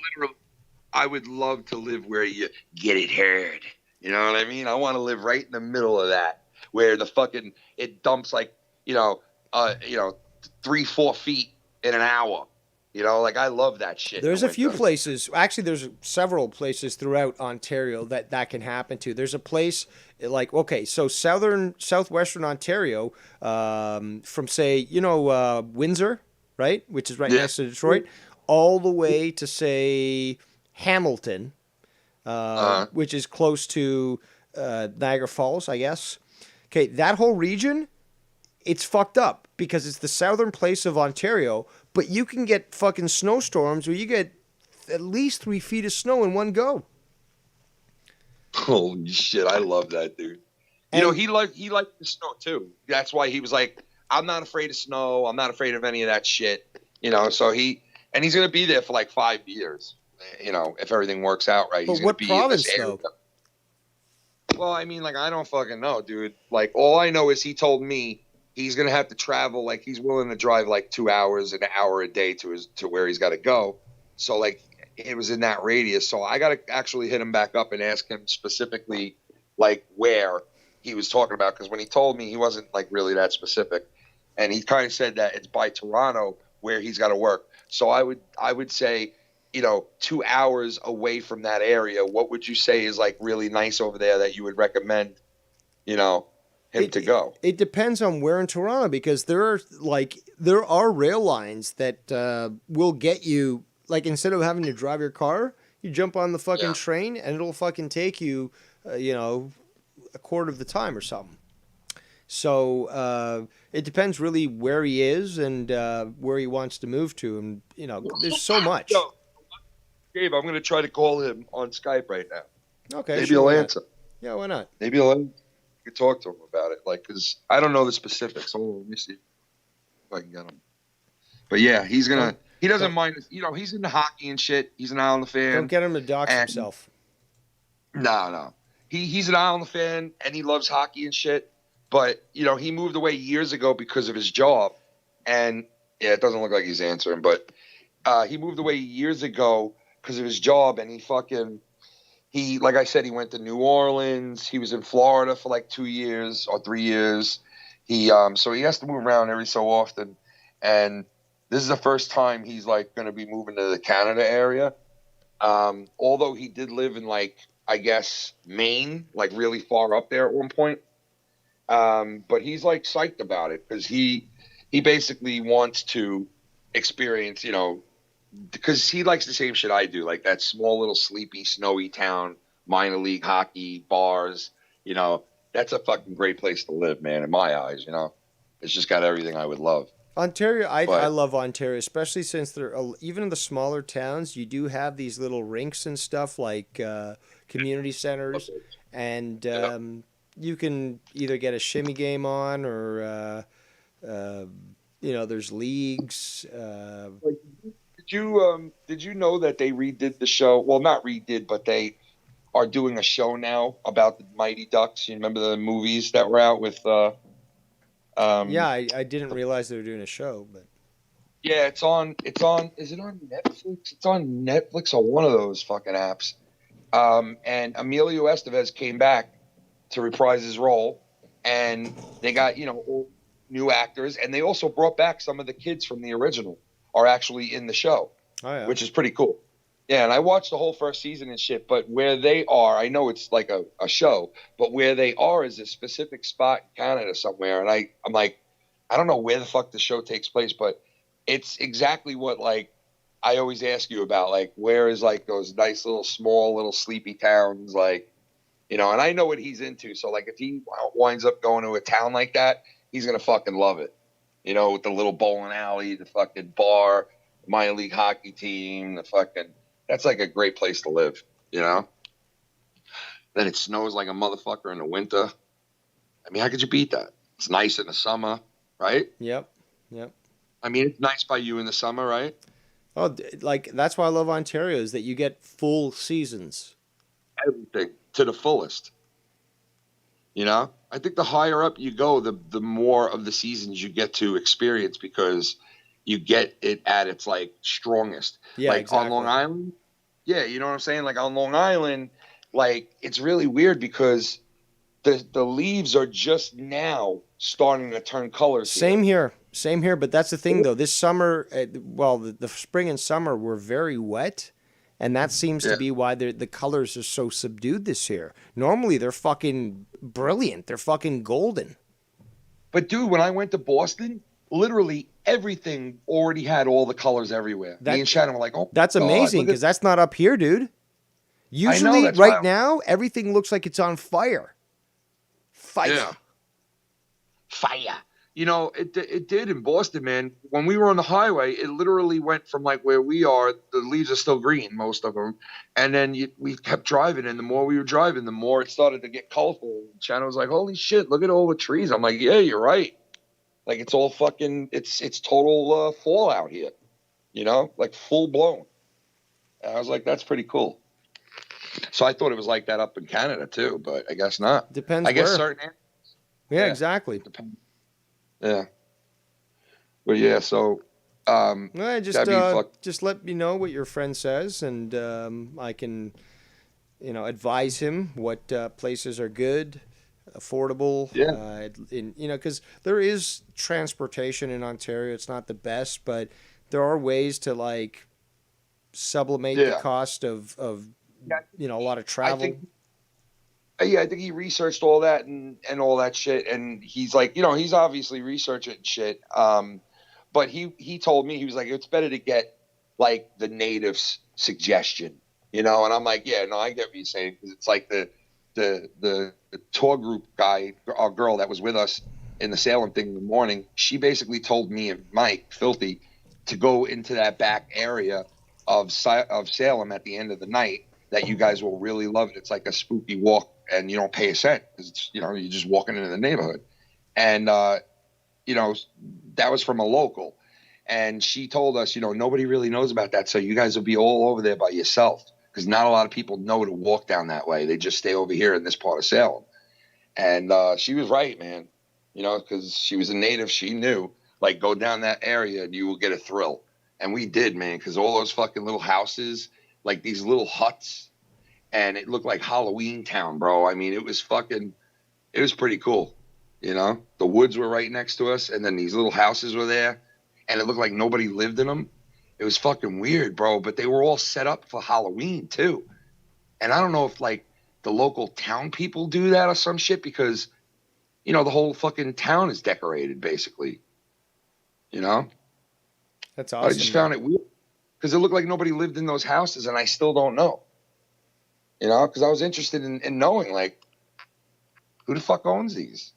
Speaker 10: I would love to live where you get it hard. You know what I mean? I want to live right in the middle of that, where it dumps like, 3-4 feet in an hour. Like I love that shit.
Speaker 1: There's a few places, actually there's several places throughout Ontario that can happen to. There's a place like, okay, so southwestern Ontario, from say, Windsor, right? Which is right next to Detroit, all the way to say Hamilton, which is close to Niagara Falls, I guess. Okay, that whole region, it's fucked up because it's the southern place of Ontario, but you can get fucking snowstorms where you get at least 3 feet of snow in one go.
Speaker 10: Holy shit, I love that, dude. And he liked the snow too. That's why he was like, I'm not afraid of snow. I'm not afraid of any of that shit. So he's going to be there for like 5 years. If everything works out right.
Speaker 1: But what province though?
Speaker 10: Well, I mean, like, I don't fucking know, dude. Like, all I know is he told me he's going to have to travel. Like, he's willing to drive like 2 hours, an hour a day to where he's got to go. So, like, it was in that radius. So I got to actually hit him back up and ask him specifically, like, where he was talking about. Because when he told me, he wasn't, like, really that specific. And he kind of said that it's by Toronto where he's got to work. So I would say, 2 hours away from that area, what would you say is like really nice over there that you would recommend, him to go?
Speaker 1: It depends on where in Toronto, because there are rail lines that will get you, like, instead of having to drive your car, you jump on the fucking train and it'll fucking take you, a quarter of the time or something. So it depends really where he is and where he wants to move to. And, there's so much.
Speaker 10: Gabe, I'm going to try to call him on Skype right now.
Speaker 1: Okay.
Speaker 10: Maybe he'll answer.
Speaker 1: Yeah, why not?
Speaker 10: Maybe he'll answer. You could talk to him about it. Like, because I don't know the specifics. So let me see if I can get him. But yeah, he doesn't mind. He's into hockey and shit. He's an Islander fan.
Speaker 1: Don't get him to dox himself.
Speaker 10: No. He's an Islander fan and he loves hockey and shit. But, he moved away years ago because of his job. And yeah, it doesn't look like he's answering, but he moved away years ago because of his job, and like I said, he went to New Orleans. He was in Florida for like 2 years or 3 years. So he has to move around every so often. And this is the first time he's like going to be moving to the Canada area. Although he did live in like, I guess, Maine, like really far up there at one point. But he's like psyched about it because he basically wants to experience, you know, because he likes the same shit I do, like that small little sleepy, snowy town, minor league hockey, bars, you know, that's a fucking great place to live, man, in my eyes, you know. It's just got everything I would love.
Speaker 1: Ontario, I love Ontario, especially since even in the smaller towns, you do have these little rinks and stuff like community centers, and you can either get a shimmy game on or, you know, there's leagues.
Speaker 10: Did you know that they redid the show? Well, not redid, but they are doing a show now about the Mighty Ducks. You remember the movies that were out with?
Speaker 1: Yeah, I didn't realize they were doing a show, but
Speaker 10: yeah, it's on. Is it on Netflix? It's on Netflix or one of those fucking apps. And Emilio Estevez came back to reprise his role, and they got, you know, new actors, and they also brought back some of the kids from the original are actually in the show, which is pretty cool. Yeah, and I watched the whole first season and shit, but where they are, I know it's like a show, but where they are is a specific spot in Canada somewhere, and I'm like, I don't know where the fuck the show takes place, but it's exactly what, like, I always ask you about, like, where is, like, those nice little small little sleepy towns, like, you know, and I know what he's into, so, like, if he winds up going to a town like that, he's going to fucking love it. You know, with the little bowling alley, the fucking bar, minor league hockey team, that's like a great place to live, you know? Then it snows like a motherfucker in the winter. I mean, how could you beat that? It's nice in the summer, right?
Speaker 1: Yep.
Speaker 10: I mean, it's nice by you in the summer, right?
Speaker 1: Oh, like, that's why I love Ontario, is that you get full seasons.
Speaker 10: Everything to the fullest. You know, I think the higher up you go, the more of the seasons you get to experience because you get it at its like strongest.
Speaker 1: Yeah,
Speaker 10: like
Speaker 1: exactly.
Speaker 10: On Long Island. Yeah, you know what I'm saying? Like on Long Island, like it's really weird because the leaves are just now starting to turn colors.
Speaker 1: Same here. But that's the thing, though. This summer, the spring and summer were very wet. And that seems to be why the colors are so subdued this year. Normally, they're fucking brilliant. They're fucking golden.
Speaker 10: But, dude, when I went to Boston, literally everything already had all the colors everywhere. Me and Shannon were like, oh,
Speaker 1: that's amazing because that's not up here, dude. Usually, right now, everything looks like it's on fire.
Speaker 10: Yeah. Fire. You know, it did in Boston, man. When we were on the highway, it literally went from like where we are, the leaves are still green, most of them. And then we kept driving, and the more we were driving, the more it started to get colorful. Shannon was like, holy shit, look at all the trees. I'm like, yeah, you're right. Like, it's all fucking, it's total fall out here, you know, like full blown. And I was like, that's pretty cool. So I thought it was like that up in Canada too, but I guess not.
Speaker 1: Depends
Speaker 10: I guess
Speaker 1: where.
Speaker 10: certain areas.
Speaker 1: Yeah, exactly.
Speaker 10: Depends. Yeah. But yeah, so
Speaker 1: just let me know what your friend says, and I can, you know, advise him what places are good, affordable.
Speaker 10: Yeah.
Speaker 1: You know, because there is transportation in Ontario. It's not the best, but there are ways to like sublimate the cost of you know, a lot of travel.
Speaker 10: I think he researched all that and all that shit. And he's like, you know, he's obviously researching shit. But he told me, he was like, it's better to get like the natives' suggestion, you know? And I'm like, yeah, no, I get what you're saying. Cause it's like the tour group guy or girl that was with us in the Salem thing in the morning. She basically told me and Mike Filthy to go into that back area of Salem at the end of the night, that you guys will really love it. It's like a spooky walk, and you don't pay a cent because it's, you know, you're just walking into the neighborhood. And, you know, that was from a local. And she told us, you know, nobody really knows about that. So you guys will be all over there by yourself because not a lot of people know to walk down that way. They just stay over here in this part of Salem. And she was right, man, you know, because she was a native. She knew, like, go down that area and you will get a thrill. And we did, man, because all those fucking little houses, like these little huts, and it looked like Halloween Town, bro. I mean, it was pretty cool. You know, the woods were right next to us, and then these little houses were there, and it looked like nobody lived in them. It was fucking weird, bro, but they were all set up for Halloween too. And I don't know if like the local town people do that or some shit, because you know, the whole fucking town is decorated basically. You know?
Speaker 1: That's awesome.
Speaker 10: I just found it weird because it looked like nobody lived in those houses, and I still don't know. You know, because I was interested in knowing, like, who the fuck owns these?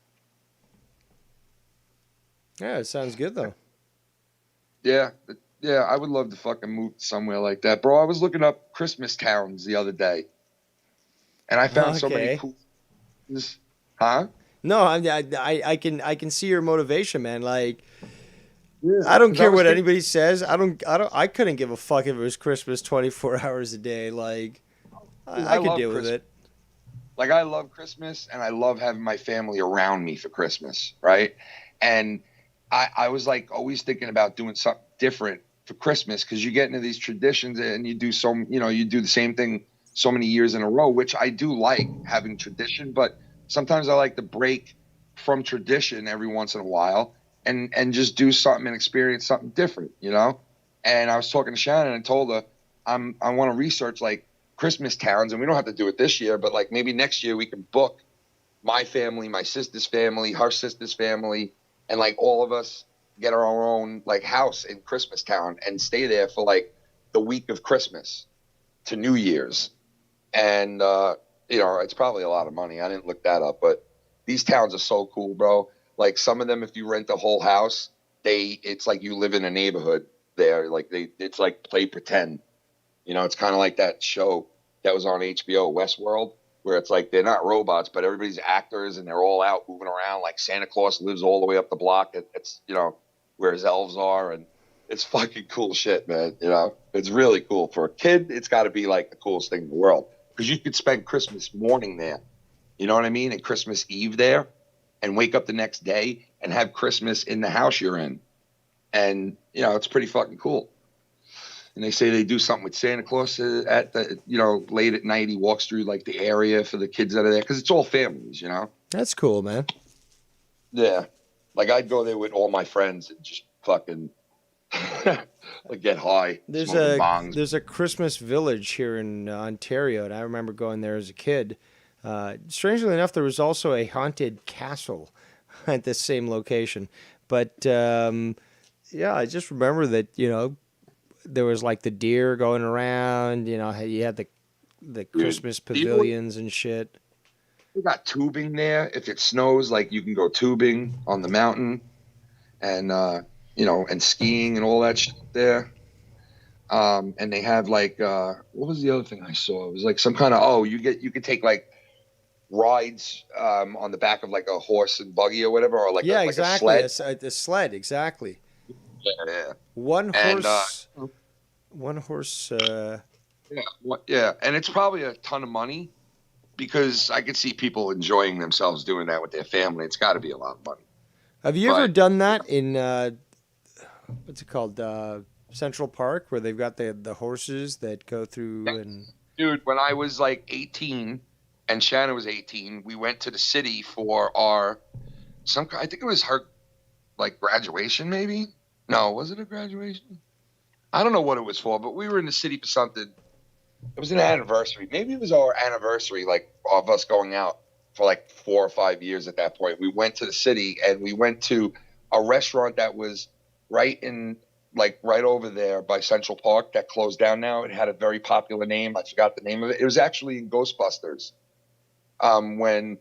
Speaker 1: Yeah, it sounds good though.
Speaker 10: Yeah, I would love to fucking move somewhere like that, bro. I was looking up Christmas towns the other day, and I found so many cool. Huh?
Speaker 1: No, I can see your motivation, man. Like, I don't care what anybody says. I couldn't give a fuck if it was Christmas 24 hours a day. Like, I could deal with it.
Speaker 10: Like, I love Christmas, and I love having my family around me for Christmas, right? And I was like always thinking about doing something different for Christmas, because you get into these traditions and you do you do the same thing so many years in a row, which I do like having tradition, but sometimes I like to break from tradition every once in a while and just do something and experience something different, you know? And I was talking to Shannon and told her I want to research like Christmas towns, and we don't have to do it this year, but like maybe next year we can book my family, my sister's family, her sister's family, and like all of us get our own like house in Christmas town and stay there for like the week of Christmas to New Year's. And, you know, it's probably a lot of money. I didn't look that up, but these towns are so cool, bro. Like some of them, if you rent a whole house, it's like you live in a neighborhood there. Like it's like play pretend, you know, it's kind of like that show that was on HBO, Westworld, where it's like, they're not robots, but everybody's actors and they're all out moving around. Like Santa Claus lives all the way up the block. It's, you know, where his elves are, and it's fucking cool shit, man. You know, it's really cool. For a kid, it's got to be like the coolest thing in the world, because you could spend Christmas morning there, you know what I mean, and Christmas Eve there, and wake up the next day and have Christmas in the house you're in. And, you know, it's pretty fucking cool. And they say they do something with Santa Claus at the, you know, late at night. He walks through like the area for the kids that are there, because it's all families, you know.
Speaker 1: That's cool, man.
Speaker 10: Yeah. Like, I'd go there with all my friends and just fucking like get high.
Speaker 1: There's a Christmas village here in Ontario, and I remember going there as a kid. Strangely enough, there was also a haunted castle at the same location. But yeah, I just remember that, you know, there was like the deer going around. You know, you had the Christmas pavilions and shit.
Speaker 10: We got tubing there. If it snows, like you can go tubing on the mountain, and you know, and skiing and all that shit there. And they have like what was the other thing I saw? It was like some kind of you could take like rides on the back of like a horse and buggy or whatever, or like
Speaker 1: exactly
Speaker 10: a sled.
Speaker 1: A sled, exactly.
Speaker 10: Yeah.
Speaker 1: One horse.
Speaker 10: Yeah, and it's probably a ton of money, because I could see people enjoying themselves doing that with their family. It's got to be a lot of money.
Speaker 1: Have you ever done that in what's it called, Central Park, where they've got the horses that go through? And
Speaker 10: dude, when I was like 18 and Shannon was 18, we went to the city for I think it was her like graduation, maybe. No, was it a graduation? I don't know what it was for, but we were in the city for something. It was an anniversary. Maybe it was our anniversary, like of us going out for like 4 or 5 years at that point. We went to the city and we went to a restaurant that was right over there by Central Park that closed down now. It had a very popular name. I forgot the name of it. It was actually in Ghostbusters. When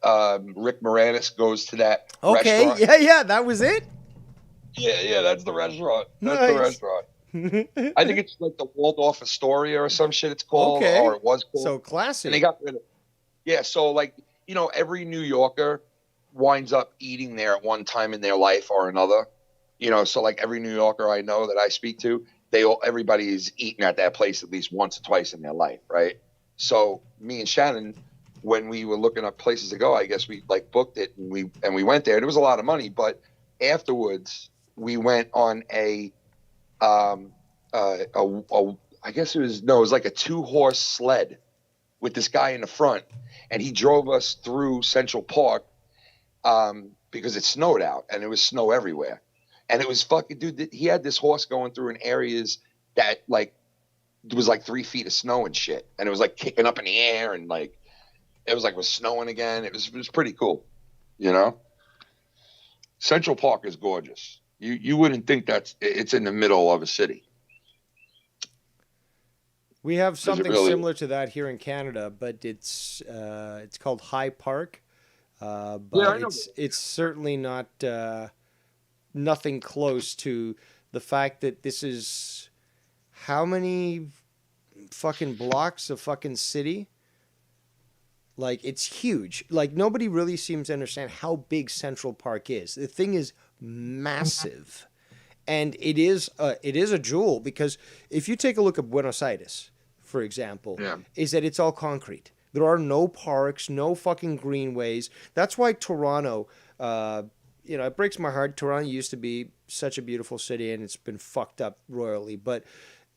Speaker 10: Rick Moranis goes to that restaurant.
Speaker 1: Yeah, that was it?
Speaker 10: Yeah, that's the restaurant. That's the restaurant. I think it's like the Waldorf Astoria or some shit it's called.
Speaker 1: Okay.
Speaker 10: Or it was called.
Speaker 1: So classy.
Speaker 10: And they got rid of it. Yeah, so like, you know, every New Yorker winds up eating there at one time in their life or another. You know, so like every New Yorker I know that I speak to, everybody's eaten at that place at least once or twice in their life, right? So me and Shannon, when we were looking up places to go, I guess we like booked it and we went there. And it was a lot of money, but afterwards we went on I guess it was like a 2-horse sled with this guy in the front, and he drove us through Central Park because it snowed out and it was snow everywhere. And it was fucking, dude, he had this horse going through in areas that like it was like 3 feet of snow and shit, and it was like kicking up in the air, and like it was snowing again. It was pretty cool.
Speaker 11: You know, Central Park is gorgeous. You wouldn't think it's in the middle of a city.
Speaker 1: We have something really similar to that here in Canada, but it's called High Park. But it's certainly not nothing close to the fact that this is how many fucking blocks of fucking city. Like, it's huge. Like, nobody really seems to understand how big Central Park is. The thing is massive. And it is a jewel, because if you take a look at Buenos Aires, for example, is that it's all concrete. There are no parks, no fucking greenways. That's why Toronto, it breaks my heart. Toronto used to be such a beautiful city, and it's been fucked up royally. But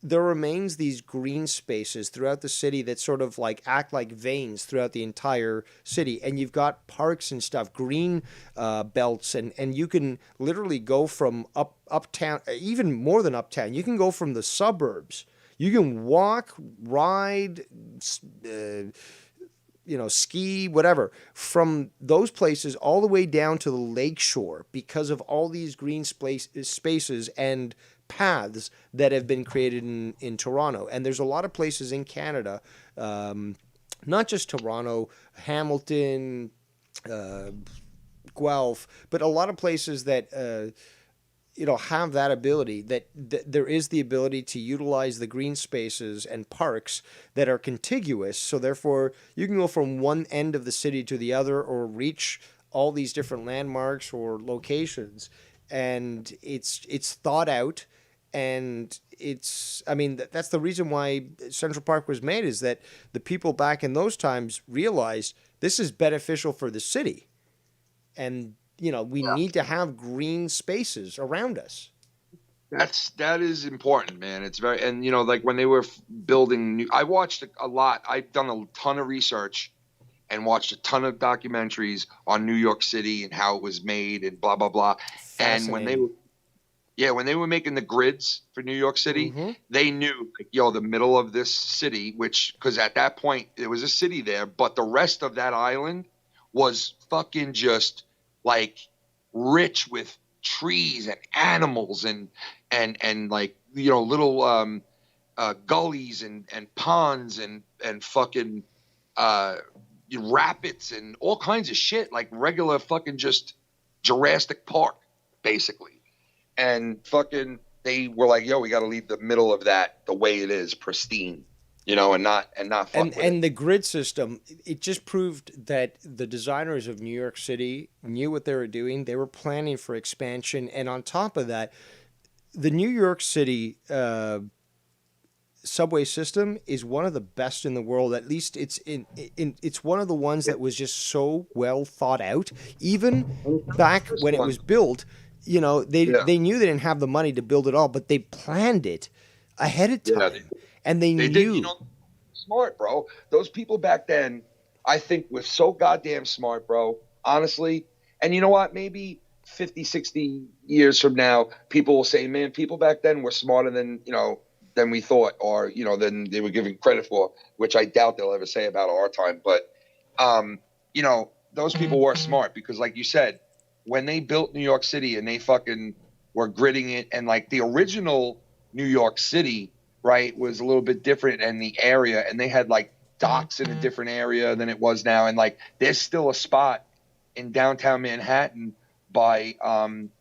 Speaker 1: there remains these green spaces throughout the city that sort of like act like veins throughout the entire city. And you've got parks and stuff, green belts, and you can literally go from uptown, even more than uptown. You can go from the suburbs. You can walk, ride, ski, whatever, from those places all the way down to the lakeshore because of all these green spaces and paths that have been created in Toronto. And there's a lot of places in Canada, not just Toronto, Hamilton, Guelph, but a lot of places that have that ability, that there is the ability to utilize the green spaces and parks that are contiguous. So therefore you can go from one end of the city to the other, or reach all these different landmarks or locations. And it's thought out. And that's the reason why Central Park was made, is that the people back in those times realized this is beneficial for the city. And, we need to have green spaces around us.
Speaker 11: That is important, man. It's very, and like when they were building I watched a lot. I've done a ton of research and watched a ton of documentaries on New York City and how it was made and blah, blah, blah. And when they were making the grids for New York City, they knew, the middle of this city, because at that point there was a city there, but the rest of that island was fucking just like rich with trees and animals and like, little gullies and ponds and fucking rapids and all kinds of shit, like regular fucking just Jurassic Park, basically. And fucking they were like, we got to leave the middle of that the way it is, pristine, and not fuck with
Speaker 1: and the grid system, it just proved that the designers of New York City knew what they were doing. They were planning for expansion. And on top of that, the New York City subway system is one of the best in the world. At least it's it's one of the ones that was just so well thought out. Even back when it was built, they knew they didn't have the money to build it all, but they planned it ahead of time. And they knew.
Speaker 11: Did, smart, bro. Those people back then, I think, were so goddamn smart, bro. Honestly. And you know what? Maybe 50, 60 years from now, people will say, man, people back then were smarter than we thought, or, than they were giving credit for, which I doubt they'll ever say about our time. But, those people were smart because, like you said, when they built New York City and they fucking were gridding it, and like the original New York City, right, was a little bit different in the area, and they had like docks in a different area than it was now. And like, there's still a spot in downtown Manhattan by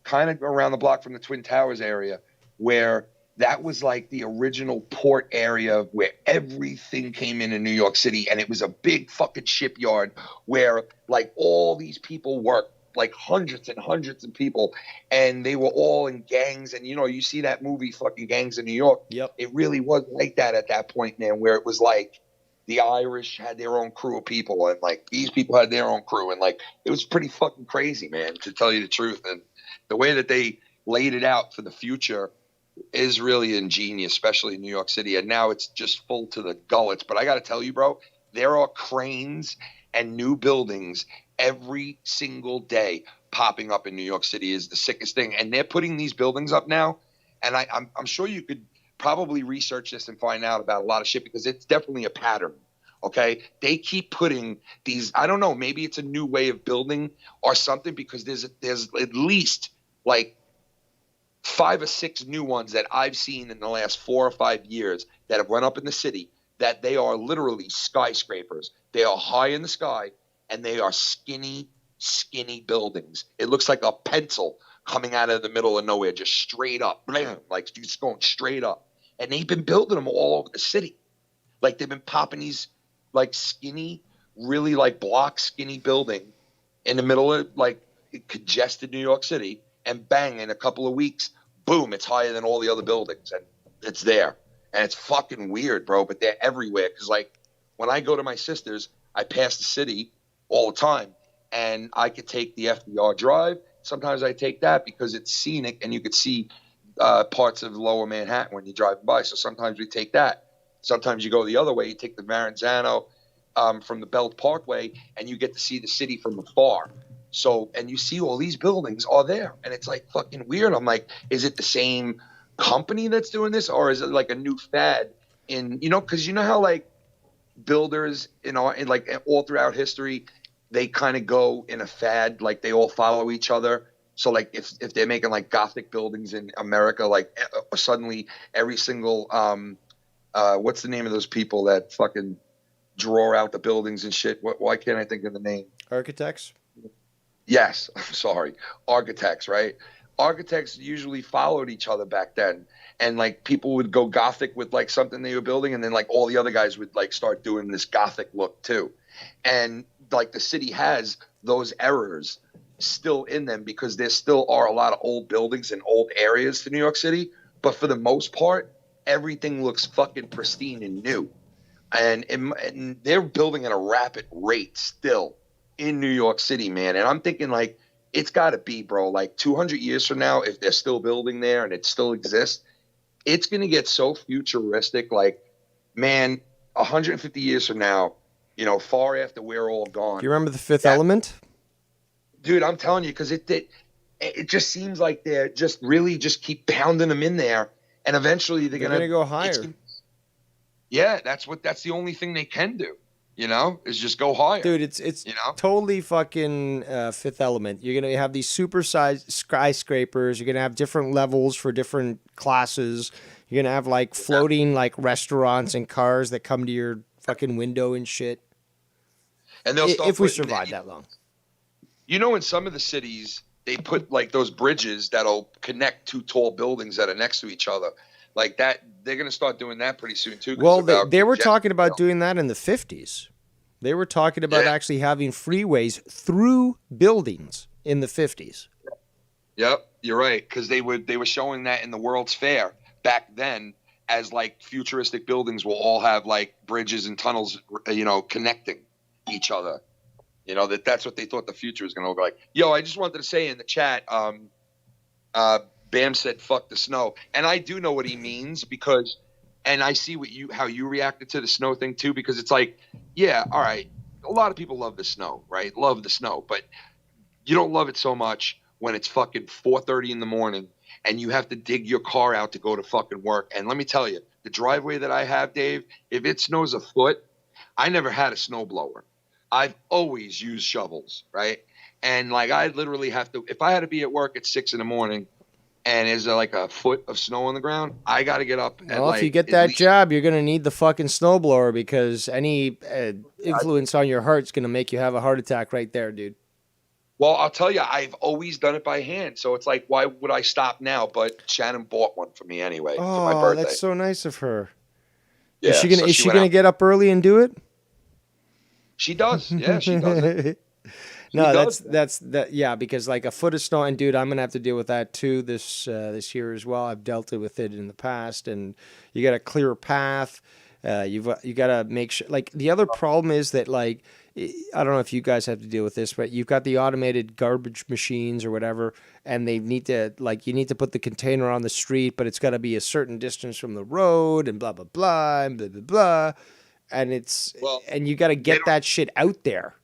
Speaker 11: kind of around the block from the Twin Towers area, where that was like the original port area where everything came in New York City. And it was a big fucking shipyard where like all these people worked, like hundreds and hundreds of people, and they were all in gangs. And you see that movie fucking Gangs of New York.
Speaker 1: Yep.
Speaker 11: It really was like that at that point, man, where it was like the Irish had their own crew of people, and like these people had their own crew, and like it was pretty fucking crazy, man, to tell you the truth. And the way that they laid it out for the future is really ingenious, especially in New York City. And now it's just full to the gullets. But I got to tell you, bro, there are cranes and new buildings every single day popping up in New York City. Is the sickest thing. And they're putting these buildings up now. And I'm sure you could probably research this and find out about a lot of shit, because it's definitely a pattern
Speaker 10: Okay, they keep putting these. I don't know. Maybe it's a new way of building or something, because there's at least like 5 or 6 new ones that I've seen in the last 4 or 5 years that have run up in the city, that they are literally skyscrapers. They are high in the sky, and they are skinny buildings. It looks like a pencil coming out of the middle of nowhere, just straight up, blam, like just going straight up. And they've been building them all over the city. Like they've been popping these like skinny, really like block skinny building in the middle of like congested New York City, and bang, in a couple of weeks, boom, it's higher than all the other buildings, and it's there. And it's fucking weird, bro, but they're everywhere. Because like when I go to my sister's, I pass the city all the time, and I could take the FDR Drive. Sometimes I take that because it's scenic and you could see parts of lower Manhattan when you drive by. So sometimes we take that. Sometimes you go the other way. You take the Maranzano from the Belt Parkway, and you get to see the city from afar. So, and you see all these buildings are there, and it's like fucking weird. I'm like, is it the same company that's doing this, or is it like a new fad in, you know, because you know how like builders, you know, in like all throughout history, they kind of go in a fad, like they all follow each other. So like if they're making like Gothic buildings in America, like suddenly every single what's the name of those people that fucking draw out the buildings and shit? Why can't I think of the name?
Speaker 1: Architects?
Speaker 10: Yes, I'm sorry. Architects, right? Architects usually followed each other back then. And like people would go Gothic with like something they were building, and then like all the other guys would like start doing this Gothic look too. And like the city has those errors still in them, because there still are a lot of old buildings and old areas to New York City. But for the most part, everything looks fucking pristine and new. And they're building at a rapid rate still in New York City, man. And I'm thinking like, it's got to be, bro, like 200 years from now, if they're still building there and it still exists, it's going to get so futuristic. Like, man, 150 years from now, you know, far after we're all gone.
Speaker 1: Do you remember The Fifth Element?
Speaker 10: Dude, I'm telling you, because it just seems like they're just really just keep pounding them in there, and eventually they're going to
Speaker 1: go higher.
Speaker 10: Yeah, that's the only thing they can do, you know, is just go higher.
Speaker 1: Dude, it's
Speaker 10: you know?
Speaker 1: Totally fucking Fifth Element. You're going to have these super-sized skyscrapers. You're going to have different levels for different classes. You're going to have like floating like restaurants and cars that come to your fucking window and shit.
Speaker 10: And they'll start
Speaker 1: if we survive that long.
Speaker 10: You know, in some of the cities, they put like those bridges that'll connect 2 tall buildings that are next to each other. Like that, they're going to start doing that pretty soon too.
Speaker 1: Well, they were talking about doing that in the 50s. They were talking about actually having freeways through buildings in the 50s.
Speaker 10: Yep, you're right, because they were showing that in the World's Fair back then, as like futuristic buildings will all have like bridges and tunnels, you know, connecting each other. You know, that's what they thought the future was going to look like. Yo, I just wanted to say in the chat, Bam said, fuck the snow. And I do know what he means, because, and I see how you reacted to the snow thing too, because it's like, yeah, all right. A lot of people love the snow, right? Love the snow, but you don't love it so much when it's fucking 4:30 in the morning and you have to dig your car out to go to fucking work. And let me tell you, the driveway that I have, Dave, if it snows a foot, I never had a snowblower. I've always used shovels, right? And like I literally have to, if I had to be at work at 6 in the morning and there's like a foot of snow on the ground, I got to get up.
Speaker 1: Well, if you get that job, you're going to need the fucking snowblower, because any influence on your heart's going to make you have a heart attack right there, dude.
Speaker 10: Well, I'll tell you, I've always done it by hand. So it's like, why would I stop now? But Shannon bought one for me anyway for my birthday.
Speaker 1: That's so nice of her.
Speaker 10: Yeah,
Speaker 1: is she gonna get up early and do it?
Speaker 10: She does. Yeah, she does it.
Speaker 1: No, that's yeah, because like a foot of snow, and dude, I'm gonna have to deal with that too this year as well. I've dealt with it in the past, and you got a clear path. You got to make sure. Like the other problem is that like I don't know if you guys have to deal with this, but you've got the automated garbage machines or whatever, and they need to like you need to put the container on the street, but it's got to be a certain distance from the road, and blah blah blah, and blah blah blah, and and you got to get that shit out there.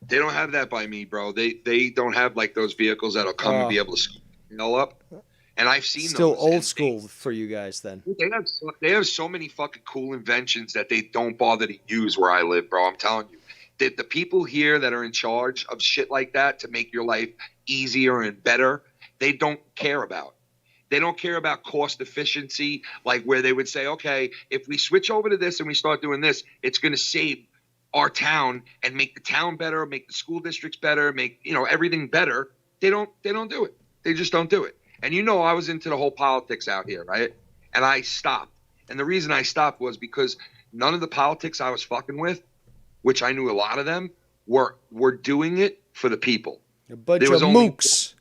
Speaker 10: They don't have that by me, bro. They don't have like those vehicles that'll come and be able to scoop up.
Speaker 11: And I've seen
Speaker 1: still
Speaker 11: those.
Speaker 1: Old school for you guys then.
Speaker 11: They have so many fucking cool inventions that they don't bother to use where I live, bro. I'm telling you. The people here that are in charge of shit like that to make your life easier and better, they don't care about. They don't care about cost efficiency, like where they would say, okay, if we switch over to this and we start doing this, it's going to save our town and make the town better, make the school districts better, make, everything better. They don't do it. They just don't do it. And I was into the whole politics out here, right? And I stopped. And the reason I stopped was because none of the politics I was fucking with, which I knew a lot of them, were doing it for the people.
Speaker 1: A bunch of mooks.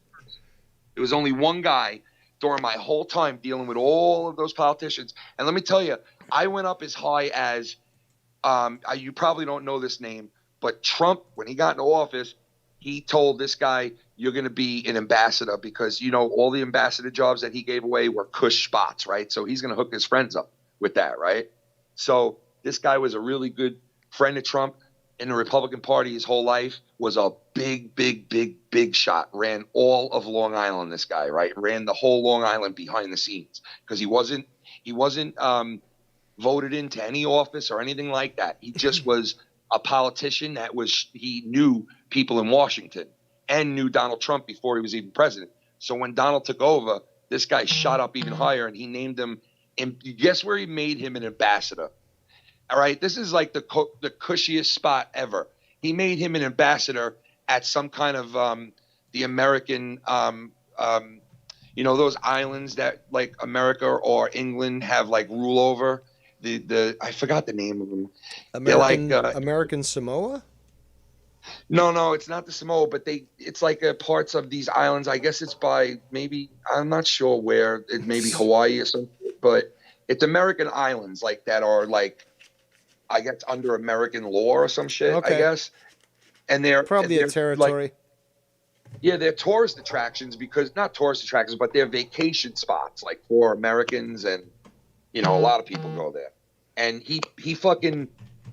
Speaker 11: There was only one guy during my whole time dealing with all of those politicians. And let me tell you, I went up as high as, you probably don't know this name, but Trump, when he got into office, he told this guy, you're going to be an ambassador because, all the ambassador jobs that he gave away were cush spots, right? So he's going to hook his friends up with that, right? So this guy was a really good friend of Trump in the Republican Party his whole life, was a big shot, ran all of Long Island, this guy, right? Ran the whole Long Island behind the scenes because he wasn't voted into any office or anything like that. He just was a politician he knew people in Washington and knew Donald Trump before he was even president. So when Donald took over, this guy shot up even higher and he named him, and guess where he made him an ambassador? All right, this is like the cushiest spot ever. He made him an ambassador at some kind of the American, those islands that like America or England have like rule over. I forgot the name of them.
Speaker 1: American Samoa?
Speaker 11: No, it's not the Samoa, but it's like parts of these islands. I guess it's by maybe, I'm not sure where, it may be Hawaii or something, but it's American islands like that are like, I guess under American law or some shit, okay. I guess. And they're
Speaker 1: probably a territory.
Speaker 11: They're tourist attractions not tourist attractions, but they're vacation spots like for Americans and, a lot of people go there. And he fucking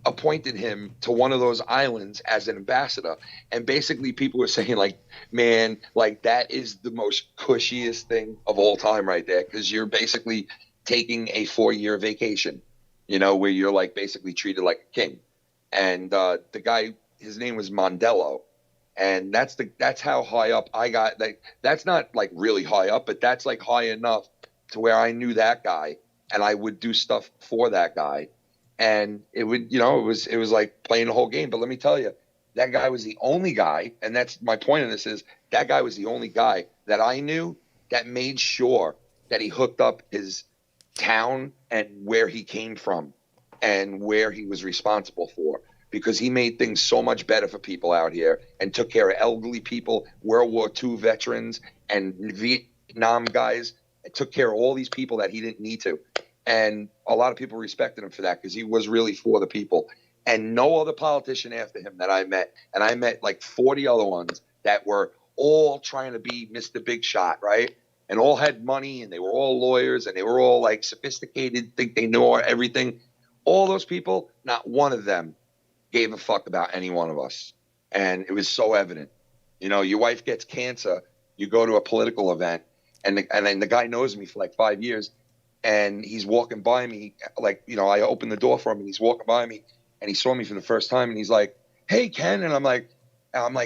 Speaker 11: appointed him to one of those islands as an ambassador. And basically people were saying like, man, like that is the most cushiest thing of all time right there. Cause you're basically taking a 4-year vacation. Where you're like basically treated like a king. And the guy, his name was Mondello. And that's how high up I got. Like, that's not like really high up, but that's like high enough to where I knew that guy and I would do stuff for that guy. And it would, it was like playing the whole game. But let me tell you, that guy was the only guy. And that's my point in this is that guy was the only guy that I knew that made sure that he hooked up his town and where he came from and where he was responsible for, because he made things so much better for people out here and took care of elderly people, World War II veterans and Vietnam guys, and took care of all these people that he didn't need to. And a lot of people respected him for that because he was really for the people. And no other politician after him that I met, and I met like 40 other ones that were all trying to be Mr. Big Shot, right? And all had money, and they were all lawyers, and they were all like sophisticated, think they know everything. All those people, not one of them gave a fuck about any one of us. And it was so evident. Your wife gets cancer, you go to a political event, and then the guy knows me for like 5 years, and he's walking by me, like, I opened the door for him, and he's walking by me, and he saw me for the first time, and he's like, hey, Ken. And I'm like,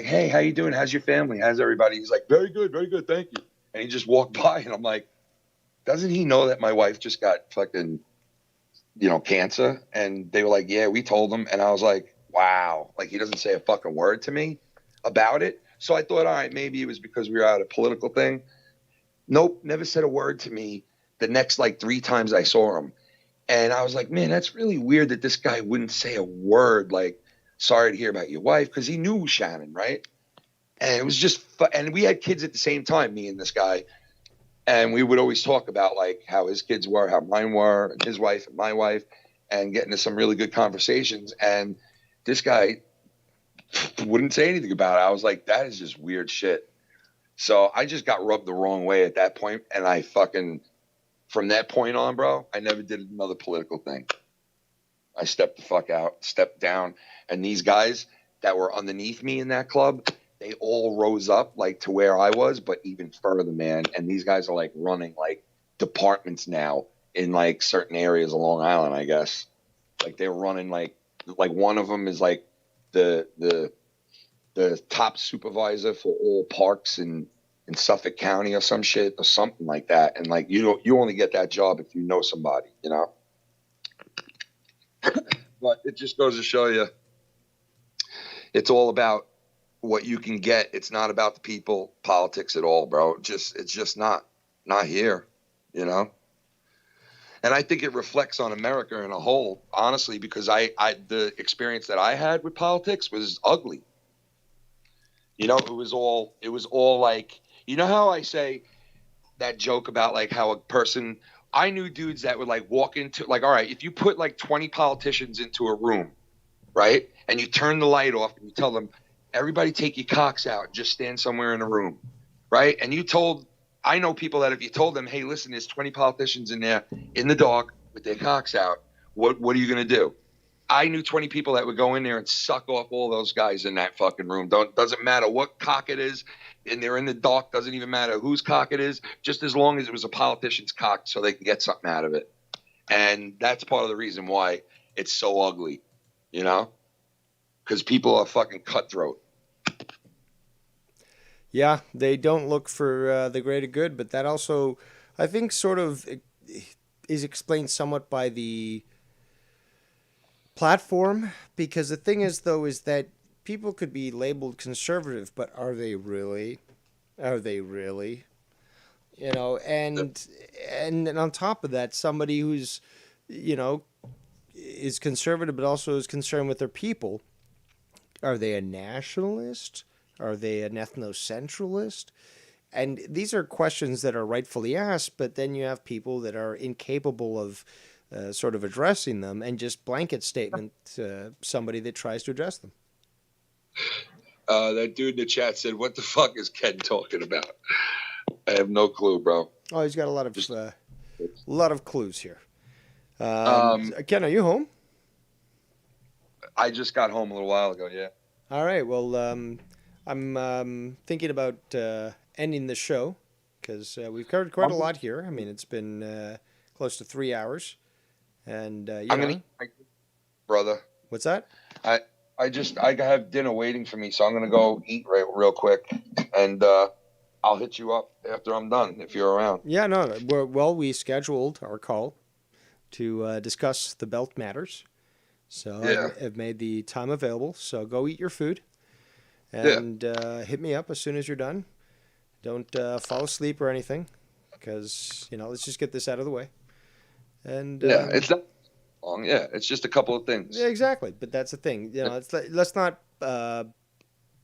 Speaker 11: hey, how you doing? How's your family? How's everybody? He's like, very good, thank you. And he just walked by, and I'm like, doesn't he know that my wife just got fucking, cancer? And they were like, yeah, we told him. And I was like, wow, like he doesn't say a fucking word to me about it. So I thought, all right, maybe it was because we were at a political thing. Nope, never said a word to me the next like 3 times I saw him. And I was like, man, that's really weird that this guy wouldn't say a word like, sorry to hear about your wife, because he knew Shannon, right? And it was just and we had kids at the same time, me and this guy. And we would always talk about like how his kids were, how mine were, and his wife and my wife, and get into some really good conversations. And this guy wouldn't say anything about it. I was like, that is just weird shit. So I just got rubbed the wrong way at that point. And I fucking, from that point on, bro, I never did another political thing. I stepped the fuck out, stepped down. And these guys that were underneath me in that club, they all rose up like to where I was, but even further, man. And these guys are like running like departments now in like certain areas of Long Island, I guess. Like they're running like one of them is like the top supervisor for all parks in Suffolk County or some shit or something like that. And like you only get that job if you know somebody, you know. But it just goes to show you, it's all about what you can get. It's not about the people, politics at all, bro. It's just not here, you know. And I think it reflects on America in a whole, honestly, because the experience that I had with politics was ugly. You know, it was all like, you know how I say that joke about like how a person, I knew dudes that would like walk into, like, all right, if you put like 20 politicians into a room, right, and you turn the light off and you tell them, everybody take your cocks out and just stand somewhere in a room, right? And I know people that if you told them, hey, listen, there's 20 politicians in there in the dark with their cocks out, what are you going to do? I knew 20 people that would go in there and suck off all those guys in that fucking room. Doesn't matter what cock it is, and they're in the dark, doesn't even matter whose cock it is, just as long as it was a politician's cock so they can get something out of it. And that's part of the reason why it's so ugly, you know? Because people are fucking cutthroat.
Speaker 1: Yeah, they don't look for the greater good, but that also, I think, sort of is explained somewhat by the platform, because the thing is, though, is that people could be labeled conservative, but are they really? Are they really? You know, and on top of that, somebody who's, you know, is conservative but also is concerned with their people, are they a nationalist? Are they an ethnocentralist? And these are questions that are rightfully asked, but then you have people that are incapable of sort of addressing them and just blanket statement somebody that tries to address them.
Speaker 11: That dude in the chat said, what the fuck is Ken talking about? I have no clue, bro.
Speaker 1: Oh, he's got a lot of clues here. Ken, are you home?
Speaker 11: I just got home a little while ago, yeah.
Speaker 1: All right, well, I'm thinking about ending the show because we've covered quite a lot here. I mean, it's been close to 3 hours. And
Speaker 11: brother.
Speaker 1: What's that?
Speaker 11: I have dinner waiting for me, so I'm gonna go eat real quick, and I'll hit you up after I'm done if you're around.
Speaker 1: Yeah, no. We scheduled our call to discuss the belt matters, so yeah. I've made the time available. So go eat your food, and hit me up as soon as you're done. Don't fall asleep or anything, because let's just get this out of the way. And
Speaker 11: it's not long. Yeah, it's just a couple of things.
Speaker 1: Yeah, exactly. But that's the thing. Let's not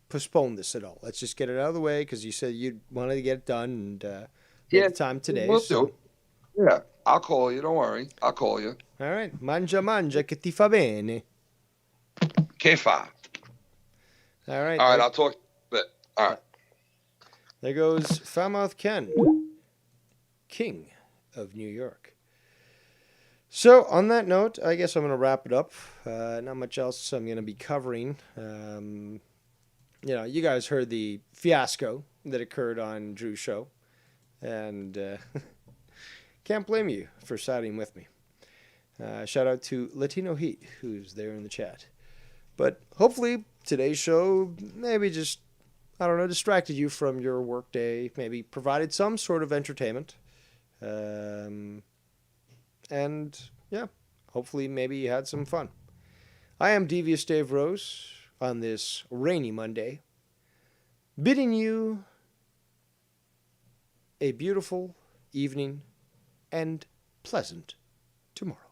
Speaker 1: postpone this at all. Let's just get it out of the way because you said you wanted to get it done and the time today.
Speaker 11: We'll do. Yeah, I'll call you. Don't worry. I'll call you.
Speaker 1: All right. Mangia che ti fa bene.
Speaker 11: Che fa?
Speaker 1: All right.
Speaker 11: All right. I'll talk. But all right.
Speaker 1: There goes Falmouth Ken, King of New York. So, on that note, I guess I'm going to wrap it up. Not much else I'm going to be covering. You guys heard the fiasco that occurred on Drew's show. And can't blame you for siding with me. Shout out to Latino Heat, who's there in the chat. But hopefully, today's show maybe just, distracted you from your workday. Maybe provided some sort of entertainment. And, yeah, hopefully maybe you had some fun. I am Devious Dave Rose on this rainy Monday, bidding you a beautiful evening and pleasant tomorrow.